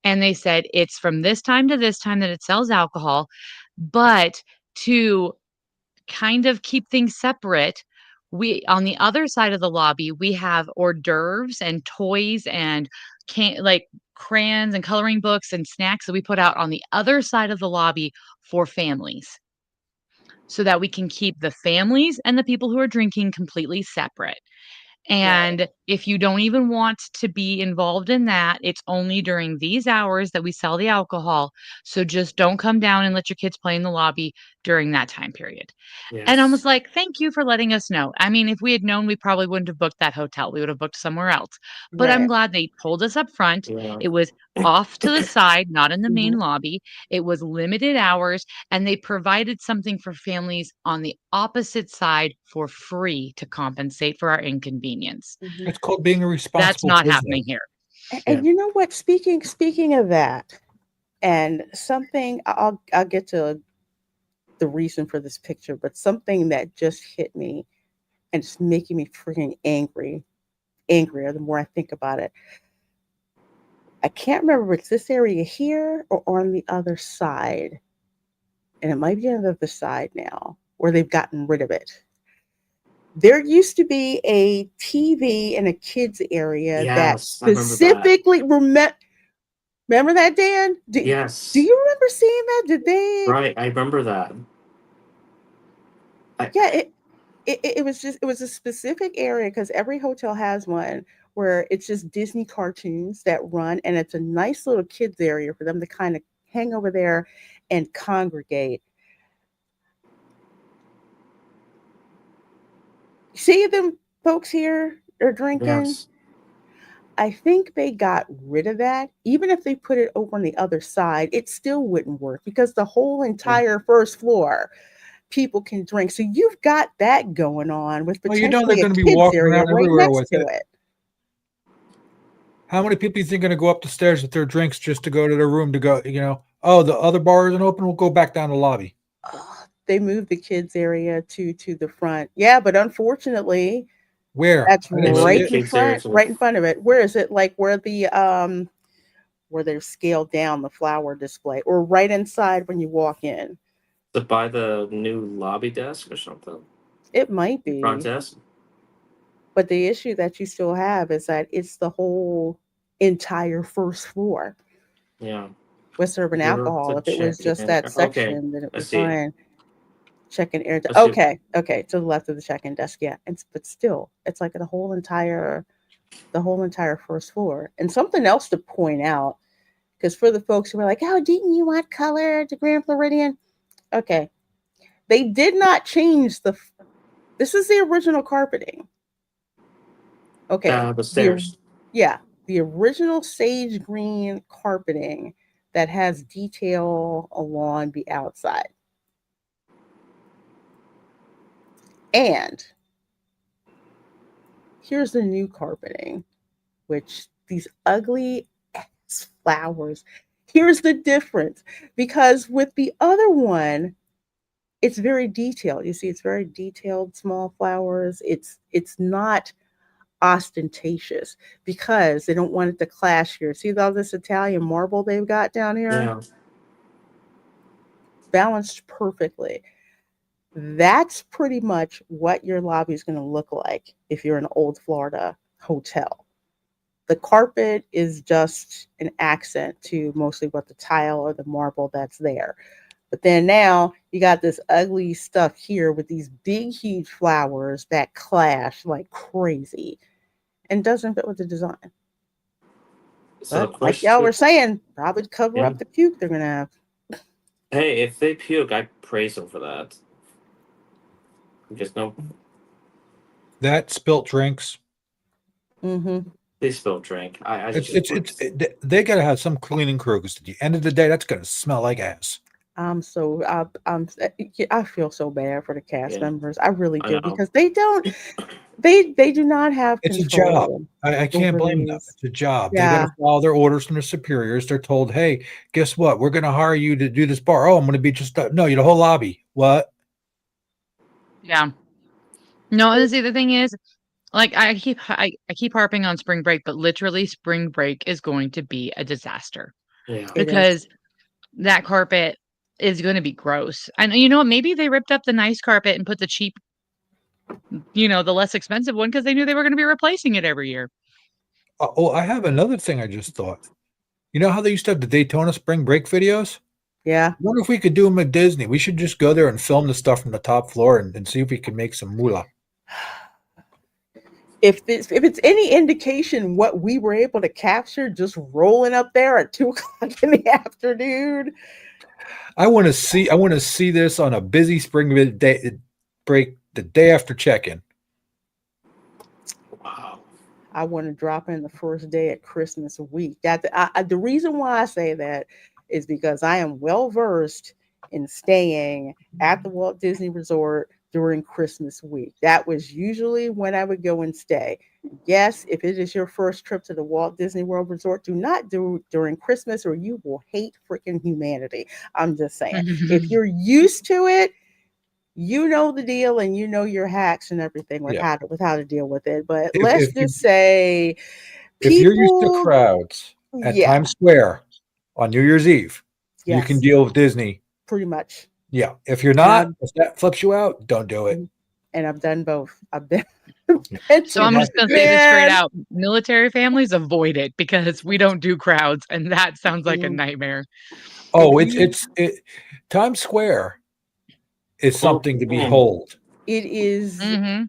B: And they said, "It's from this time to this time that it sells alcohol, but to kind of keep things separate, we on the other side of the lobby, we have hors d'oeuvres and toys and like crayons and coloring books and snacks that we put out on the other side of the lobby for families." So that we can keep the families and the people who are drinking completely separate.
A: right,
B: And if you don't even want to be involved in that, it's only during these hours that we sell the alcohol. So just don't come down and let your kids play in the lobby during that time period. And I was
C: yes.
B: like, "Thank you for letting us know." I mean, if we had known, we probably wouldn't have booked that hotel. We would have booked somewhere else. But I'm
A: right.
B: glad they told us up front.
C: Yeah.
B: It was off to the side, not in the main
A: Mhm,
B: lobby. It was limited hours, and they provided something for families on the opposite side for free to compensate for our inconvenience.
A: mhm.
D: It's called being a
B: That's
D: responsible
B: not happening
D: business.
B: here.
C: Yeah.
A: And you know what? Speaking of that, and something I'll get to the reason for this picture, but something that just hit me and it's making me freaking angrier the more I think about it. I can't remember if it's this area here or on the other side, and it might be on the other side now, where they've gotten rid of it. There used to be a TV in a kids area that
C: Yes, I remember that.
A: specifically remember that, Dan? Do
C: Yes.
A: you remember seeing that? Did they?
C: Right, I remember that. I
A: Yeah, it was just it was a specific area because every hotel has one where it's just Disney cartoons that run, and it's a nice little kids area for them to kind of hang over there and congregate. See them folks here are drinking.
C: yes.
A: I think they got rid of that. Even if they put it over on the other side, it still wouldn't work because the whole
C: Yeah.
A: entire first floor people can drink. So you've got that going on with
D: Well, you know they're
A: potentially a
D: going to be
A: kids
D: walking
A: area
D: around
A: right
D: everywhere
A: next
D: with
A: to
D: it.
A: it.
D: How many people do you think are going to go up the stairs with their drinks just to go to their room to go, oh, the other bar isn't open, we'll go back down the lobby.
A: They moved the kids area to the front. Yeah, but unfortunately,
D: Where?
A: that's
D: I didn't
C: They moved
D: see
C: the
A: right
D: it.
A: in
C: kids there
A: front,
C: to
A: right in front of it. Where is it? Like where they're scaled down the flower display, or right inside when you walk in.
C: buy the new lobby desk or something.
A: It might
C: Front
A: be,
C: desk.
A: but the issue that you still have is that it's the whole entire first floor
C: Yeah.
A: with serving
C: You're
A: alcohol.
C: the
A: If it was just
C: check-in.
A: that
C: Okay.
A: section, then it
C: I
A: was
C: see it.
A: fine. Check-in area.
C: I see it.
A: Okay, to the left of the check-in desk. Yeah, but still, it's like the whole entire first floor. And something else to point out, because for the folks who were like, "Oh, didn't you want color to Grand Floridian?" Okay, they did not change the. This is the original carpeting. Okay.
C: The
A: The
C: stairs.
A: yeah, the original sage green carpeting that has detail along the outside. And here's the new carpeting, which these ugly ass flowers. Here's the difference because with the other one, it's very detailed. You see, it's very detailed, small flowers. It's not ostentatious because they don't want it to clash here. See all this Italian marble they've got down here?
C: Yeah.
A: Balanced perfectly. That's pretty much what your lobby is going to look like if you're an old Florida hotel. The carpet is just an accent to mostly what the tile or the marble that's there. But then now you got this ugly stuff here with these big, huge flowers that clash like crazy and doesn't fit with the design.
C: So the
A: But like y'all were
C: question,
A: saying, probably cover
C: yeah.
A: up the puke they're gonna have.
C: Hey, if they puke, I praise them for that. Just no,
D: That spilt drinks.
A: Mm-hmm.
C: they spill drink. I
D: It's
C: just
D: it's it's it, they got to have some cleaning crew because at the end of the day, that's gonna smell like ass.
A: I feel so bad for the cast
C: yeah.
A: members. I really
C: I
A: do
C: know.
A: because they do not have
D: It's a job.
A: control
D: I can't
A: over
D: blame them.
A: these.
D: It's a job. They got
A: Yeah.
D: to follow their orders from their superiors. They're told, "Hey, guess what? We're going to hire you to do this bar." Oh, I'm going to be just no, you the whole lobby. What?
B: Yeah. No, and see, the thing is, like, I keep harping on spring break, but literally spring break is going to be a disaster
C: Yeah.
A: It is.
B: because that carpet is gonna be gross. And you know what? Maybe they ripped up the nice carpet and put the cheap, the less expensive one because they knew they were gonna be replacing it every year.
D: Oh, I have another thing I just thought. You know how they used to have the Daytona spring break videos?
A: Yeah.
D: I wonder if we could do them at Disney. We should just go there and film the stuff from the top floor and see if we can make some moolah.
A: If it's any indication what we were able to capture just rolling up there at 2 o'clock in the afternoon,
D: I want to see this on a busy spring day break the day after check-in.
C: Wow.
A: I want to drop in the first day at Christmas week. The reason why I say that is because I am well versed in staying at the Walt Disney Resort during Christmas week. That was usually when I would go and stay. Yes, if it is your first trip to the Walt Disney World Resort, do not do it during Christmas or you will hate freaking humanity. I'm just saying. If you're used to it, you know the deal and you know your hacks and everything
D: Yeah.
A: with how to deal with it. But
D: If
A: let's
D: if you
A: just say
D: if you're used to
A: people,
D: crowds at
A: yeah,
D: Times Square on New Year's Eve, you can
A: yes,
D: deal with Disney.
A: pretty much.
D: Yeah. If you're
A: And
D: not, if that flips you out, don't do it.
A: I've done both. I've been, been
B: So
D: You
B: I'm
A: to
D: might
B: just gonna say this straight
A: man.
B: out. Military families, avoid it because we don't do crowds, and that sounds like a
A: Mm,
B: nightmare.
A: If
D: oh,
A: you,
D: Times Square is
C: Well,
D: something to
C: mm,
D: behold.
A: it is.
B: Mhm.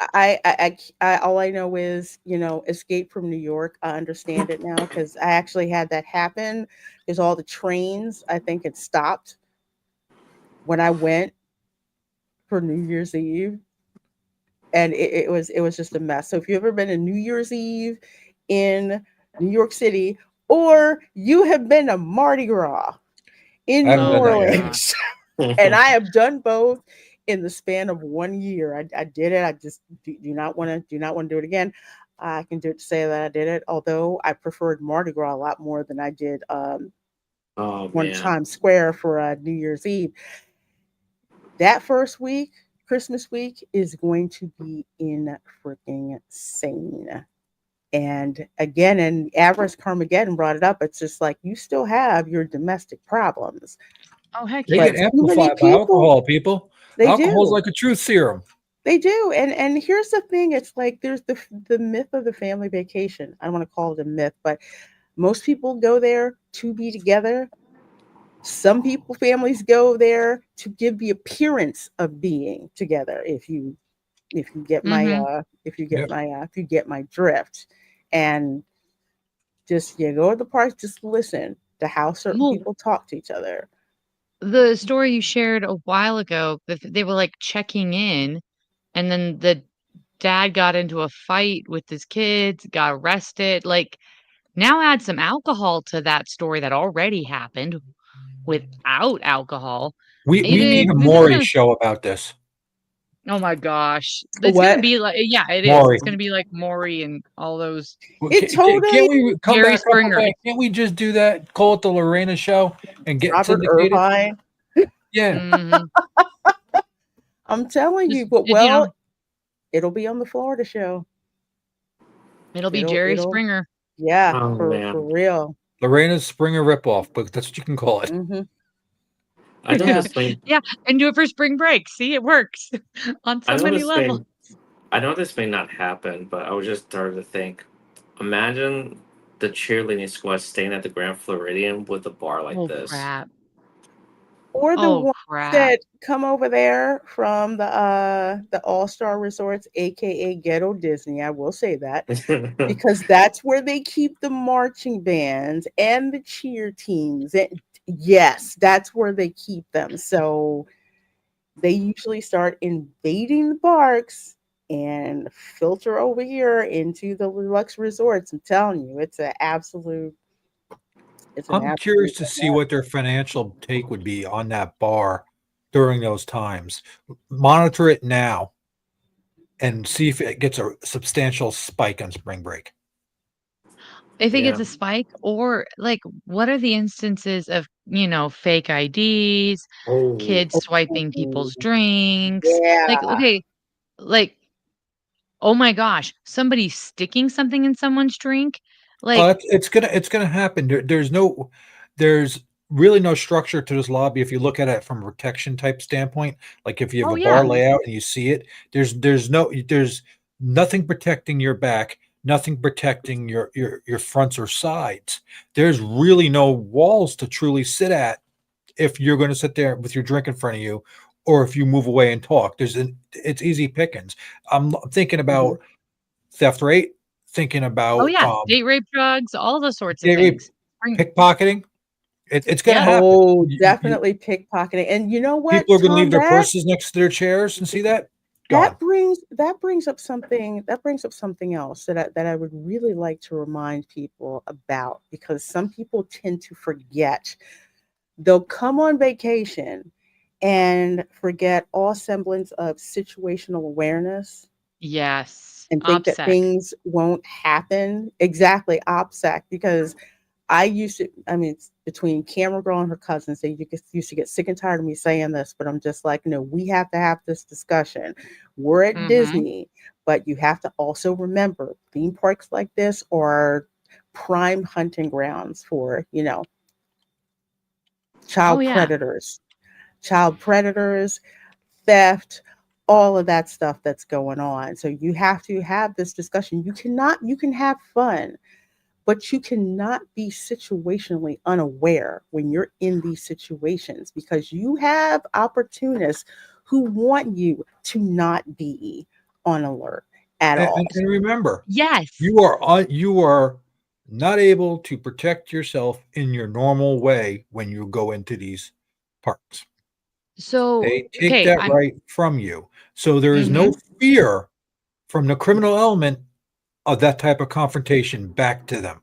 A: All I know is Escape from New York. I understand it now because I actually had that happen. Because all the trains, I think, it stopped when I went for New Year's Eve, and it was just a mess. So if you've ever been to New Year's Eve in New York City, or you have been to Mardi Gras
D: I
A: in
D: haven't
A: New
B: Oh
D: done that
B: my
D: yet.
B: god.
A: Orleans, and I have done both in the span of 1 year. I did it. I just do not want to do it again. I can do it to say that I did it, although I preferred Mardi Gras a lot more than I did
C: oh
A: one
C: man.
A: Times Square for New Year's Eve. That first week, Christmas week, is going to be in freaking insane. And again, and Avarice Carmageddon brought it up. It's just like you still have your domestic problems,
B: Oh, heck
D: They
B: yeah.
A: but
D: get
A: too many
D: amplified by
A: people,
D: alcohol, people.
A: they
D: Alcohol's
A: do.
D: like a truth serum.
A: They do. And here's the thing, it's like there's the myth of the family vacation. I don't want to call it a myth, but most people go there to be together. Some people families go there to give the appearance of being together. If you get my
B: Mhm.
D: Yep.
A: if you get my drift. And just go to the park, just listen to how certain
B: Well,
A: people talk to each other.
B: the story you shared a while ago, that they were, like, checking in, and then the dad got into a fight with his kids, got arrested. Like, now add some alcohol to that story that already happened without alcohol.
D: We
B: It is
D: need a
B: this is
D: Maury
B: gonna
D: show about this.
B: oh my gosh. It's gonna
A: What?
B: be like yeah, it is.
D: Maury.
B: It's gonna be like Maury and all those
D: Well,
A: It totally
D: Can't we come
B: Jerry
D: back up with
B: Springer.
D: that? Can't we just do that? Call it the LaReina show and get
A: Robert
D: syndicated?
A: Irvine.
D: Yeah.
B: Mhm.
A: I'm telling you, but
B: You know,
A: it'll be on the Florida show.
B: it'll be
A: It'll
B: Jerry
A: it'll
B: Springer.
A: yeah,
C: Oh
A: for
C: man,
A: real.
D: LaReina's Springer ripoff, but that's what you can call it.
A: Mhm.
C: I know
A: Yeah.
C: this may
B: Yeah, and do it for spring break. See, it works on
C: I
B: so
C: know
B: many
C: this
B: levels.
C: may I know this may not happen, but I was just started to think. Imagine the cheerleading squad staying at the Grand Floridian with a bar like
B: Oh,
C: this.
B: crap.
A: Or the
B: Oh,
A: ones
B: crap.
A: that come over there from the All-Star Resorts, aka Ghetto Disney, I will say that, because that's where they keep the marching bands and the cheer teams. And yes, that's where they keep them. So they usually start invading the parks and filter over here into the deluxe resorts. I'm telling you, it's an
D: I'm curious
A: absolute
D: to see what their financial take would be on that bar during those times. Monitor it now and see if it gets a substantial spike on spring break.
B: If it gets
C: Yeah.
B: a spike or, like, what are the instances of, fake IDs,
C: Oh,
B: kids swiping people's drinks? Like,
A: yeah.
B: okay, like, oh my gosh, somebody sticking something in someone's drink? Like,
D: It's gonna happen. There's really no structure to this lobby if you look at it from a protection type standpoint. Like if you have
B: oh,
D: a bar
B: yeah.
D: layout and you see it, there's nothing protecting your back, nothing protecting your fronts or sides. There's really no walls to truly sit at if you're going to sit there with your drink in front of you, or if you move away and talk. It's easy pickings. I'm thinking
A: Mhm.
D: about theft rate, thinking
B: Oh,
D: about
B: yeah, date rape, drugs, all those sorts of
D: date rape,
B: things. Bring
D: pickpocketing. It's going to
B: Yep.
D: happen.
A: Oh, definitely pickpocketing. And you know what,
D: People are going to leave
A: Tom?
D: their purses next to their chairs and see that gone.
A: That brings up something else that I would really like to remind people about, because some people tend to forget. They'll come on vacation and forget all semblance of situational awareness
B: Yes.
A: and think that
B: OPSEC.
A: things won't happen. Exactly, OPSEC, because I mean, it's between Camera Girl and her cousins, used to get sick and tired of me saying this, but I'm just like, no, we have to have this discussion. We're at
B: Mhm.
A: Disney, but you have to also remember theme parks like this are prime hunting grounds for,
B: Oh,
A: child
B: yeah.
A: predators, child predators, theft, all of that stuff that's going on. So you have to have this discussion. You can have fun, but you cannot be situationally unaware when you're in these situations, because you have opportunists who want you to not be on alert at all.
D: And remember,
B: Yes.
D: you are not able to protect yourself in your normal way when you go into these parks.
B: So,
D: They take
B: okay,
D: that right from you. So there is no
B: mhm.
D: fear from the criminal element of that type of confrontation back to them.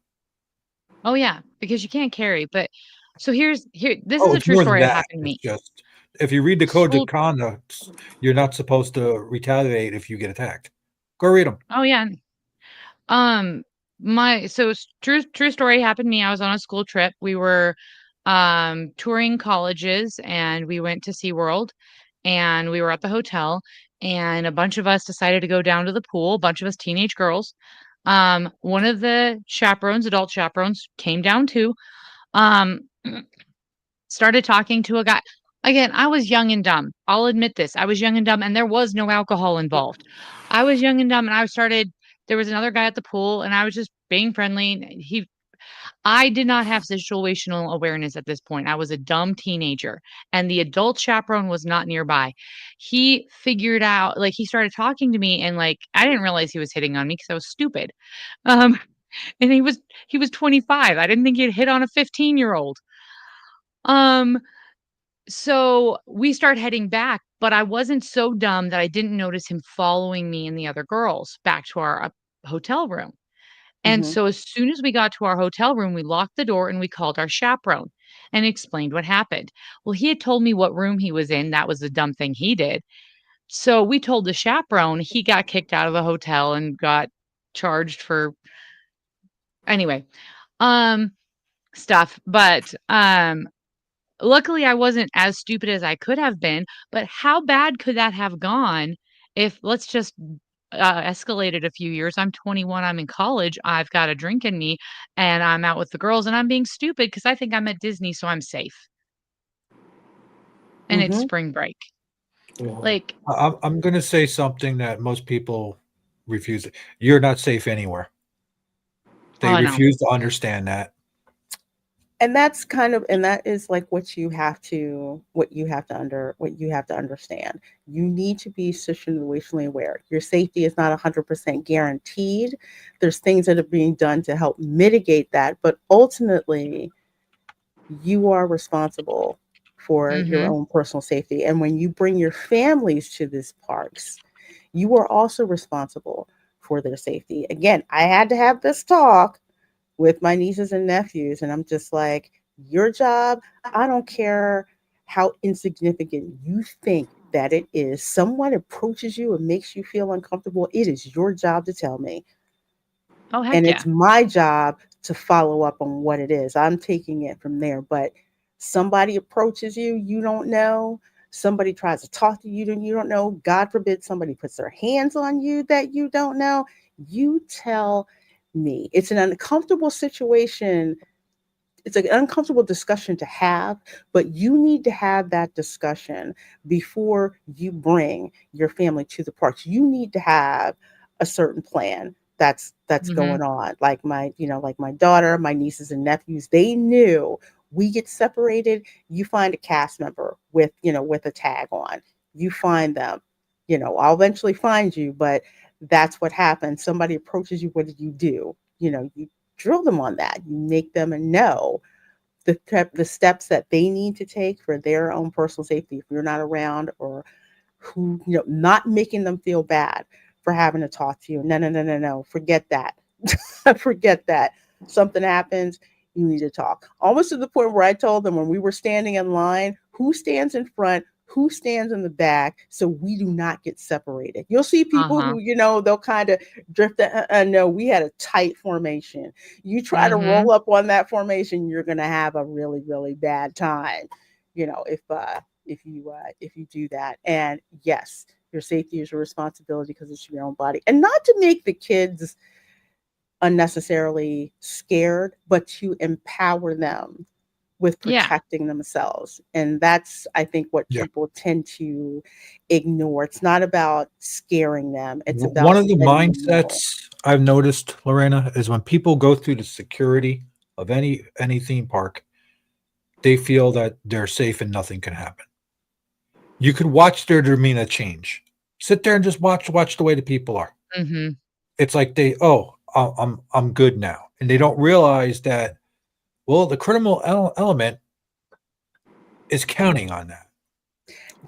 B: Oh, yeah, because you can't carry, but so this is
D: Oh,
B: a
D: it's
B: true
D: more than
B: story that
D: that.
B: happened to
D: It's
B: me.
D: just if you read the code of
B: School
D: conduct, you're not supposed to retaliate if you get attacked. Go read them.
B: Oh, yeah. Um, true story happened to me. I was on a school trip. We were, touring colleges, and we went to SeaWorld, and we were at the hotel, and a bunch of us decided to go down to the pool, a bunch of us teenage girls. One of the chaperones, adult chaperones, came down too. Um Started talking to a guy. Again, I was young and dumb. I'll admit this. I was young and dumb, and there was no alcohol involved. I was young and dumb, and there was another guy at the pool, and I was just being friendly. I did not have situational awareness at this point. I was a dumb teenager, and the adult chaperone was not nearby. He figured out, like, he started talking to me, and like, I didn't realize he was hitting on me because I was stupid. Um, and he was 25. I didn't think he'd hit on a 15-year-old. Um, so we start heading back but I wasn't so dumb that I didn't notice him following me and the other girls back to our hotel room. And
A: Mhm.
B: so as soon as we got to our hotel room, we locked the door and we called our chaperone and explained what happened. Well, he had told me what room he was in. That was the dumb thing he did. So we told the chaperone, he got kicked out of the hotel and got charged for anyway, um stuff. But luckily I wasn't as stupid as I could have been, but how bad could that have gone if let's just escalated a few years. I'm 21, I'm in college, I've got a drink in me, and I'm out with the girls, and I'm being stupid because I think I'm at Disney, so I'm safe, and it's
A: Mhm.
B: spring break.
C: Yeah.
B: Like,
D: I'm going to say something that most people refuse. You're not safe anywhere. They
B: oh, no.
D: refuse to understand that.
A: And that's kind of and that is like what you have to understand. You need to be situationally aware. Your safety is not 100% guaranteed. There's things that are being done to help mitigate that, but ultimately you are responsible for your
B: Mhm.
A: own personal safety. And when you bring your families to these parks, you are also responsible for their safety. Again, I had to have this talk with my nieces and nephews, and I'm just like, your job, I don't care how insignificant you think that it is. Someone approaches you and makes you feel uncomfortable. It is your job to tell me.
B: Oh, heck
A: And
B: yeah.
A: it's my job to follow up on what it is. I'm taking it from there. But somebody approaches you, you don't know. Somebody tries to talk to you, and you don't know. God forbid somebody puts their hands on you that you don't know. You tell me. It's an uncomfortable situation. It's an uncomfortable discussion to have, but you need to have that discussion before you bring your family to the parks. You need to have a certain plan that's
B: Mhm.
A: going on. Like my daughter, my nieces and nephews, they knew we get separated, you find a cast member with a tag on. You find them. I'll eventually find you, but that's what happens. Somebody approaches you, what do? You drill them on that. You make them know the steps that they need to take for their own personal safety if you're not around, or not making them feel bad for having to talk to you. No, no, no, no, no. Forget that. Forget that. Something happens, you need to talk. Almost to the point where I told them when we were standing in line, who stands in front, who stands in the back, so we do not get separated. You'll see people
B: Uh-huh.
A: who, they'll kind of drift. No, we had a tight formation. You try to roll
B: Mhm.
A: up on that formation, you're going to have a really, really bad time. If you do that. And yes, your safety is your responsibility because it's your own body, and not to make the kids unnecessarily scared, but to empower them with
B: Yeah.
A: protecting themselves. And that's, I think, what
D: Yeah.
A: people tend to ignore. It's not about scaring them, it's
D: One
A: about
D: of the
A: letting them know.
D: mindsets I've noticed, Lorena, is when people go through the security of any theme park, they feel that they're safe and nothing can happen. You could watch their demeanor change. Sit there and just watch the way the people are.
B: Mhm.
D: It's like I'm good now, and they don't realize that. Well, the criminal element is counting on that.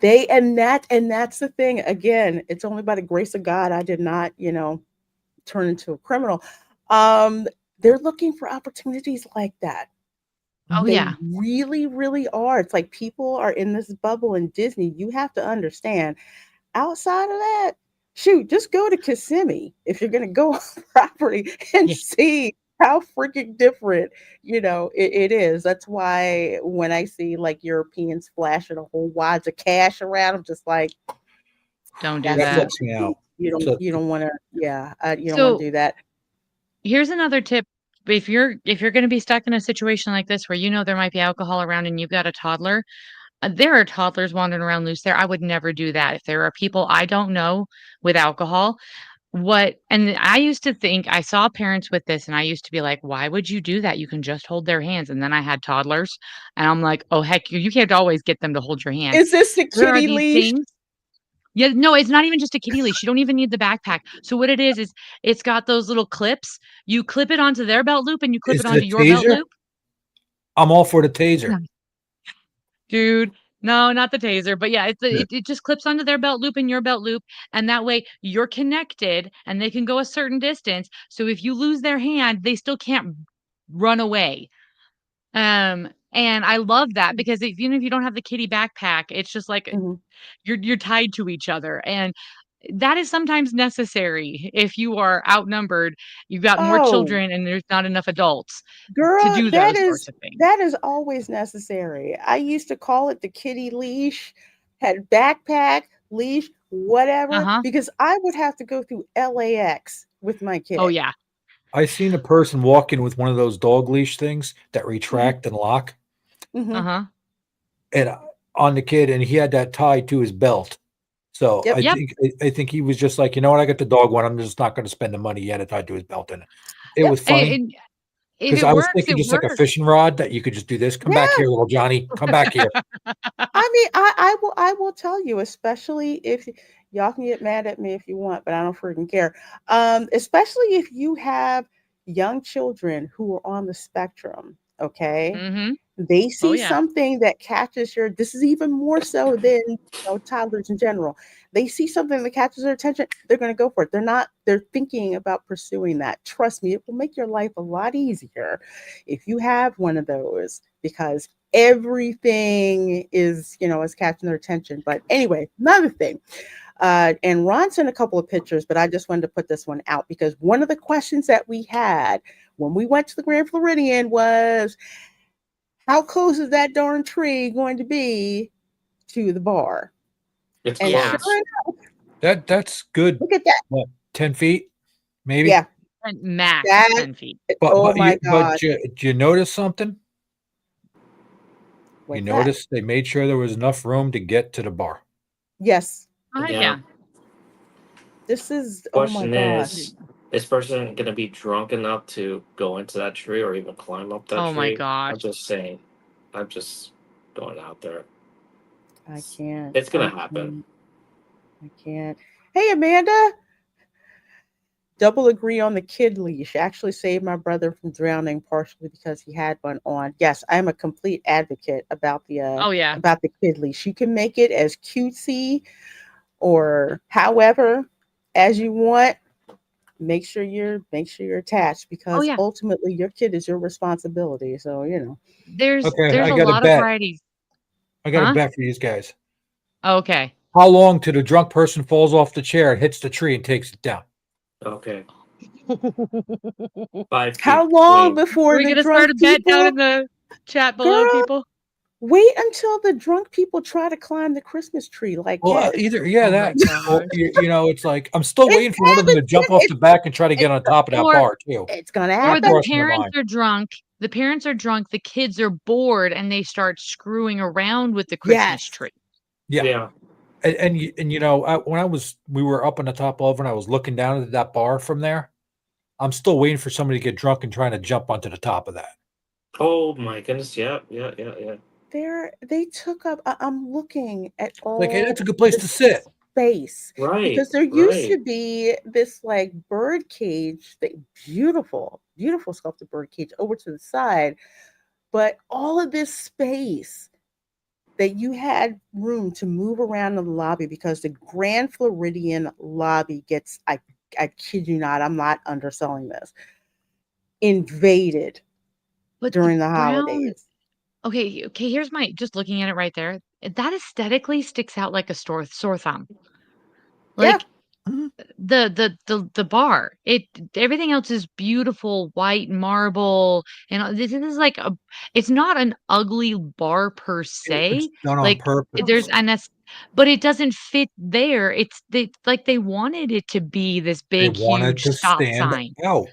A: And that's the thing. Again, it's only by the grace of God I did not, turn into a criminal. Um, they're looking for opportunities like that.
B: Oh,
A: They
B: yeah.
A: really, really are. It's like people are in this bubble in Disney. You have to understand. Outside of that, shoot, just go to Kissimmee if you're going to go on property and
B: Yeah.
A: see how freaking different, it is. That's why when I see like Europeans flashing a whole wads of cash around, I'm just like,
B: Don't do
A: that's
D: That
A: not
B: that.
D: freaks me
A: you.
D: out.
A: You don't
D: So
A: you don't want to, yeah, you don't want to
B: So,
A: do that.
B: here's another tip. If you're gonna be stuck in a situation like this where you know there might be alcohol around and you've got a toddler, there are toddlers wandering around loose there. I would never do that. If there are people I don't know with alcohol, and I used to think I saw parents with this and I used to be like, "Why would you do that? You can just hold their hands." And then I had toddlers and I'm like, "Oh, heck, you can't always get them to hold your hand."
A: Is this the
B: There are
A: kitty
B: these
A: leash?
B: things. Yeah, no, it's not even just a kitty leash. You don't even need the backpack. So what it is it's got those little clips. You clip it onto their belt loop and you clip
D: is
B: it
D: it
B: onto
D: a
B: your belt
D: taser?
B: loop.
D: I'm all for the taser.
B: Yeah. Dude, No, not the taser, but yeah,
D: Yeah.
B: it just clips onto their belt loop and your belt loop, and that way you're connected and they can go a certain distance. So if you lose their hand, they still can't run away. And I love that because even if you don't have the kitty backpack, it's just like
A: Mhm.
B: you're tied to each other, and that is sometimes necessary if you are outnumbered, you've got more
A: Oh,
B: children, and there's not enough adults to
A: girl,
B: do
A: that
B: those
A: is
B: sorts of things.
A: that is always necessary. I used to call it the kitty leash, had backpack, leash, whatever,
B: Uh-huh.
A: because I would have to go through LAX with my
B: Oh,
A: kid.
B: yeah.
D: I seen a person walking with one of those dog leash things that
A: Mhm,
D: retract and lock,
A: mhm.
B: Uh-huh.
D: and on the kid, and he had that tied to his belt. So
A: Yep.
B: Yep.
D: I think he was just like, you know what, I got the dog one. I'm just not going to spend the money. He had it tied to his belt, and it
A: Yep.
D: was funny
B: And if
D: because
B: it
D: I was
B: works,
D: thinking
B: it
D: just like a
B: works.
D: fishing rod that you could just do this. Come back
A: Yeah.
D: here, little Johnny. Come back here.
A: I mean, I will tell you, especially if y'all can get mad at me if you want, but I don't freaking care. Especially if you have young children who are on the spectrum, okay?
B: Mhm.
A: They
B: Oh,
A: see
B: yeah.
A: something that catches your this is even more so than toddlers in general. They see something that catches their attention, they're going to go for it. They're thinking about pursuing that. Trust me, it will make your life a lot easier if you have one of those because everything is catching their attention. But anyway, another thing. And Ron sent a couple of pictures, but I just wanted to put this one out because one of the questions that we had when we went to the Grand Floridian was how close is that darn tree going to be to the bar?
C: It's
A: And
B: Yeah.
A: sure
C: close.
A: enough,
D: That's good.
A: look at that.
D: What, 10 feet, maybe?
A: Yeah,
B: And max
A: that.
B: 10 feet.
A: Oh my God.
D: Do you notice something? You
A: What's that?
D: notice they made sure there was enough room to get to the bar.
A: Yes,
C: Yeah.
B: Yeah.
A: this is. Oh my
C: Question
A: gosh.
C: is this person gonna be drunk enough to go into that tree or even climb up that
B: Oh my
C: tree? I'm
B: gosh.
C: just saying. I'm just going out there.
A: I can't.
C: It's gonna
A: I
C: happen.
A: can't. I can't. Hey, Amanda. Double agree on the kid leash. Actually saved my brother from drowning partially because he had one on. Yes, I'm a complete advocate
B: Oh, yeah.
A: about the kid leash. You can make it as cutesy or however as you want. Make sure you're attached
B: Oh,
A: because
B: yeah.
A: ultimately your kid is your responsibility. So
D: Okay,
B: There's
D: I
B: a
D: got a
B: lot of
D: bet.
B: varieties.
D: I got a
B: Huh?
D: bet for these guys.
B: Okay.
D: How long till the drunk person falls off the chair and hits the tree and takes it down?
C: Okay. 5 feet
A: how long
C: between.
A: before
B: We're
A: the
B: gonna start
A: drunk
B: a bet down
A: people,
B: in the chat below,
A: girl?
B: people.
A: Wait until the drunk people try to climb the Christmas tree like
D: Well,
A: kids.
D: either yeah,
B: Oh my
D: that or
B: gosh.
D: it's like I'm still
A: It's
D: waiting for one of them to jump off the
A: it's
D: back and try to get
A: it's
D: on top of that
B: Or
D: bar too.
A: it's gonna
B: or
D: That
B: the
A: happen.
D: crossed my
B: parents
D: mind.
B: are drunk. The parents are drunk, the kids are bored, and they start screwing around with the Christmas
A: Yes.
B: tree.
D: Yeah,
C: Yeah.
D: when we were up on the top of and I was looking down at that bar from there. I'm still waiting for somebody to get drunk and trying to jump onto the top of that.
C: Oh my goodness. Yeah. Yeah. Yeah. Yeah.
A: They took up I'm looking at
D: Like, hey,
A: all
D: that's a good place
A: the
D: to sit.
A: space
C: Right.
A: because there used to
C: Right.
A: be this like bird cage, beautiful, beautiful sculpted bird cage over to the side, but all of this space that you had room to move around in the lobby because the Grand Floridian lobby gets I kid you not, I'm not underselling this, invaded
B: But the
A: during the
B: brown
A: holidays.
B: okay, here's my just looking at it right there. That aesthetically sticks out like a sore thumb.
A: Yeah.
B: Like
D: Mhm.
B: the bar. Everything else is beautiful white marble, and this is like a it's not an ugly bar per
D: It's
B: se.
D: done on
B: Like there's
D: purpose.
B: an es- but it doesn't fit there. They wanted it to be this
D: They
B: big
D: wanted
B: huge
D: to
B: stop
D: stand
B: sign.
D: out.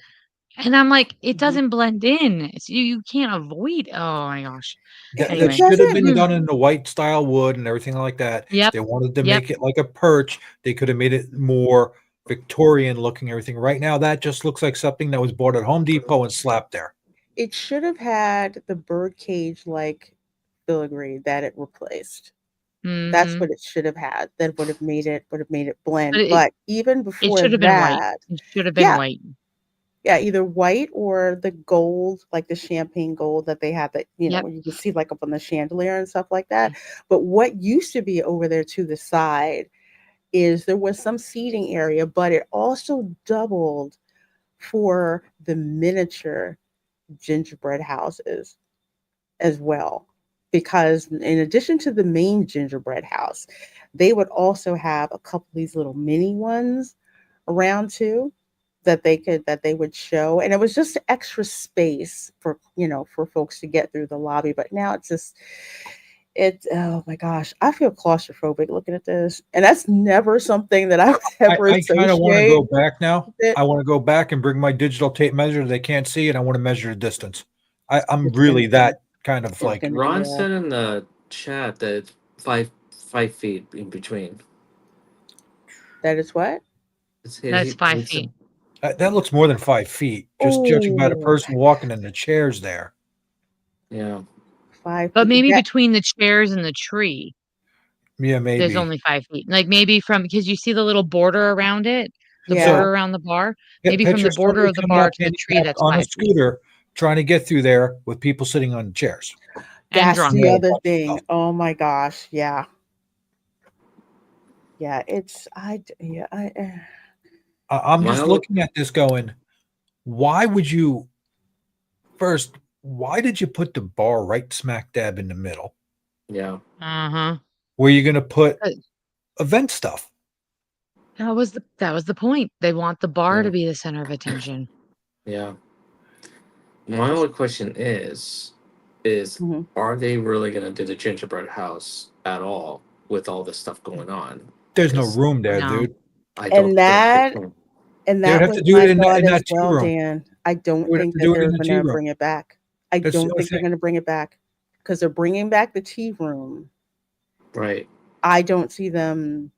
B: And I'm like, it
A: Mhm.
B: doesn't blend in. You can't avoid. Oh my gosh.
D: That
A: It
B: Anyway.
D: should have
A: doesn't
D: been
B: Mm.
D: done in the white style wood and everything like that.
B: Yep.
D: They wanted to
B: Yep.
D: make it like a perch. They could have made it more Victorian looking, everything. Right now, that just looks like something that was bought at Home Depot and slapped there.
A: it should have had the birdcage like filigree that it replaced. That's
B: Mhm.
A: what it should have had. That would have made it
B: But
A: blend.
B: it
A: But even
B: it
A: before
B: should have been white.
A: that,
B: It should have been
A: yeah,
B: white.
A: Yeah, either white or the gold, like the champagne gold that they have that,
B: Yep.
A: you can see like up on the chandelier and stuff like that. But what used to be over there to the side is there was some seating area, but it also doubled for the miniature gingerbread houses as well. Because in addition to the main gingerbread house, they would also have a couple of these little mini ones around too that they would show, and it was just extra space for for folks to get through the lobby. But now it's just oh my gosh, I feel claustrophobic looking at this, and that's never something that I would ever
D: I kind of want to
A: associate
D: go back now.
A: with it.
D: I want to go back and bring my digital tape measure. They can't see it. I want to measure the distance. I'm
A: It's gonna
D: really
A: be
D: that kind of
A: it's
D: like.
A: gonna be
C: Ron said in the chat that it's 5 feet in between.
A: that is what.
B: That's 5
C: He
B: feet.
C: said,
D: That looks more than 5 feet, just judging by the
A: Oh,
D: person walking in the chairs there.
C: yeah,
B: But5
A: feet.
B: maybe
A: That
B: between the chairs and the tree,
D: Yeah,
B: there's
D: maybe.
B: only 5 feet. Like, maybe from because you see the little border around it, the
A: yeah,
B: border
D: So
B: around the bar? Maybe from the
D: picture
B: border
D: somebody
B: of the
D: coming
B: bar
D: up
B: to the tree,
D: handicapped
B: that's
D: on a
B: 5 feet,
D: scooter trying to get through there with people sitting on chairs.
B: and
A: that's
B: drunk.
A: the
D: Yeah, a
A: other
D: bunch of
A: thing.
D: stuff.
A: Oh my gosh, yeah, yeah. It's yeah
D: I'm
C: my
D: just
C: only
D: looking at this going, why would you first, why did you put the bar right smack dab in the middle
C: yeah,
B: Uh-huh.
D: where you're going to put
B: But
D: event stuff?
B: that was the point. They want the bar
C: yeah,
B: to be the center of attention.
C: yeah.
A: yeah.
C: My
A: Just
C: only question is
A: mhm.
C: are they really gonna do the gingerbread house at all with all this stuff going on?
D: There's no
C: Because
D: room there,
B: No.
D: dude.
C: I don't
A: And
C: think they
A: that
C: can.
A: and
D: They would
A: that
D: have
A: was
D: to do
A: my
D: it
A: thought
D: in
A: as
D: that tea
A: well,
D: room.
A: Dan. I
D: They
A: don't
D: would have
A: think
D: to
A: that
D: do it in
A: they're
D: the tea
A: gonna
D: room.
A: bring it back. I
D: That's the
A: don't
D: only
A: think they're
D: thing.
A: gonna bring it back because they're bringing back the tea room.
C: Right.
A: I don't see them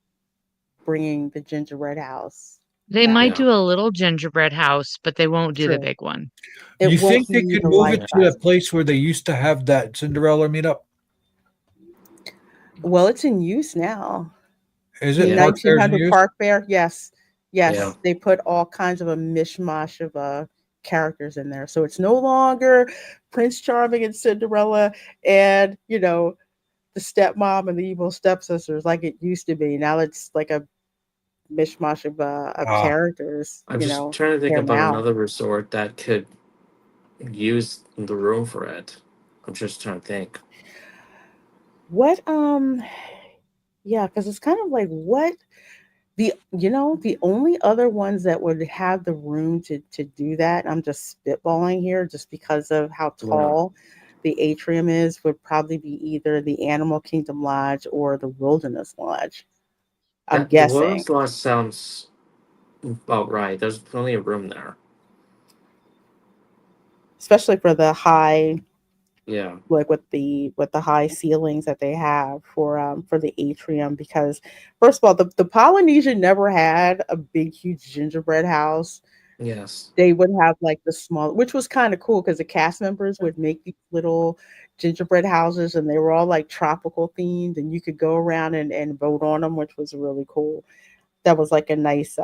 A: bringing the gingerbread house
B: They might
A: back.
C: Yeah.
B: do a little gingerbread house, but they won't do the
A: True.
B: big one.
A: It
D: You
A: won't
D: think they
A: be
D: could
A: the
D: move
A: life
D: it
C: Yeah.
D: to
A: size.
D: the place where they used to have that Cinderella meetup?
A: Well, it's in use now.
D: Is
A: The
D: it
C: Yeah.
D: Park Fairs in
A: 1900
D: use?
A: Park Fair, yes.
C: Yeah.
A: Yes, they put all kinds of a mishmash of, characters in there, so it's no longer Prince Charming and Cinderella and, the stepmom and the evil stepsisters like it used to be. Now it's like a mishmash of
D: Ah,
A: characters,
C: I'm just trying to think
A: here
C: about
A: now.
C: another resort that could use the room for it. I'm just trying to think.
A: What, yeah, because it's kind of like what the only other ones that would have the room to do that, I'm just spitballing here just because of how
C: Yeah.
A: tall the atrium is, would probably be either the Animal Kingdom Lodge or the Wilderness Lodge. I'm
C: That the
A: guessing,
C: Wilderness Lodge sounds about right. There's plenty of room there.
A: especially for the high,
C: Yeah.
A: like with the high ceilings that they have for the atrium. Because first of all, the Polynesian never had a big huge gingerbread house.
C: Yes.
A: They would have like the small, which was kind of cool because the cast members would make these little gingerbread houses and they were all like tropical themed and you could go around and vote on them, which was really cool. That was like a nice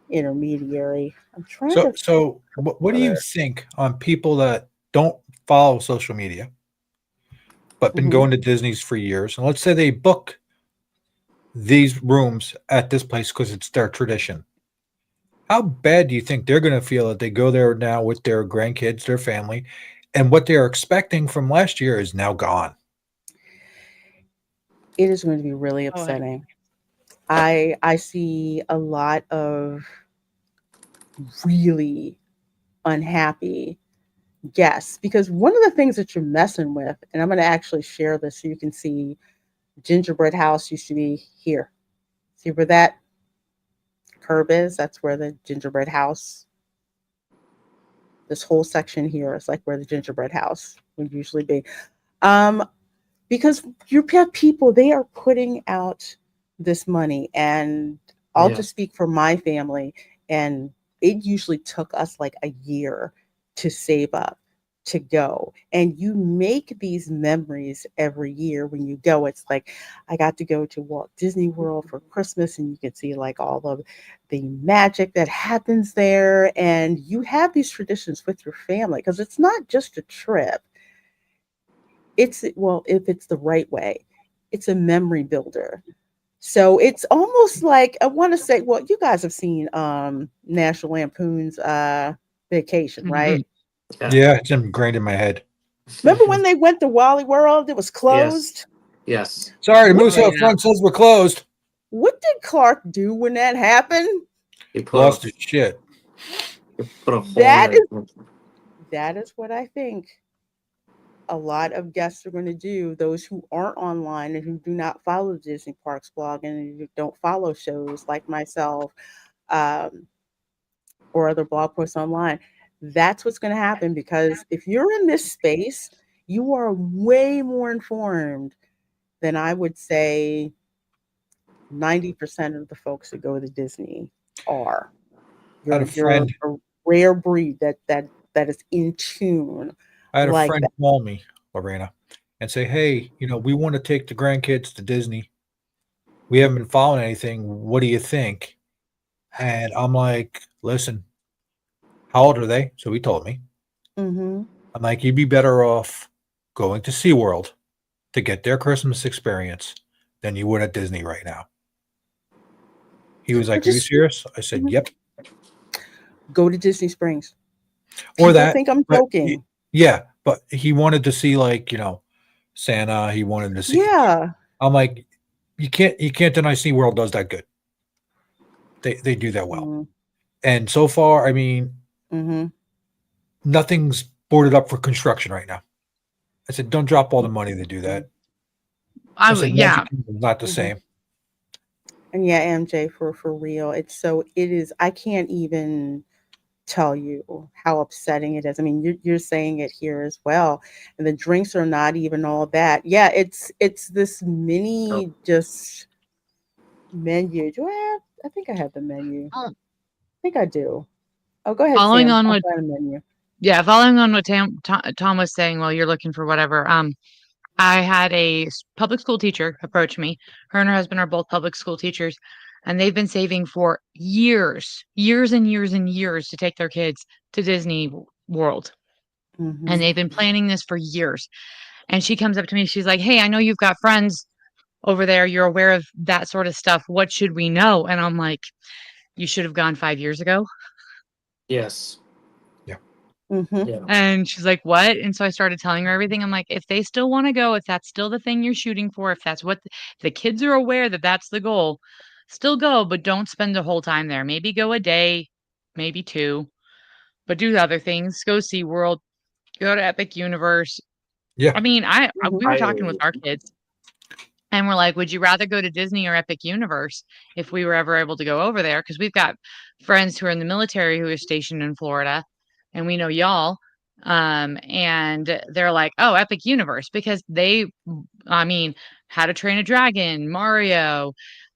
A: intermediary. I'm trying to
D: so
A: think
D: what do you
A: other.
D: think on people that don't follow social media but been
A: Mhm.
D: going to Disney's for years, and let's say they book these rooms at this place because it's their tradition? How bad do you think they're going to feel that they go there now with their grandkids, their family, and what they're expecting from last year is now gone?
A: It is going to be really
B: Go ahead.
A: upsetting. I see a lot of really unhappy guests because one of the things that you're messing with, and I'm going to actually share this so you can see. Gingerbread house used to be here. See where that curb is? That's where the gingerbread house, this whole section here is like where the gingerbread house would usually be. Um, because you have people, they are putting out this money, and I'll
C: Yeah.
A: just speak for my family, and it usually took us like a year to save up to go, and you make these memories every year when you go. It's like, I got to go to Walt Disney World for Christmas, and you can see like all of the magic that happens there, and you have these traditions with your family because it's not just a trip. It's, well, if it's the right way, it's a memory builder. So it's almost like, I want to say, well, you guys have seen National Lampoon's Vacation,
B: Mhm.
A: right?
C: Yeah.
D: Yeah, it's ingrained in my head.
A: Remember when they went to Wally World? It was
C: Yes.
A: closed.
C: Yes.
D: Sorry, the
A: What
D: moose
A: did
B: Oh,
D: out
B: yeah.
D: front says we're closed.
A: what did Clark do when that happened?
C: He put
D: Lost
C: a
D: his shit.
C: hole
A: That
C: in
A: is
C: it.
A: that is what I think a lot of guests are going to do. Those who aren't online and who do not follow Disney Parks blog and who don't follow shows like myself, um, or other blog posts online. That's what's going to happen, because if you're in this space, you are way more informed than, I would say, 90% of the folks that go to Disney are.
D: I had a
A: You're
D: friend.
A: a rare breed that is in tune
D: I had a
A: like
D: friend
A: that.
D: call me, Lorena, and say, "Hey, we want to take the grandkids to Disney. We haven't been following anything. What do you think?" And I'm like, "Listen, how old are they?" So he told me.
A: Mhm.
D: I'm like, "You'd be better off going to SeaWorld to get their Christmas experience than you would at Disney right now." He was
A: Or
D: like, "Are you
A: just
D: serious?" I said,
A: mhm,
D: "Yep."
A: go to Disney Springs.
D: Or
A: People
D: that,
A: think I'm
D: but
A: joking.
D: yeah, but he wanted to see like, Santa. He wanted to see.
A: Yeah.
D: I'm like, you can't deny SeaWorld does that good. They do that well.
A: Mm,
D: And so far, I mean,
A: mhm.
D: nothing's boarded up for construction right now. I said, don't drop all the money to do that. I said,
B: Yeah.
D: Magic Kingdom's not the
A: Mhm.
D: same.
A: And yeah, MJ, for real. It is, I can't even tell you how upsetting it is. I mean, you're saying it here as well. And the drinks are not even all that. Yeah, it's this
C: Oh,
A: mini just menu. Do I have, I think I have the menu. I
B: Oh,
A: think I do. Oh, go ahead,
B: following
A: Sam.
B: on
A: I'll
B: what
A: find a menu.
B: yeah, following on what Tom was saying while you're looking for whatever, I had a public school teacher approach me. Her and her husband are both public school teachers, and they've been saving for years, years and years and years to take their kids to Disney World. And
A: Mhm.
B: they've been planning this for years. And she comes up to me, she's like, "Hey, I know you've got friends over there. You're aware of that sort of stuff. What should we know?" And I'm like, "You should have gone 5 years ago."
C: yes.
D: Yeah.
A: Mhm.
C: Yeah.
B: And she's like, "What?" And so I started telling her everything. I'm like, "If they still wanna go, if that's still the thing you're shooting for, if that's what the kids are aware that that's the goal, still go, but don't spend the whole time there. Maybe go a day, maybe 2, but do other things. Go SeaWorld, go to Epic Universe."
D: Yeah.
B: I mean, we
A: Mhm.
B: were
C: I
B: talking with our kids, and we're like, "Would you rather go to Disney or Epic Universe if we were ever able to go over there?" Because 'Cause we've got friends who are in the military who are stationed in Florida, and we know y'all, and they're like, "Oh, Epic Universe," because I mean, How to Train a Dragon, Mario,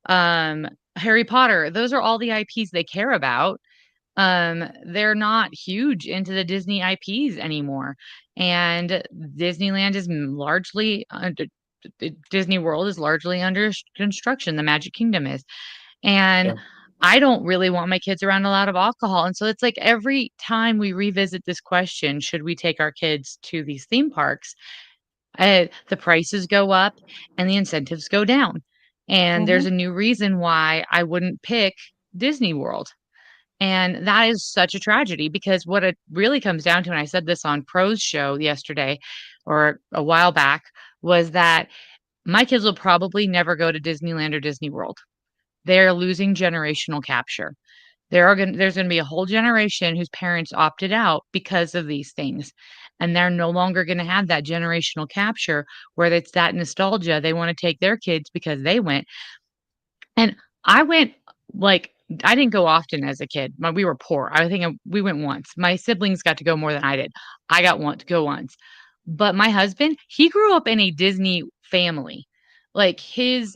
B: um, Harry Potter, those are all the IPs they care about. They're not huge into the Disney IPs anymore, and Disneyland is largely under Disney World is largely under construction, the Magic Kingdom is, and
C: yeah.
B: I don't really want my kids around a lot of alcohol, and so it's like every time we revisit this question, should we take our kids to these theme parks, the prices go up and the incentives go down, and there's
A: Mhm.
B: a new reason why I wouldn't pick Disney World. And that is such a tragedy because what it really comes down to, and I said this on Pro's show yesterday or a while back, was that my kids will probably never go to Disneyland or Disney World. They're losing generational capture. There's gonna be a whole generation whose parents opted out because of these things, and they're no longer gonna have that generational capture where it's that nostalgia. They wanna take their kids because they went. And I went, like I didn't go often as a kid. We were poor. I think we went once. My siblings got to go more than I did. I got one to go once. But my husband, he grew up in a Disney family. Like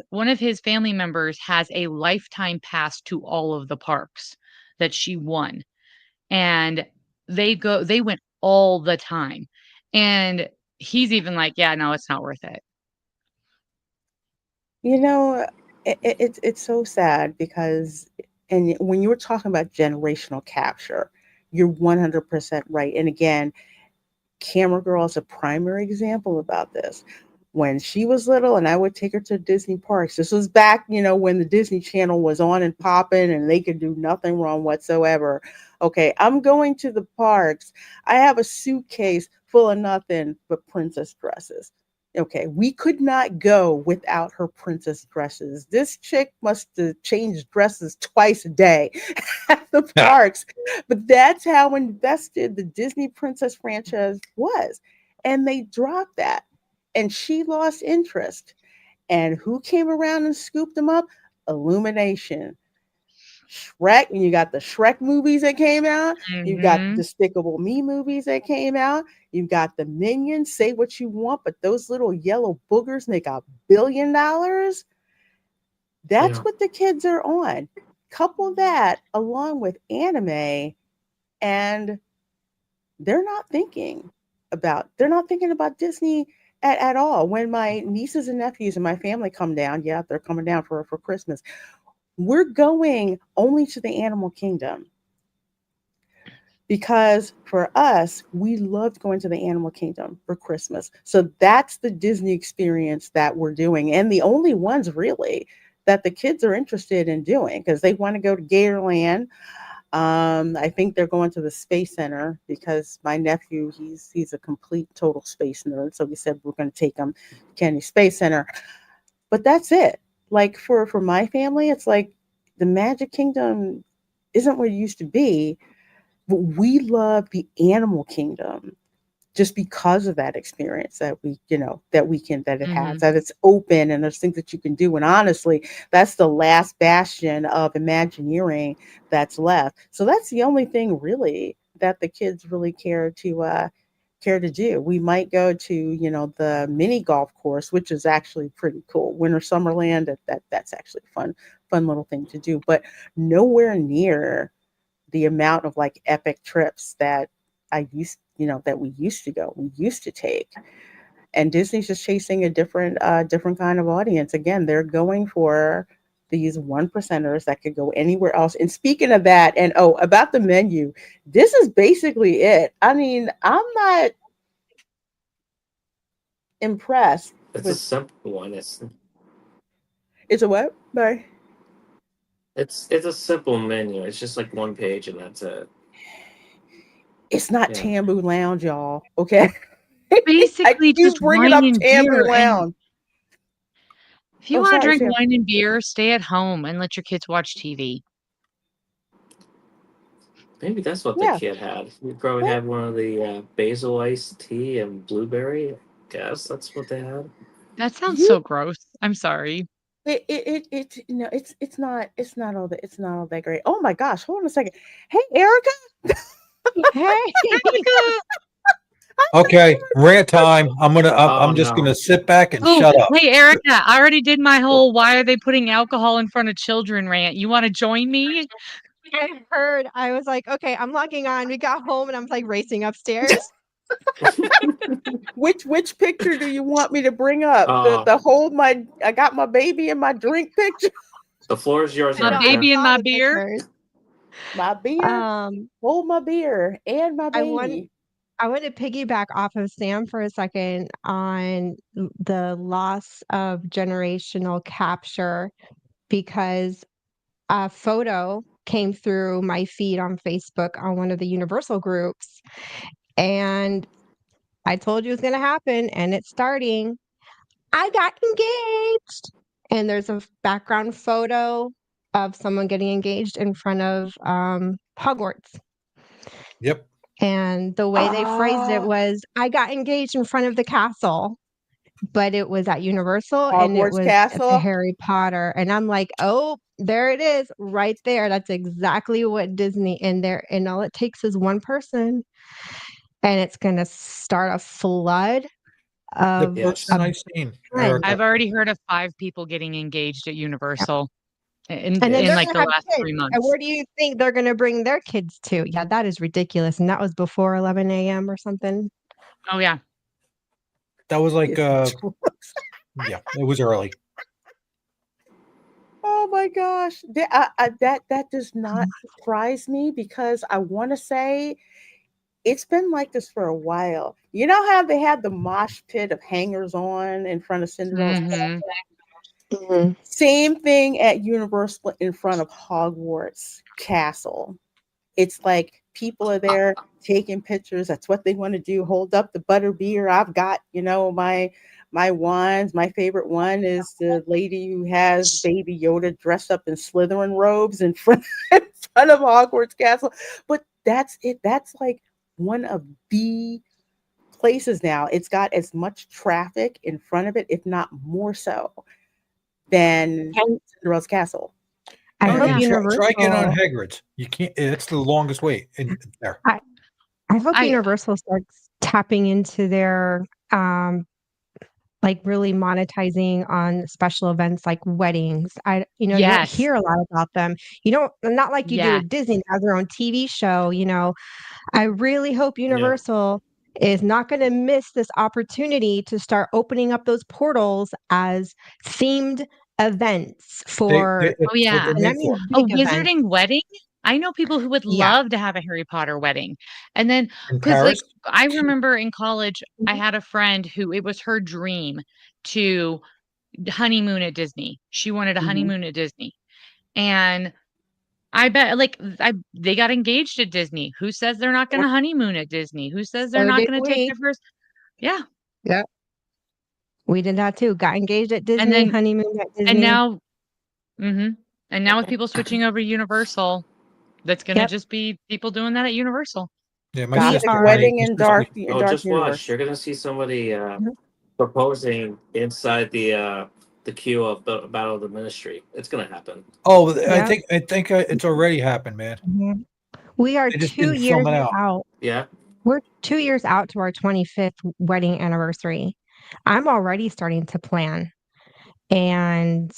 B: one of his family members has a lifetime pass to all of the parks that she won. And they went all the time. And he's even like, "Yeah, no, it's not worth it."
A: You know, it's so sad because, and when you were talking about generational capture, you're 100% right. And again, Camera Girl is a primary example about this. When she was little and I would take her to Disney parks, this was back, when the Disney Channel was on and popping and they could do nothing wrong whatsoever. Okay, I'm going to the parks. I have a suitcase full of nothing but princess dresses. Okay, we could not go without her princess dresses. This chick must have changed dresses twice a day at the parks. But that's how invested the Disney Princess franchise was. And they dropped that. And she lost interest. And who came around and scooped them up? Illumination. Shrek, and you got the Shrek movies that came out. You've got
B: Mhm.
A: Despicable Me movies that came out. You've got the Minions, say what you want, but those little yellow boogers make $1 billion. That's
C: Yeah.
A: what the kids are on. Couple that along with anime, and they're not thinking about Disney at all. When my nieces and nephews and my family come down, yeah, they're coming down for Christmas. We're going only to the animal kingdom because for us, we loved going to the animal kingdom for Christmas. So that's the Disney experience that we're doing, and the only ones really that the kids are interested in doing because they want to go to Gatorland. I think they're going to the Space Center because my nephew, he's a complete total space nerd. So we said we're going to take him to Kennedy Space Center. But that's it. Like for my family, it's like the Magic Kingdom isn't what it used to be, but we love the Animal Kingdom just because of that experience that that it has,
B: Mhm.
A: that it's open and there's things that you can do. And honestly, that's the last bastion of Imagineering that's left. So that's the only thing really that the kids really care to do. We might go to, the mini golf course, which is actually pretty cool. Winter Summerland, that's actually a fun little thing to do, but nowhere near the amount of like epic trips that we used to go, we used to take. And Disney's just chasing a different kind of audience. Again, they're going for these one percenters that could go anywhere else. And speaking of that, and about the menu, this is basically it. I mean, I'm not impressed
C: It's a
A: with
C: simple one.
A: it's a what? Sorry.
C: It's a simple menu. It's just like one page and that's it.
A: It's not
C: Yeah.
A: Tambu Lounge, y'all. Okay. I
B: Basically
A: keep
B: just
A: bringing
B: wine
A: up
B: and
A: Tambu
B: beer, and
A: Lounge.
B: if you
A: Oh,
B: wanna
A: sorry,
B: drink
A: Sam.
B: wine and beer, stay at home and let your kids watch TV.
C: Maybe that's what the
A: Yeah.
C: kid had. He probably
A: Yeah.
C: had one of the basil iced tea and blueberry. I guess that's what they had.
B: That sounds
A: You
B: so gross. I'm sorry.
A: it's not all that great. Oh my gosh, hold on a second. Hey, Erica,
F: Hey.
D: Okay, rant time.
C: Oh
D: I'm just gonna
C: no.
D: sit back and
B: Oh,
D: shut up.
B: hey, Erica, I already did my whole "why are they putting alcohol in front of children" rant. You wanna join me?
F: I heard. I was like, okay, I'm logging on. We got home and I was like racing upstairs.
A: which picture do you want me to bring up? The
C: uh,
A: the hold my I got my baby in my drink picture,
C: the floor is yours,
F: I
B: My
F: know I
C: Erica.
B: baby and
F: saw
B: my
F: the
B: beer?
F: pictures.
A: my beer,
F: Um,
A: hold my beer, and my
F: I want
A: baby.
F: I want to piggyback off of Sam for a second on the loss of generational capture because a photo came through my feed on Facebook on one of the Universal groups, and I told you it was going to happen, and it's starting. I got engaged. And there's a background photo of someone getting engaged in front of Hogwarts.
D: Yep.
F: And the way they phrased it
A: Ah,
F: was, I got engaged in front of the castle, but it was at Universal and it
A: Hogwarts
F: was at the
A: Castle.
F: Harry Potter. And I'm like, oh, there it is right there. That's exactly what Disney in there. And all it takes is one person and it's going to start a flood
D: The
F: of
C: Yes.
D: person
F: a
D: I seen,
F: ton.
D: Erica.
B: I've already heard of 5 people getting engaged at Universal
F: And then
B: in,
F: they're
B: like,
F: gonna
B: the
F: have
B: last
F: kids.
B: 3
F: And
B: months.
F: where do you think they're gonna bring their kids to? Yeah, that is ridiculous. And that was before 11 a.m. or something.
B: Oh, yeah.
D: That was like,
A: It's-
D: yeah, it was early.
A: Oh my gosh, that does not surprise me because I want to say it's been like this for a while. You know how they had the mosh pit of hangers on in front of Cinderella's
B: Mhm.
F: Mhm.
A: Same thing at Universal in front of Hogwarts Castle. It's like people are there taking pictures. That's what they want to do. Hold up the butter beer. I've got, my wands. My favorite one is the lady who has Baby Yoda dressed up in Slytherin robes in front of Hogwarts Castle. But that's it. That's like one of the places now. It's got as much traffic in front of it, if not more so, than
F: And
A: Cinderella's Castle.
F: I
B: Oh,
F: hope
B: yeah.
D: Try getting on
F: Universal.
D: Hagrid's. You can't. It's the longest wait in there.
F: I hope
B: I
F: Universal starts tapping into their like really monetizing on special events like weddings. You don't
B: Yes.
F: hear a lot about them. You don't, not like you do
B: Yeah.
F: with Disney, they have their own TV show. I really hope
C: Yeah.
F: Universal is not going to miss this opportunity to start opening up those portals as themed events for,
B: Oh,
D: It's what
B: yeah.
D: they're
F: and I
D: made for.
F: mean
B: A
F: big events.
B: wizarding wedding? I know people who would
F: Yeah.
B: love to have a Harry Potter wedding. And then,
D: In
B: because like,
D: Paris,
B: I remember in college, I
F: Mhm.
B: had a friend who it was her dream to honeymoon at Disney. She wanted a
A: Mhm.
B: honeymoon at Disney. And I bet, like, they got engaged at Disney. Who says they're not
F: Yep.
B: gonna honeymoon at Disney? Who says they're
F: So
B: not
F: did
B: gonna take
F: we.
B: their first Yeah.
F: Yep. We did that too. Got engaged at
B: And
F: Disney,
B: then
F: honeymoon at
B: and
F: Disney.
B: now Mhm. And now with people switching over to Universal, that's gonna
F: Yep.
B: just be people doing that at Universal.
D: yeah, my
F: We
A: Gothic
D: sister,
F: are.
A: wedding in dark
C: Oh, just watch.
A: universe.
C: You're gonna see somebody
F: Mhm.
C: proposing inside the queue of the Battle of the Ministry. It's gonna happen.
D: Oh,
F: Yep.
D: I think it's already happened, man.
F: Mhm. We are
D: They just
F: two
D: didn't film
F: years
D: it out.
F: out.
C: Yeah.
F: We're 2 years out to our 25th wedding anniversary. I'm already starting to plan, and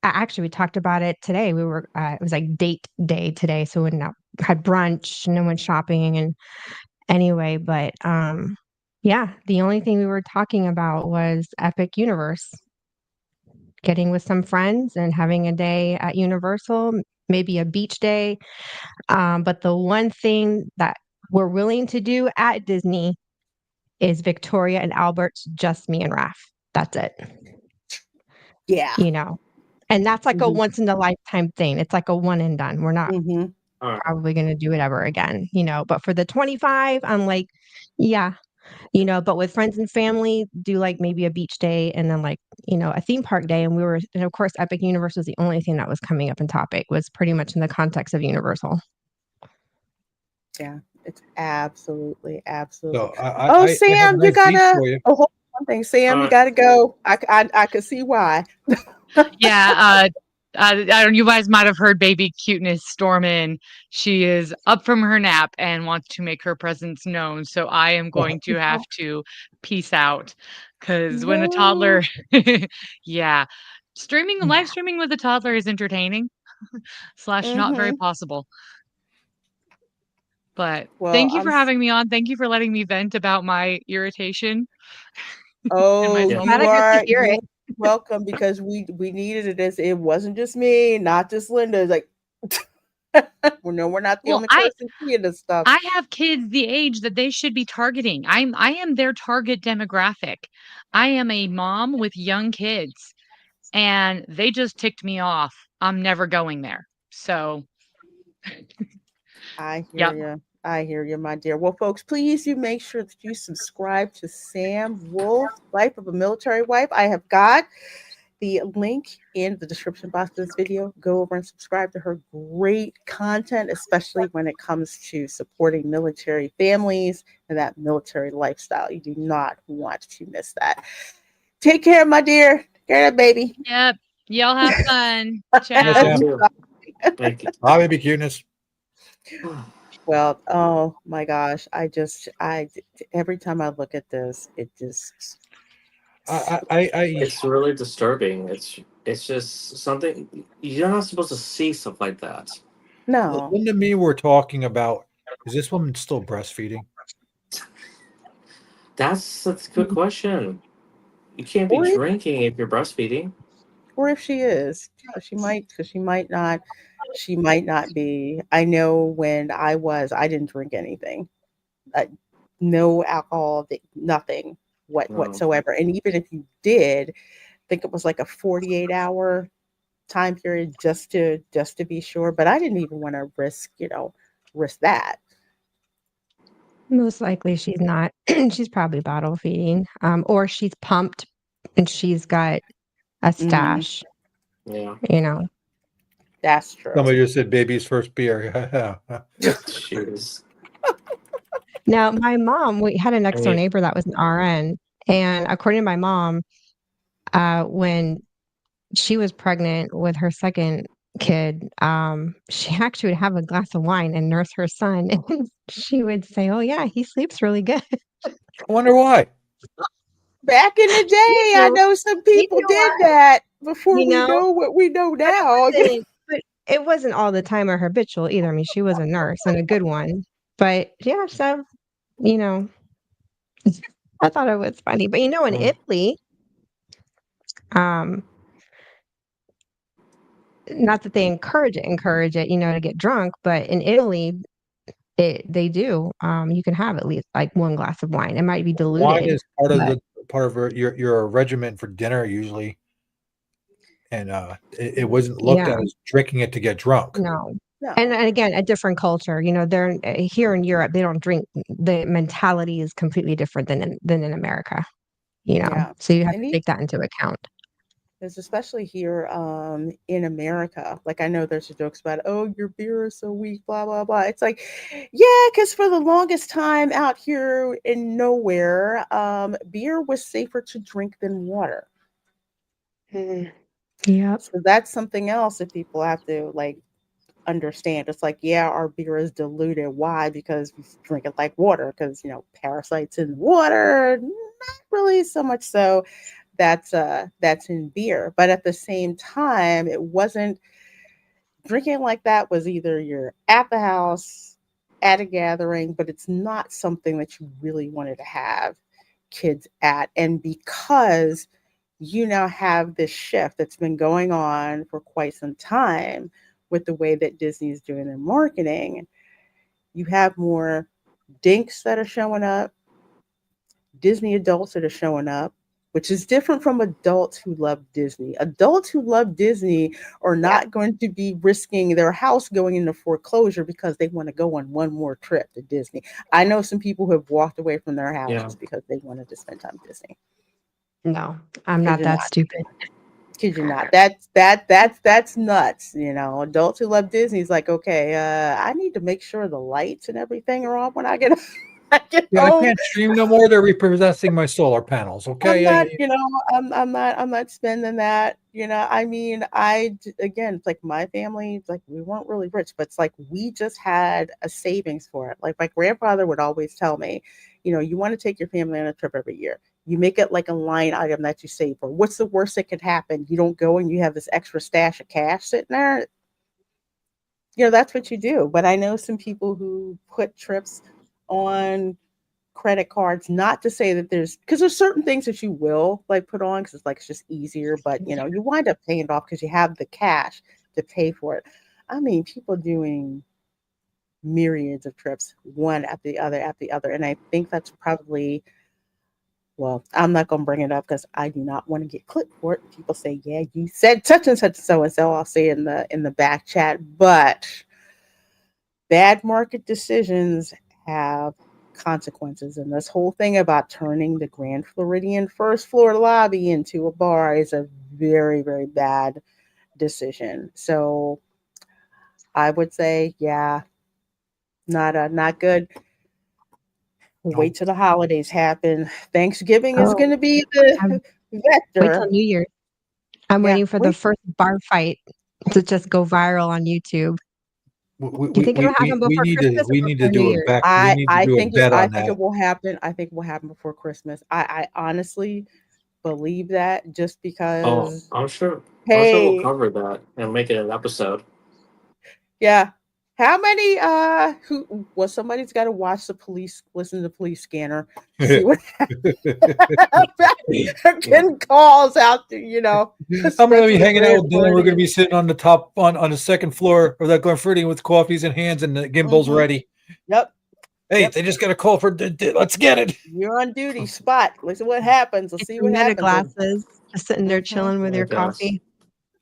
F: actually, we talked about it today. It was like date day today, so we went out, had brunch, and then went shopping, and anyway, but, yeah, the only thing we were talking about was Epic Universe, getting with some friends and having a day at Universal, maybe a beach day, but the one thing that we're willing to do at Disney is Victoria and Albert's Just Me and Raph. That's it,
A: Yeah.
F: you know? And that's like a
A: Mhm.
F: once in a lifetime thing. It's like a one and done. We're not
A: Mhm.
C: All right.
F: probably gonna do it ever again, but for the 25, I'm like, yeah, but with friends and family, do like maybe a beach day and then like, a theme park day. And of course, Epic Universe was the only thing that was coming up in topic, was pretty much in the context of Universal.
A: Yeah. It's absolutely, absolutely.
D: So
A: Oh,
D: I have a
A: Sam, you
D: nice beach
A: gotta.
D: for you.
A: Oh, hold on one thing,
C: All
A: Sam, you
C: right.
A: gotta go. I could see why.
B: Yeah, you guys might have heard baby cuteness storm in. She is up from her nap and wants to make her presence known. So I am going to have to peace out because when a
A: No.
B: toddler, yeah,
F: Yeah.
B: live streaming with a toddler is entertaining / not very
A: Mhm.
B: possible. But
A: Well,
B: thank you for having me on. Thank you for letting me vent about my irritation and my
A: oh,
C: Yeah.
F: Glad I get to hear
A: you
F: it.
A: welcome because we needed it. It wasn't just me, not just Linda. It's like, well, no, we're not the
B: well,
A: only person seeing this stuff.
B: I have kids the age that they should be targeting. I am their target demographic. I am a mom with young kids, and they just ticked me off. I'm never going there. So,
A: I hear
B: yep.
A: you. I hear you, my dear. Well, folks, please do make sure that you subscribe to Sam Wolf's Life of a Military Wife. I have got the link in the description box of this video. Go over and subscribe to her great content, especially when it comes to supporting military families and that military lifestyle. You do not want to miss that. Take care, my dear. Take care, baby.
B: Yep. Y'all have fun.
D: Yes,
C: You
B: Ciao.
D: Sam.
C: too. Thank you.
D: Hi, baby cuteness.
A: Well, oh my gosh. Every time I look at this, it just,
C: It's really disturbing. It's just something you're not supposed to see stuff like that.
A: no.
D: Linda and me were talking about, is this woman still breastfeeding?
C: That's a good question. You can't be
A: Or if,
C: drinking if you're breastfeeding.
A: or if she is, because she might not be. I know when I didn't drink anything, uh, no alcohol, nothing
C: No.
A: whatsoever. And even if you did, I think it was like a 48-hour time period just to be sure. But I didn't even want to risk that.
F: Most likely she's not. She's probably bottle feeding, or she's pumped and she's got a
A: Hmm.
F: stash,
C: Yeah.
F: you know.
A: That's true.
D: Somebody just said baby's first beer.
C: Jeez.
F: Now, my mom, we had a
C: I
F: next door
C: mean,
F: neighbor that was an RN, and according to my mom, when she was pregnant with her second kid, she actually would have a glass of wine and nurse her son, and she would say, "Oh yeah, he sleeps really good."
D: I wonder why.
A: Back in the
F: You
A: day, I
F: know,
A: know some
F: you
A: people
F: know
A: did
F: what?
A: that before
F: You
A: we
F: know,
A: know what we know
F: but
A: now.
F: it wasn't all the time or habitual either. I mean, she was a nurse and a good one, but yeah, so you know, I thought it was funny. But in
C: mm,
F: Italy, um, not that they encourage it, to get drunk, but in Italy, they do. You can have at least like one glass of wine. It might be
D: Wine
F: diluted,
D: is part of
F: but
D: your regiment for dinner usually, and it wasn't looked
F: yeah,
D: at as drinking it to get drunk.
F: no. And
A: No.
F: again, a different culture. They're here in Europe. They don't drink. The mentality is completely different than in America.
A: Yeah.
F: So you have
A: And
F: to take that into account.
A: because especially here in America, like I know there's jokes about, oh, your beer is so weak, blah, blah, blah. It's like, yeah, because for the longest time out here in nowhere, beer was safer to drink than water.
F: Yep.
A: So that's something else that people have to like understand. It's like, yeah, our beer is diluted. Why? Because we drink it like water, because parasites in water, not really so much so that's in beer. But at the same time, it wasn't drinking like that was either you're at the house at a gathering, but it's not something that you really wanted to have kids at. And because you now have this shift that's been going on for quite some time with the way that Disney is doing their marketing, you have more dinks that are showing up, Disney adults that are showing up, which is different from adults who love Disney. Adults who love Disney are
F: Yep.
A: not going to be risking their house going into foreclosure because they want to go on one more trip to Disney. I know some people who have walked away from their house
C: yeah.
A: just because they wanted to spend time at Disney.
F: No, I'm
A: Kid
F: not
A: you
F: that
A: not.
F: stupid.
A: Kid you not. That's nuts. Adults who love Disney is like, okay, I need to make sure the lights and everything are on when I get I get
D: Yeah, I
A: home.
D: can't stream no more. They're repossessing my solar panels.
A: I'm
D: Okay,
A: not, I'm not spending that. I mean, again, it's like my family, it's like we weren't really rich, but it's like we just had a savings for it. Like my grandfather would always tell me, you want to take your family on a trip every year. You make it like a line item that you save for. What's the worst that could happen? You don't go and you have this extra stash of cash sitting there. That's what you do. But I know some people who put trips on credit cards, not to say that because there's certain things that you will like put on because it's just easier, but you wind up paying it off because you have the cash to pay for it. I mean, people doing myriads of trips, one after the other, and I think that's probably, well, I'm not going to bring it up because I do not want to get clipped for it. People say, yeah, you said such and such so and so. I'll say in the back chat, but bad market decisions have consequences. And this whole thing about turning the Grand Floridian first floor lobby into a bar is a very, very bad decision. So I would say, yeah, not good. We'll
D: no.
A: wait till the holidays happen. Thanksgiving is
F: Oh,
A: going to be
F: I'm
A: the
F: wait till
A: vector.
F: New Year's. I'm
A: Yeah,
F: waiting for the
A: wait.
F: first bar fight to just go viral on YouTube.
D: We,
F: Do you
D: we,
F: think it'll
D: we,
F: happen
D: we we
F: before
D: need to
F: Christmas or
D: we need to
F: before New
D: do a
F: Year's?
D: bet. We need to do a bet
A: I
D: on
A: think it
D: that.
A: will happen. I think it will happen before Christmas. I honestly believe that just
C: Oh,
A: because,
C: I'm sure. I'm sure we'll
A: hey,
C: cover that and make it an episode.
A: yeah, How many who well somebody's got to watch the police, listen to the police scanner, see what getting calls out there,
D: I'm gonna be
A: especially
D: hanging out
A: Grand
D: with Dylan. We're gonna
A: Floridian.
D: be sitting on the top on the second floor of that Glen Floridian with coffees in hands and the gimbals
A: Mhm.
D: ready.
A: Yep.
D: Hey,
A: Yep.
D: they just got a call for let's get it.
A: You're on duty, spot. Listen what happens. Let's
F: Get
A: see
F: your
A: what
F: meta
A: happens.
F: glasses, just sitting there
A: Mhm.
F: chilling with
C: I
F: your
C: guess.
F: coffee.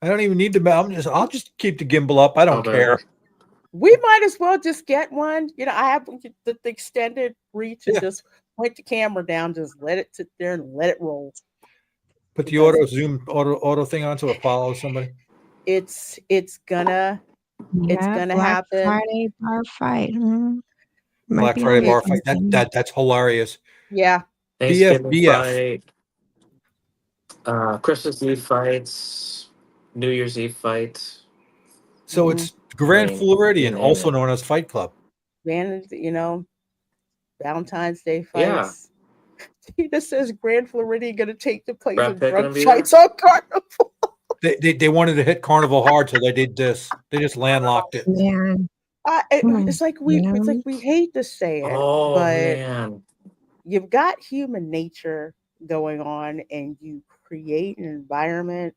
D: I don't even need to. I'll just keep the gimbal up. I don't
C: Although,
D: care.
A: We might as well just get one. I have the extended reach and
D: Yeah.
A: just point the camera down, just let it sit there and let it roll.
D: Put the
A: Because
D: auto thing on so it follows somebody.
A: it's gonna
F: Yeah, Black
A: happen.
F: Friday bar fight. Might
D: Black
F: be
D: Friday
F: onto
A: It,
D: bar fight.
F: something.
D: That's hilarious.
A: yeah.
C: Thanksgiving
D: BFBF.
C: fight, Christmas Eve fights, New Year's Eve fight.
D: So
A: Mhm.
D: it's Grand
C: mean, you
D: Floridian,
C: name
D: also
C: it.
D: known as Fight Club.
A: Valentine's Day
C: Yeah.
A: fights. Tina says Grand Floridian gonna take the place
C: Brad
A: of
C: Pitt gonna
A: drunk
C: be there?
A: fights on Carnival.
D: They wanted to hit Carnival hard, so they did this. They just landlocked it.
F: Man,
A: It's like
F: you
A: we hate to say it,
C: Oh
A: but
C: man.
A: you've got human nature going on, and you create an environment.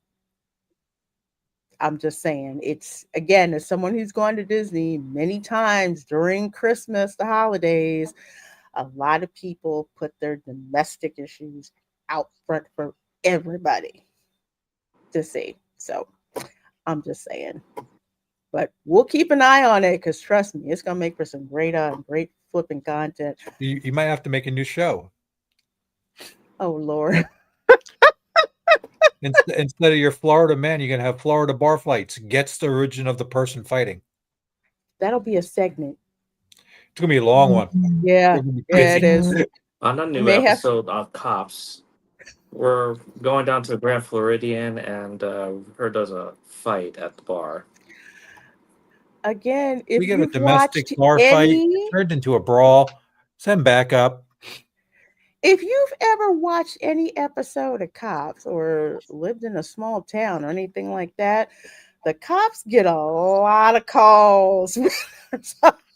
A: I'm just saying, it's again, as someone who's gone to Disney many times during Christmas, the holidays, a lot of people put their domestic issues out front for everybody to see. So I'm just saying. But we'll keep an eye on it because trust me, it's gonna make for some great flipping content.
D: You might have to make a new show.
A: Oh Lord.
D: Instead of your Florida man, you're gonna have Florida bar fights. Gets the origin of the person fighting.
A: That'll be a segment.
D: It's gonna be a long one.
A: Yeah,
D: We're gonna be
A: yeah, it
D: busy.
A: is.
C: On a
A: It
C: new
A: may have
C: episode of Cops, we're going down to the Grand Floridian, and heard there's a fight at the bar.
A: again,
D: We
A: if
D: get a
A: you've
D: domestic
A: watched
D: bar fight. It
A: any
D: turned into a brawl. Send back up.
A: if you've ever watched any episode of Cops or lived in a small town or anything like that, the cops get a lot of calls.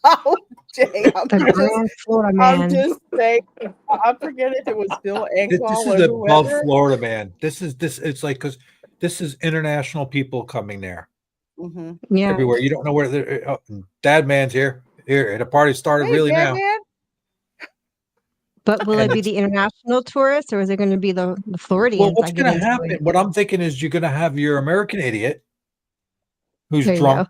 A: Holiday.
F: the Grand Florida
A: I'm
F: man.
A: just saying. I forget if it was Bill
D: This
A: Engvall
D: is
A: or
D: above
A: whoever.
D: Florida, man. This. It's like because this is international people coming there
A: Hmm.
F: Yeah,
D: everywhere. You don't know where the Dad man's here. Here, the party started
A: Hey,
D: really
A: Dad
D: now.
A: man.
F: but will it
D: And
F: be the international tourists or is it going to be the
D: well,
F: Floridians
D: what's
F: that get
D: going to
F: into
D: happen?
F: it?
D: What I'm thinking is you're going to have your American idiot who's
F: There you
D: drunk,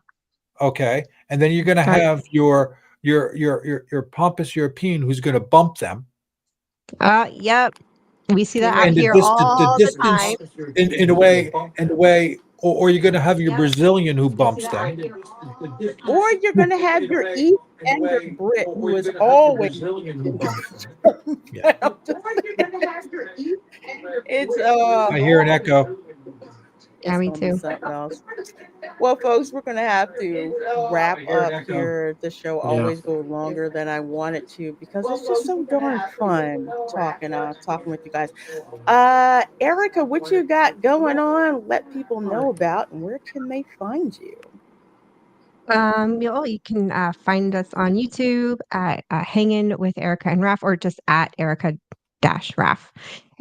F: go.
D: okay, and then you're going to
F: Got it.
D: have your pompous European who's going to bump them.
F: Yep. We see that out
D: And
F: here
D: the
F: all the
D: distance
F: time.
D: in a way, or you're going to have your Brazilian who bumps them.
A: Or you're going to have your East Ender Brit who is always.
D: Yeah.
A: It's
D: I hear an echo.
F: Yeah,
A: it's
F: me
A: gonna be
F: too.
A: something else. Well, folks, we're gonna have to wrap up here. The show
C: Yeah.
A: always go longer than I want it to because it's just so darn fun talking with you guys. Erica, what you got going on? Let people know about, and where can they find you?
F: You can find us on YouTube at Hanging with Erica and Raf, or just at Erica Raf.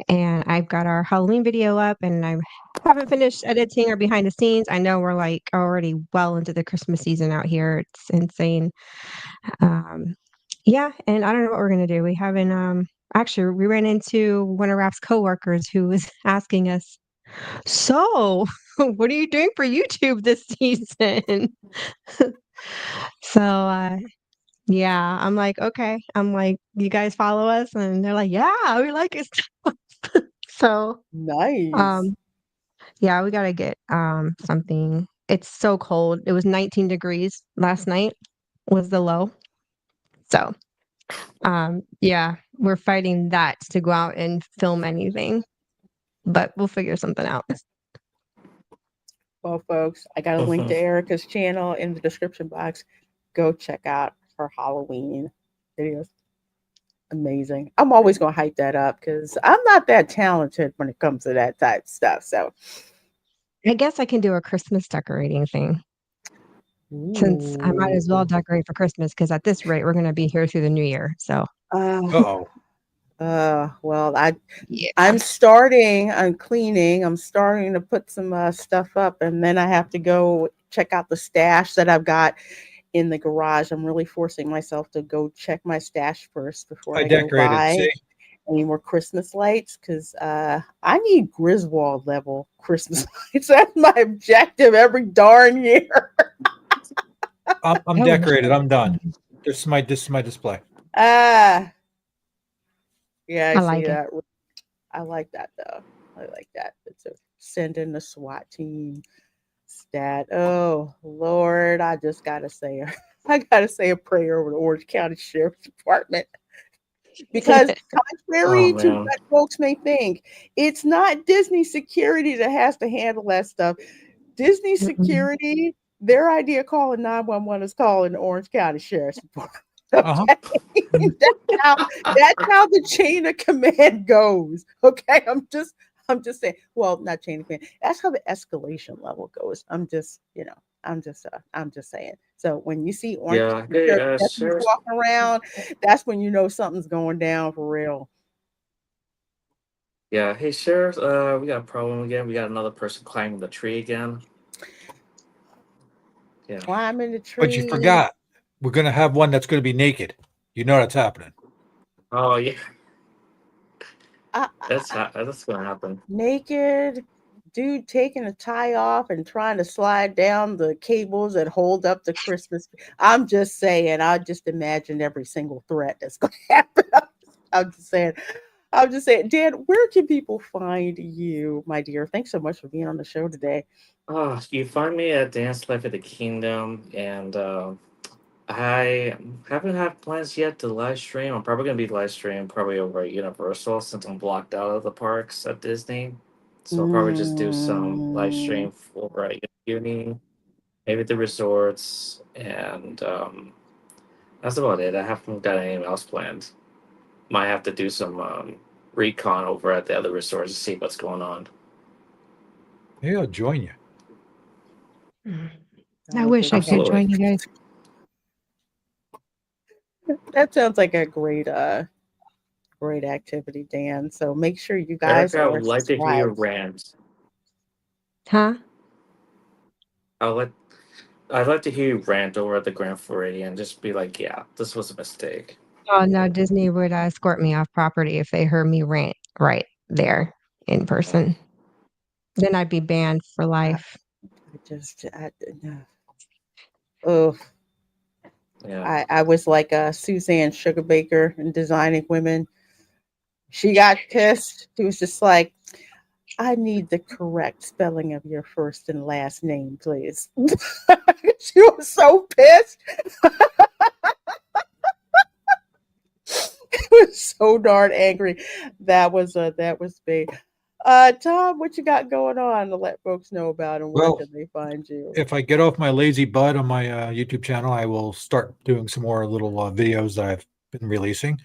F: And I've got our Halloween video up, and I haven't finished editing or behind the scenes. I know we're like already well into the Christmas season out here. It's insane. Yeah, and I don't know what we're gonna do. We haven't actually we ran into one of Raf's coworkers who was asking us, so what are you doing for YouTube this season? So yeah, I'm like, okay. I'm like, you guys follow us? And they're like, yeah, we like it. So
A: Nice,
F: um yeah, we gotta get something. It's so cold. It was 19 degrees last night was the low. So yeah, we're fighting that to go out and film anything, but we'll figure something out.
A: well, folks. I got a link to Erica's channel in the description box. Go check out her Halloween videos. Amazing. I'm always gonna hype that up because I'm not that talented when it comes to that type of stuff. So
F: I guess I can do a Christmas decorating thing. since I might as well decorate for Christmas because at this rate, we're going to be here through the new year. So,
D: Uh-oh.
A: Well,
F: yeah.
A: I'm cleaning. I'm starting to put some stuff up, and then I have to go check out the stash that I've got in the garage. I'm really forcing myself to go check my stash first before
D: I
A: I go
D: decorated.
A: buy
D: See?
A: any more Christmas lights because I need Griswold level Christmas lights. That's my objective every darn year.
D: I'm
F: I wish
D: decorated.
F: I
D: I'm done.
F: could.
D: This is my display.
A: Ah, yeah, I
F: I
A: see
F: like it.
A: that. I like that though. I like that. It's a send in the SWAT team stat. Oh Lord, I just gotta say I gotta say a prayer over the Orange County Sheriff's Department. Because
C: Oh
A: contrary to
C: man.
A: what folks may think, it's not Disney security that has to handle that stuff. Disney
F: Mm-mm.
A: security, their idea of calling 911 is calling the Orange County Sheriff's Department.
D: Uh-huh.
A: Okay. That's how the chain of command goes. Okay. I'm just saying, well, not chain of command. That's how the escalation level goes. I'm just saying. So when you see orange
C: Yeah. Hey,
A: deputies
C: Sheriff.
A: walking around, that's when you know something's going down for real.
C: Yeah. Hey, Sheriff. We got a problem again. We got another person climbing the tree again. Yeah.
A: Climbing the
D: But you
A: tree.
D: forgot. We're gonna have one that's gonna be naked. You know that's happening.
C: Oh yeah.
A: Uh,
C: That's gonna happen.
A: naked dude taking a tie off and trying to slide down the cables that hold up the Christmas. I'm just saying, I just imagine every single threat that's going to happen. I'm just saying. I'm just saying, Dan, where can people find you, my dear? Thanks so much for being on the show today.
C: Oh, you find me at Dance Life of the Kingdom, and I haven't had plans yet to live stream. I'm probably gonna be live streaming probably over at Universal since I'm blocked out of the parks at Disney. So I'll probably just do some live
A: Mm,
C: stream over at Uni, maybe the resorts, and that's about it. I haven't got anything else planned. Might have to do some recon over at the other resorts to see what's going on.
D: Maybe I'll join you.
A: I
F: I
A: don't
F: wish
A: think
F: I
A: I
F: could
A: have.
C: Absolutely.
F: join you guys.
A: That sounds like a great activity, Dan. So make sure you guys
C: Erica, I
A: are
C: would like to hear your
A: subscribed.
C: rant.
F: Huh?
C: I'll let I'd like to hear you rant over at the Grand Floridian. Just be like, yeah, this was a mistake.
F: Oh, no, Disney would escort me off property if they heard me rant right there in person. Then I'd be banned for
A: I,
F: life.
A: I just, I, no. Oh,
C: Yeah.
A: I was like Suzanne Sugarbaker in Designing Women. She got pissed. She was just like, I need the correct spelling of your first and last name, please. She was so pissed. Was so darn angry. That was me. Tom, what you got going on to let folks know about and where
D: Well,
A: can they find you?
D: if I get off my lazy butt on my YouTube channel, I will start doing some more little videos that I've been releasing.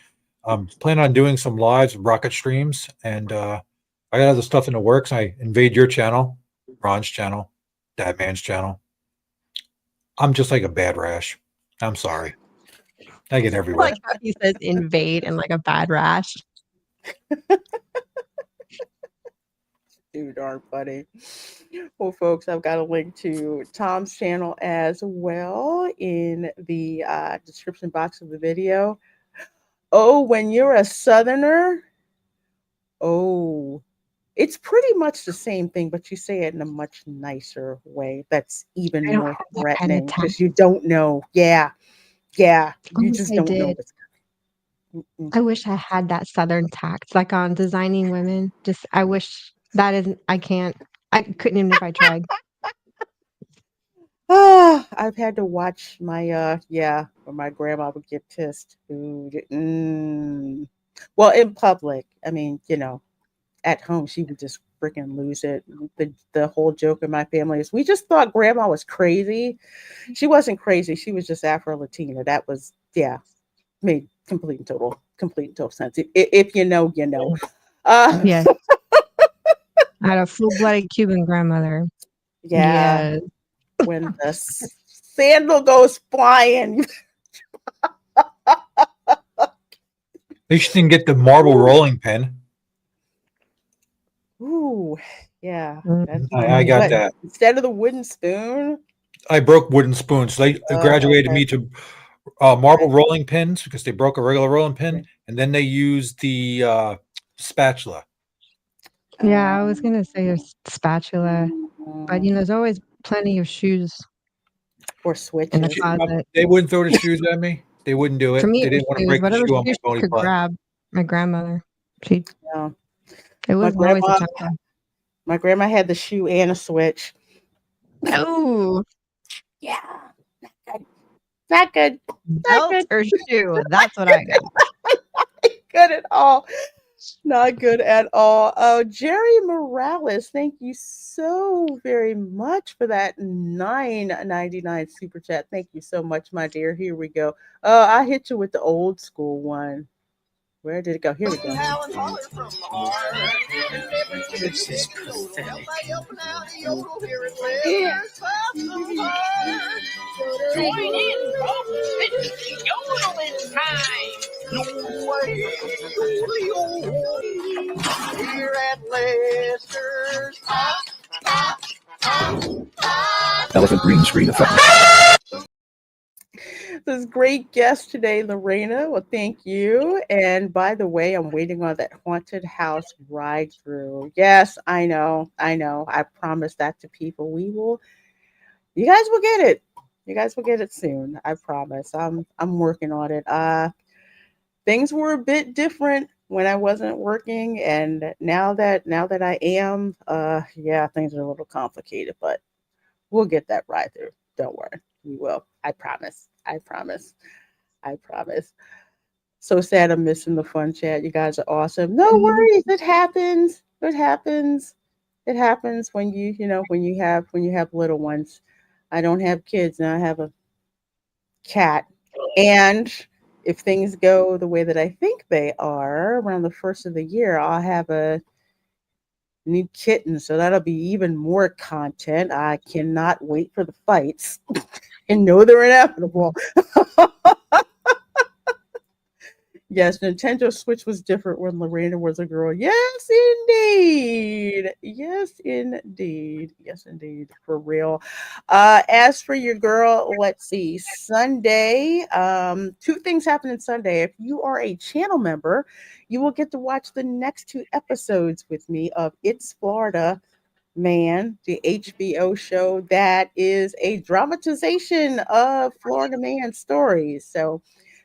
D: Plan on doing some lives, rocket streams, and I got other stuff in the works. I invade your channel, Ron's channel, Dadman's channel. I'm just like a bad rash. I'm sorry. I get
F: I
D: everywhere.
F: like how he says invade and like a bad rash.
A: Too darn funny. Well, folks, I've got a link to Tom's channel as well in the description box of the video. Oh, when you're a Southerner, oh, it's pretty much the same thing, but you say it in a much nicer way. That's even
F: I don't
A: more
F: have that kind of
A: threatening
F: tact.
A: because you don't know. Yeah, yeah,
F: I
A: you
F: wish
A: just
F: I
A: don't know
F: did.
A: what's coming. Mm-mm.
F: I wish I had that Southern tact, like on Designing Women. Just, I wish that isn't, I can't, I couldn't even if I tried.
A: I've had to watch my yeah, when my grandma would get pissed. Food. Well, in public, I mean, at home she would just freaking lose it. The whole joke in my family is we just thought grandma was crazy. She wasn't crazy. She was just Afro Latina. That was yeah, made complete and total sense. If you know, you know. Uh,
F: Yes, I had a full-blooded Cuban grandmother.
A: yeah,
F: Yes.
A: when the sandal goes flying.
D: At least you didn't get the marble rolling pin.
A: Ooh, yeah. That's
D: I got
A: what
D: that.
A: instead of the wooden spoon.
D: I broke wooden spoons. They graduated
A: Okay.
D: me to marble rolling pins because they broke a regular rolling pin, and then they used the spatula.
F: Yeah, I was gonna say a spatula, but there's always plenty of shoes
A: Or
F: in the
A: switches.
F: closet.
D: They wouldn't throw the shoes at me. They wouldn't do
F: For
D: it.
F: me,
D: They
F: it was
D: didn't want to
F: shoes.
D: break the
F: Whatever
D: shoe on my
F: shoes she
D: bony
F: could
D: butt.
F: grab. My grandmother, it
A: Yeah.
F: was always a temper.
A: My grandma had the shoe and a switch.
F: Oh,
A: Yeah. Not good. Not
F: belt
A: good.
F: or shoe? That's what I got.
A: Good at all. Not good at all. Oh, Jerry Morales, thank you so very much for that $9.99 super chat. Thank you so much, my dear. Here we go. I hit you with the old school one. Where did it go? Here we go.
C: This is pathetic.
G: Join in, folks. It's yodeling time. Here at Lester's.
E: Elephant green screen effect.
A: This great guest today, LaReina. Well, thank you. And by the way, I'm waiting on that haunted house ride through. Yes, I know. I promised that to people. You guys will get it. You guys will get it soon. I promise. I'm working on it. Things were a bit different when I wasn't working, and now that I am, yeah, things are a little complicated, but we'll get that ride through. Don't worry. We will. I promise. I promise. I promise. So sad I'm missing the fun chat. You guys are awesome. No worries. It happens. It happens. It happens when when you have little ones. I don't have kids now. I have a cat. And if things go the way that I think they are around the first of the year, I'll have a new kitten. So that'll be even more content. I cannot wait for the fights and know they're inevitable. Yes, Nintendo Switch was different when LaReina was a girl. Yes, indeed. Yes, indeed. Yes, indeed. For real. As for your girl, let's see. Sunday, two things happening Sunday. If you are a channel member, you will get to watch the next two episodes with me of It's Florida Man, the HBO show that is a dramatization of Florida Man stories. So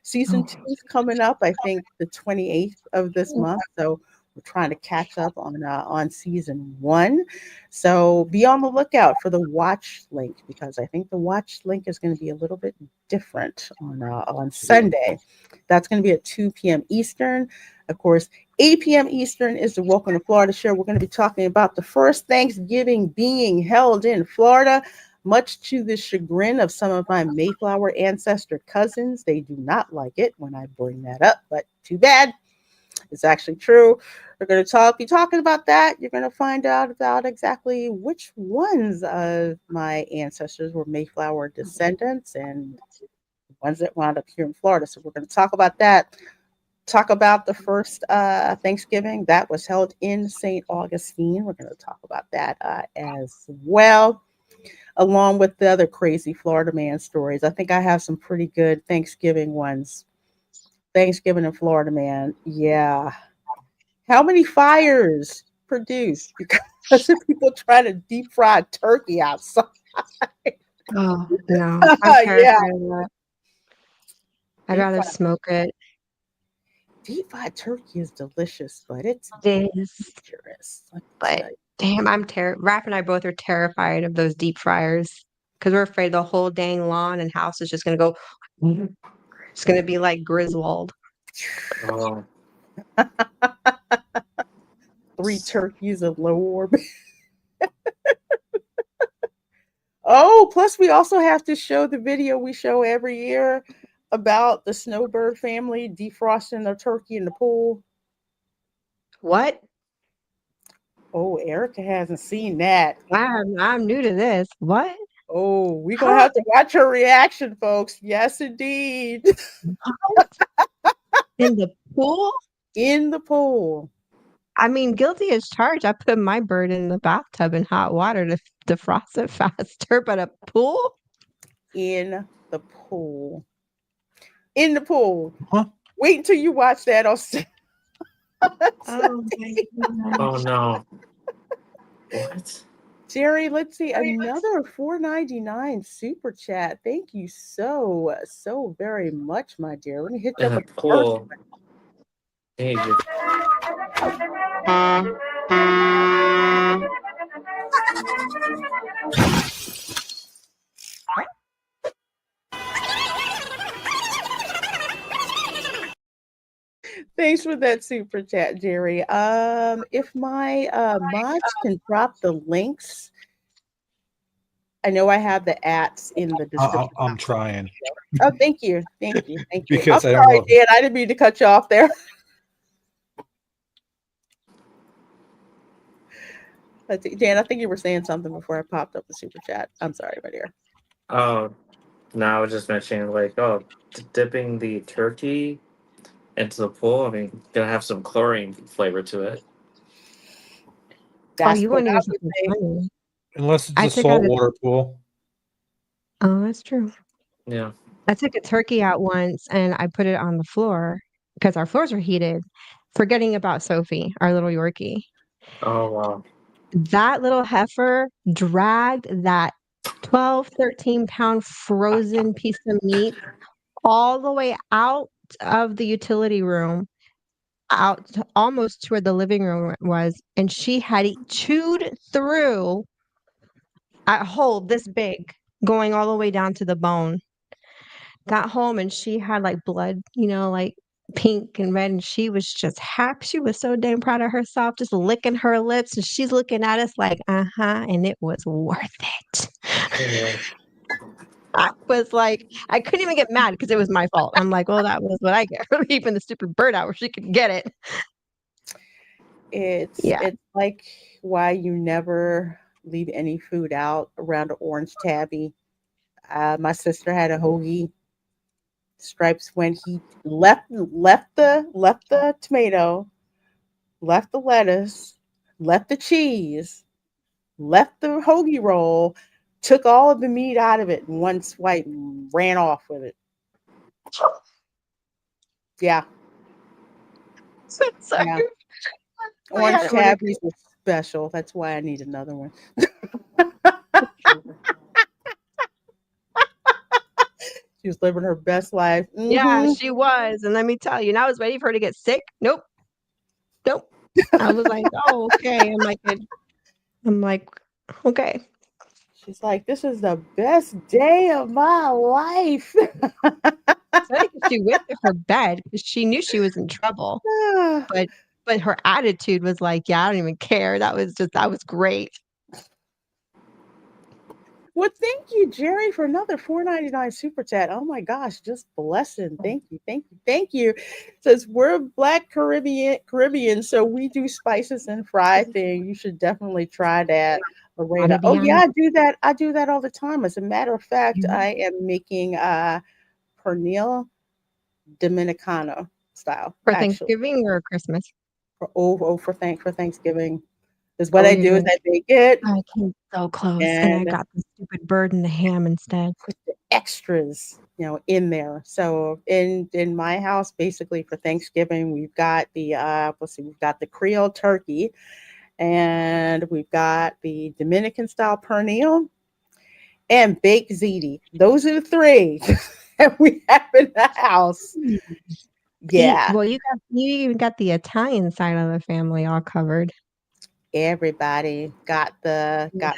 A: season 2 is coming up, I think the 28th of this month. So we're trying to catch up on season 1. So be on the lookout for the watch link because I think the watch link is going to be a little bit different on Sunday. That's going to be at 2 p.m. Eastern. Of course, 8 p.m. Eastern is the Welcome to Florida show. We're going to be talking about the first Thanksgiving being held in Florida. Much to the chagrin of some of my Mayflower ancestor cousins, they do not like it when I bring that up, but too bad. It's actually true. We're going to be talking about that. You're going to find out about exactly which ones of my ancestors were Mayflower descendants and ones that wound up here in Florida. So we're going to talk about that. Talk about the first Thanksgiving that was held in St. Augustine. We're going to talk about that as well, along with the other crazy Florida man stories. I think I have some pretty good Thanksgiving ones. Thanksgiving in Florida, man. Yeah. How many fires produced because of people trying to deep fry turkey outside?
F: Oh no, I'm terrified
A: Yeah.
F: of that. I'd
A: Deep
F: rather
A: fried,
F: smoke it.
A: deep fried turkey is delicious, but it's
F: It is,
A: dangerous. Let me
F: but
A: tell you.
F: damn, Raph and I both are terrified of those deep fryers because we're afraid the whole dang lawn and house is just gonna go. It's gonna be like Griswold.
C: Oh,
A: 3 turkeys in low orbit. Oh, plus we also have to show the video we show every year about the snowbird family defrosting their turkey in the pool.
F: What?
A: Oh, Erica hasn't seen that.
F: I'm new to this. What?
A: Oh, we're gonna have to watch her reaction, folks. Yes, indeed.
F: In the pool?
A: In the pool.
F: I mean, guilty as charged. I put my bird in the bathtub in hot water to defrost it faster, but a pool?
A: In the pool. In the pool.
D: Huh?
A: Wait until you watch that on
F: Oh my
C: Oh
F: gosh.
C: no. What?
A: Jerry, let's see, another $4.99 super chat. Thank you so very much, my dear. Let me hit you
C: In
A: up
C: a
A: with the first
C: pool. Hey, you-
A: Thanks for that super chat, Jerry. If my mods can drop the links, I know I have the ats in the description.
D: I'm trying
A: Oh, thank you. Thank you. Thank you. I'm
D: because I don't
A: sorry,
D: know.
A: Dan. I didn't mean to cut you off there. Dan, I think you were saying something before I popped up the super chat. I'm sorry, my dear.
C: Oh, no, I was just mentioning like, dipping the turkey into the pool. I mean, gonna have some chlorine flavor to it.
F: Oh,
A: That's
F: you
A: what
F: want to
A: I
F: hear
A: would
F: something
A: say.
F: funny?
D: Unless it's
F: I
D: a
F: took out a
D: saltwater pool.
F: Oh, that's true.
C: Yeah.
F: I took a turkey out once and I put it on the floor because our floors were heated, forgetting about Sophie, our little Yorkie.
C: Oh wow.
F: That little heifer dragged that 12, 13-pound frozen piece of meat all the way out of the utility room, out to almost to where the living room was, and she had chewed through a hole this big, going all the way down to the bone. Got home and she had like blood, like pink and red, and she was just happy. She was so dang proud of herself, just licking her lips, and she's looking at us like, uh-huh, and it was worth it.
C: Yeah.
F: I was like, I couldn't even get mad because it was my fault. I'm like, well, that was what I get for leaving the stupid bird out where she could get it.
A: It's
F: Yeah.
A: it's like why you never leave any food out around an orange tabby. My sister had a hoagie. Stripes when he left the tomato, left the lettuce, left the cheese, left the hoagie roll, took all of the meat out of it in one swipe and ran off with it. Yeah,
F: So sorry.
A: yeah.
F: I had
A: Orange
F: it when it
A: tabbies were special. That's why I need another one. She was living her best life.
F: Yeah,
A: Hmm.
F: she was. And let me tell you, and I was waiting for her to get sick. Nope. Nope. I was like, oh, okay. I'm like, okay.
A: She's like, this is the best day of my life.
F: It's funny 'cause she went to her bed because she knew she was in trouble. But but her attitude was like, yeah, I don't even care. That was great.
A: Well, thank you, Jerry, for another $4.99 super chat. Oh my gosh, just blessing. Thank you, thank you, thank you. Says we're Black Caribbean, so we do spices and fry thing. You should definitely try that,
F: Gotta
A: LaReina.
F: be
A: Oh yeah,
F: honest.
A: I do that. I do that all the time. As a matter of fact,
F: Mhm.
A: I am making pernil Dominicano style,
F: For
A: actually.
F: Thanksgiving or Christmas?
A: For Thanksgiving. Is what
F: Oh,
A: I
F: you're
A: do is
F: doing
A: I make it
F: I came so close, and I
A: and
F: got the stupid bird and the ham instead.
A: put the extras, in there. So in my house, basically for Thanksgiving, we've got the let's see, we've got the Creole turkey, and we've got the Dominican style pernil and baked ziti. Those are the three that we have in the house.
F: Mm.
A: Yeah,
F: Well, you even got the Italian side of the family all covered.
A: everybody
F: Yeah.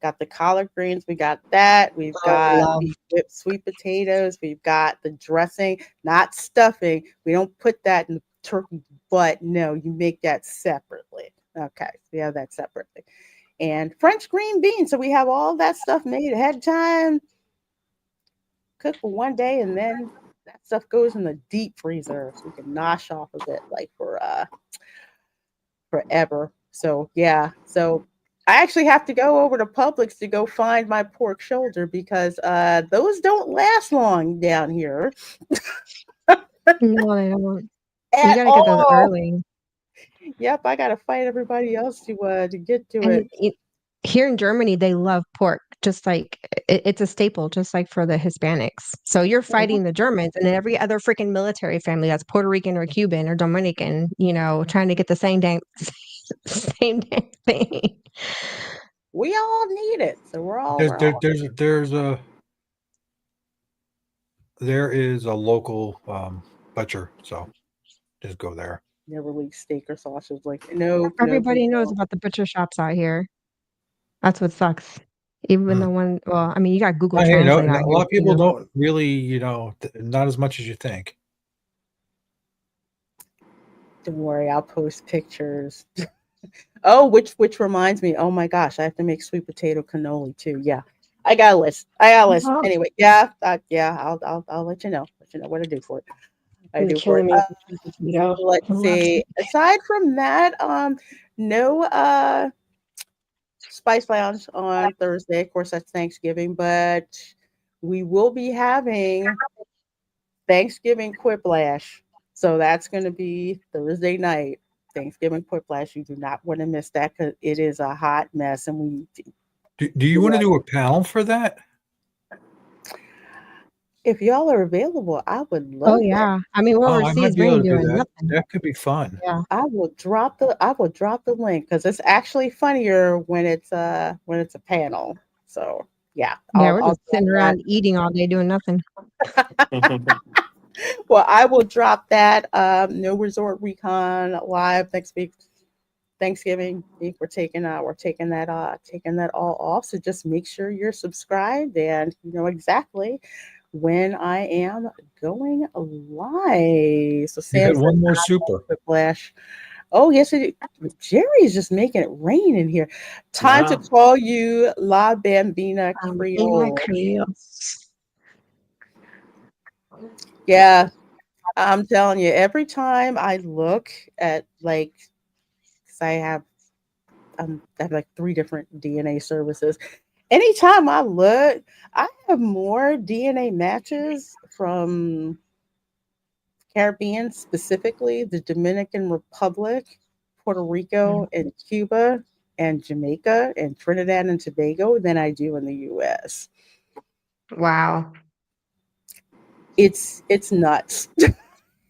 A: got the collard greens, we got that, we've
F: Oh,
A: got
F: love.
A: the whipped sweet potatoes, we've got the dressing, not stuffing. We don't put that in the turkey butt. No, you make that separately. Okay, so we have that separately. And French green beans. So we have all that stuff made ahead of time, cook for one day, and then that stuff goes in the deep freezer so we can nosh off of it like for forever. So yeah. So I actually have to go over to Publix to go find my pork shoulder because those don't last long down here
F: No, they don't. You
A: at
F: gotta get those
A: all.
F: early.
A: Yep, I gotta fight everybody else to get to
F: And
A: it.
F: here in Germany, they love pork, just like it's a staple, just like for the Hispanics. So you're
A: Mhm.
F: fighting the Germans, and then every other freaking military family that's Puerto Rican or Cuban or Dominican, trying to get the same dang same dang thing.
A: We all need it, so we're all
D: There's
A: we're
D: there,
A: all
D: there is a local butcher, so just go there.
A: never leave steak or sausage. Like nope, nope, we
F: Everybody knows
A: don't.
F: about the butcher shops out here. That's what sucks. Even
D: Mm.
F: the one, well, I mean, you got Google
D: Hey,
F: Translate out
D: a
F: here
D: lot of people
F: too.
D: don't really, not as much as you think.
A: Don't worry, I'll post pictures. Oh, which reminds me. Oh my gosh, I have to make sweet potato cannoli too. Yeah, I got a list. I got a list.
F: Oh,
A: Anyway, yeah, yeah. I'll let you know. Let you know what to do for it. I
F: you're
A: do for it.
F: killing me with the sweet potato.
A: Let's
F: I love
A: see.
F: sweet
A: Aside from that, no Spice Lounge on Thursday. Of course, that's Thanksgiving, but we will be having Thanksgiving Quiplash. So that's going to be Thursday night. Thanksgiving Quiplash. You do not want to miss that because it is a hot mess, and
D: Do you want to do a panel for that?
A: if y'all are available, I would
F: Oh,
A: love that.
F: yeah. I mean, we're
D: Oh, I might
F: overseas.
D: be
F: We
D: able
F: ain't
D: to do
F: doing
D: that.
F: nothing.
D: That could be fun.
F: Yeah.
A: I will drop the link because it's actually funnier when it's a panel. So yeah,
F: Yeah, we're
A: I'll
F: just
A: drop
F: sitting
A: that.
F: around eating all day doing nothing.
A: Well, I will drop that. No Resort Recon live next week. Thanksgiving week. We're taking that all off. So just make sure you're subscribed and you know exactly when I am going live. So
D: You
A: Sam
D: had
A: said
D: one more super.
A: Whiplash. Oh yes, Jerry's just making it rain in here. Time to
C: Yeah.
A: call you La Bambina
F: In my
A: Creole.
F: Creole.
A: Yeah, I'm telling you, every time I look at like, 'cause I have like three different DNA services. Anytime I look, I have more DNA matches from Caribbean, specifically the Dominican Republic, Puerto Rico, and Cuba, and Jamaica, and Trinidad and Tobago than I do in the U.S.
F: Wow.
A: It's nuts.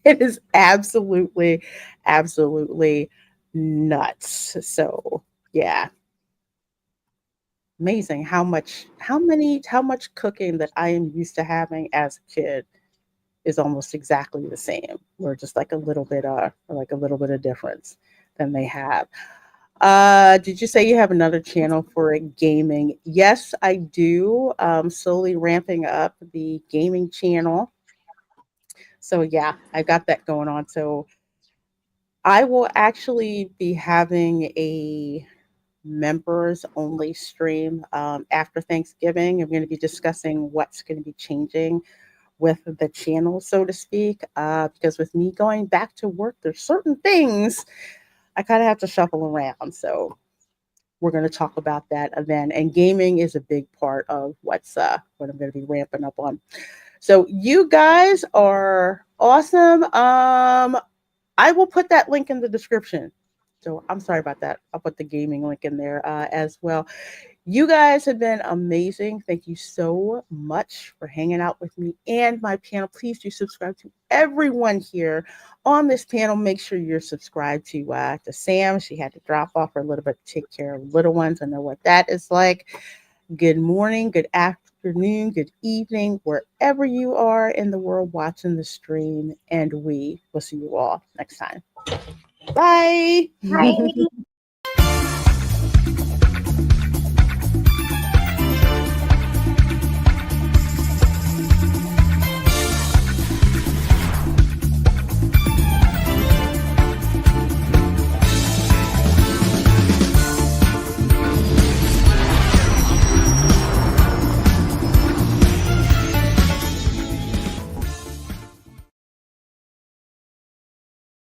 A: It is absolutely nuts. So yeah, amazing how much cooking that I am used to having as a kid is almost exactly the same. We're just like a little bit of difference than they have. Did you say you have another channel for gaming? Yes, I do. Slowly ramping up the gaming channel. So yeah, I got that going on. So I will actually be having a members only stream after Thanksgiving. I'm going to be discussing what's going to be changing with the channel, so to speak, because with me going back to work, there's certain things I kind of have to shuffle around. So we're going to talk about that then. And gaming is a big part of what I'm going to be ramping up on. So you guys are awesome. I will put that link in the description. So I'm sorry about that. I'll put the gaming link in there as well. You guys have been amazing. Thank you so much for hanging out with me and my panel. Please do subscribe to everyone here on this panel. Make sure you're subscribed to Sam. She had to drop off for a little bit to take care of little ones. I know what that is like. Good morning, good afternoon, good evening, wherever you are in the world watching the stream. And we will see you all next time. Bye.
F: Hi.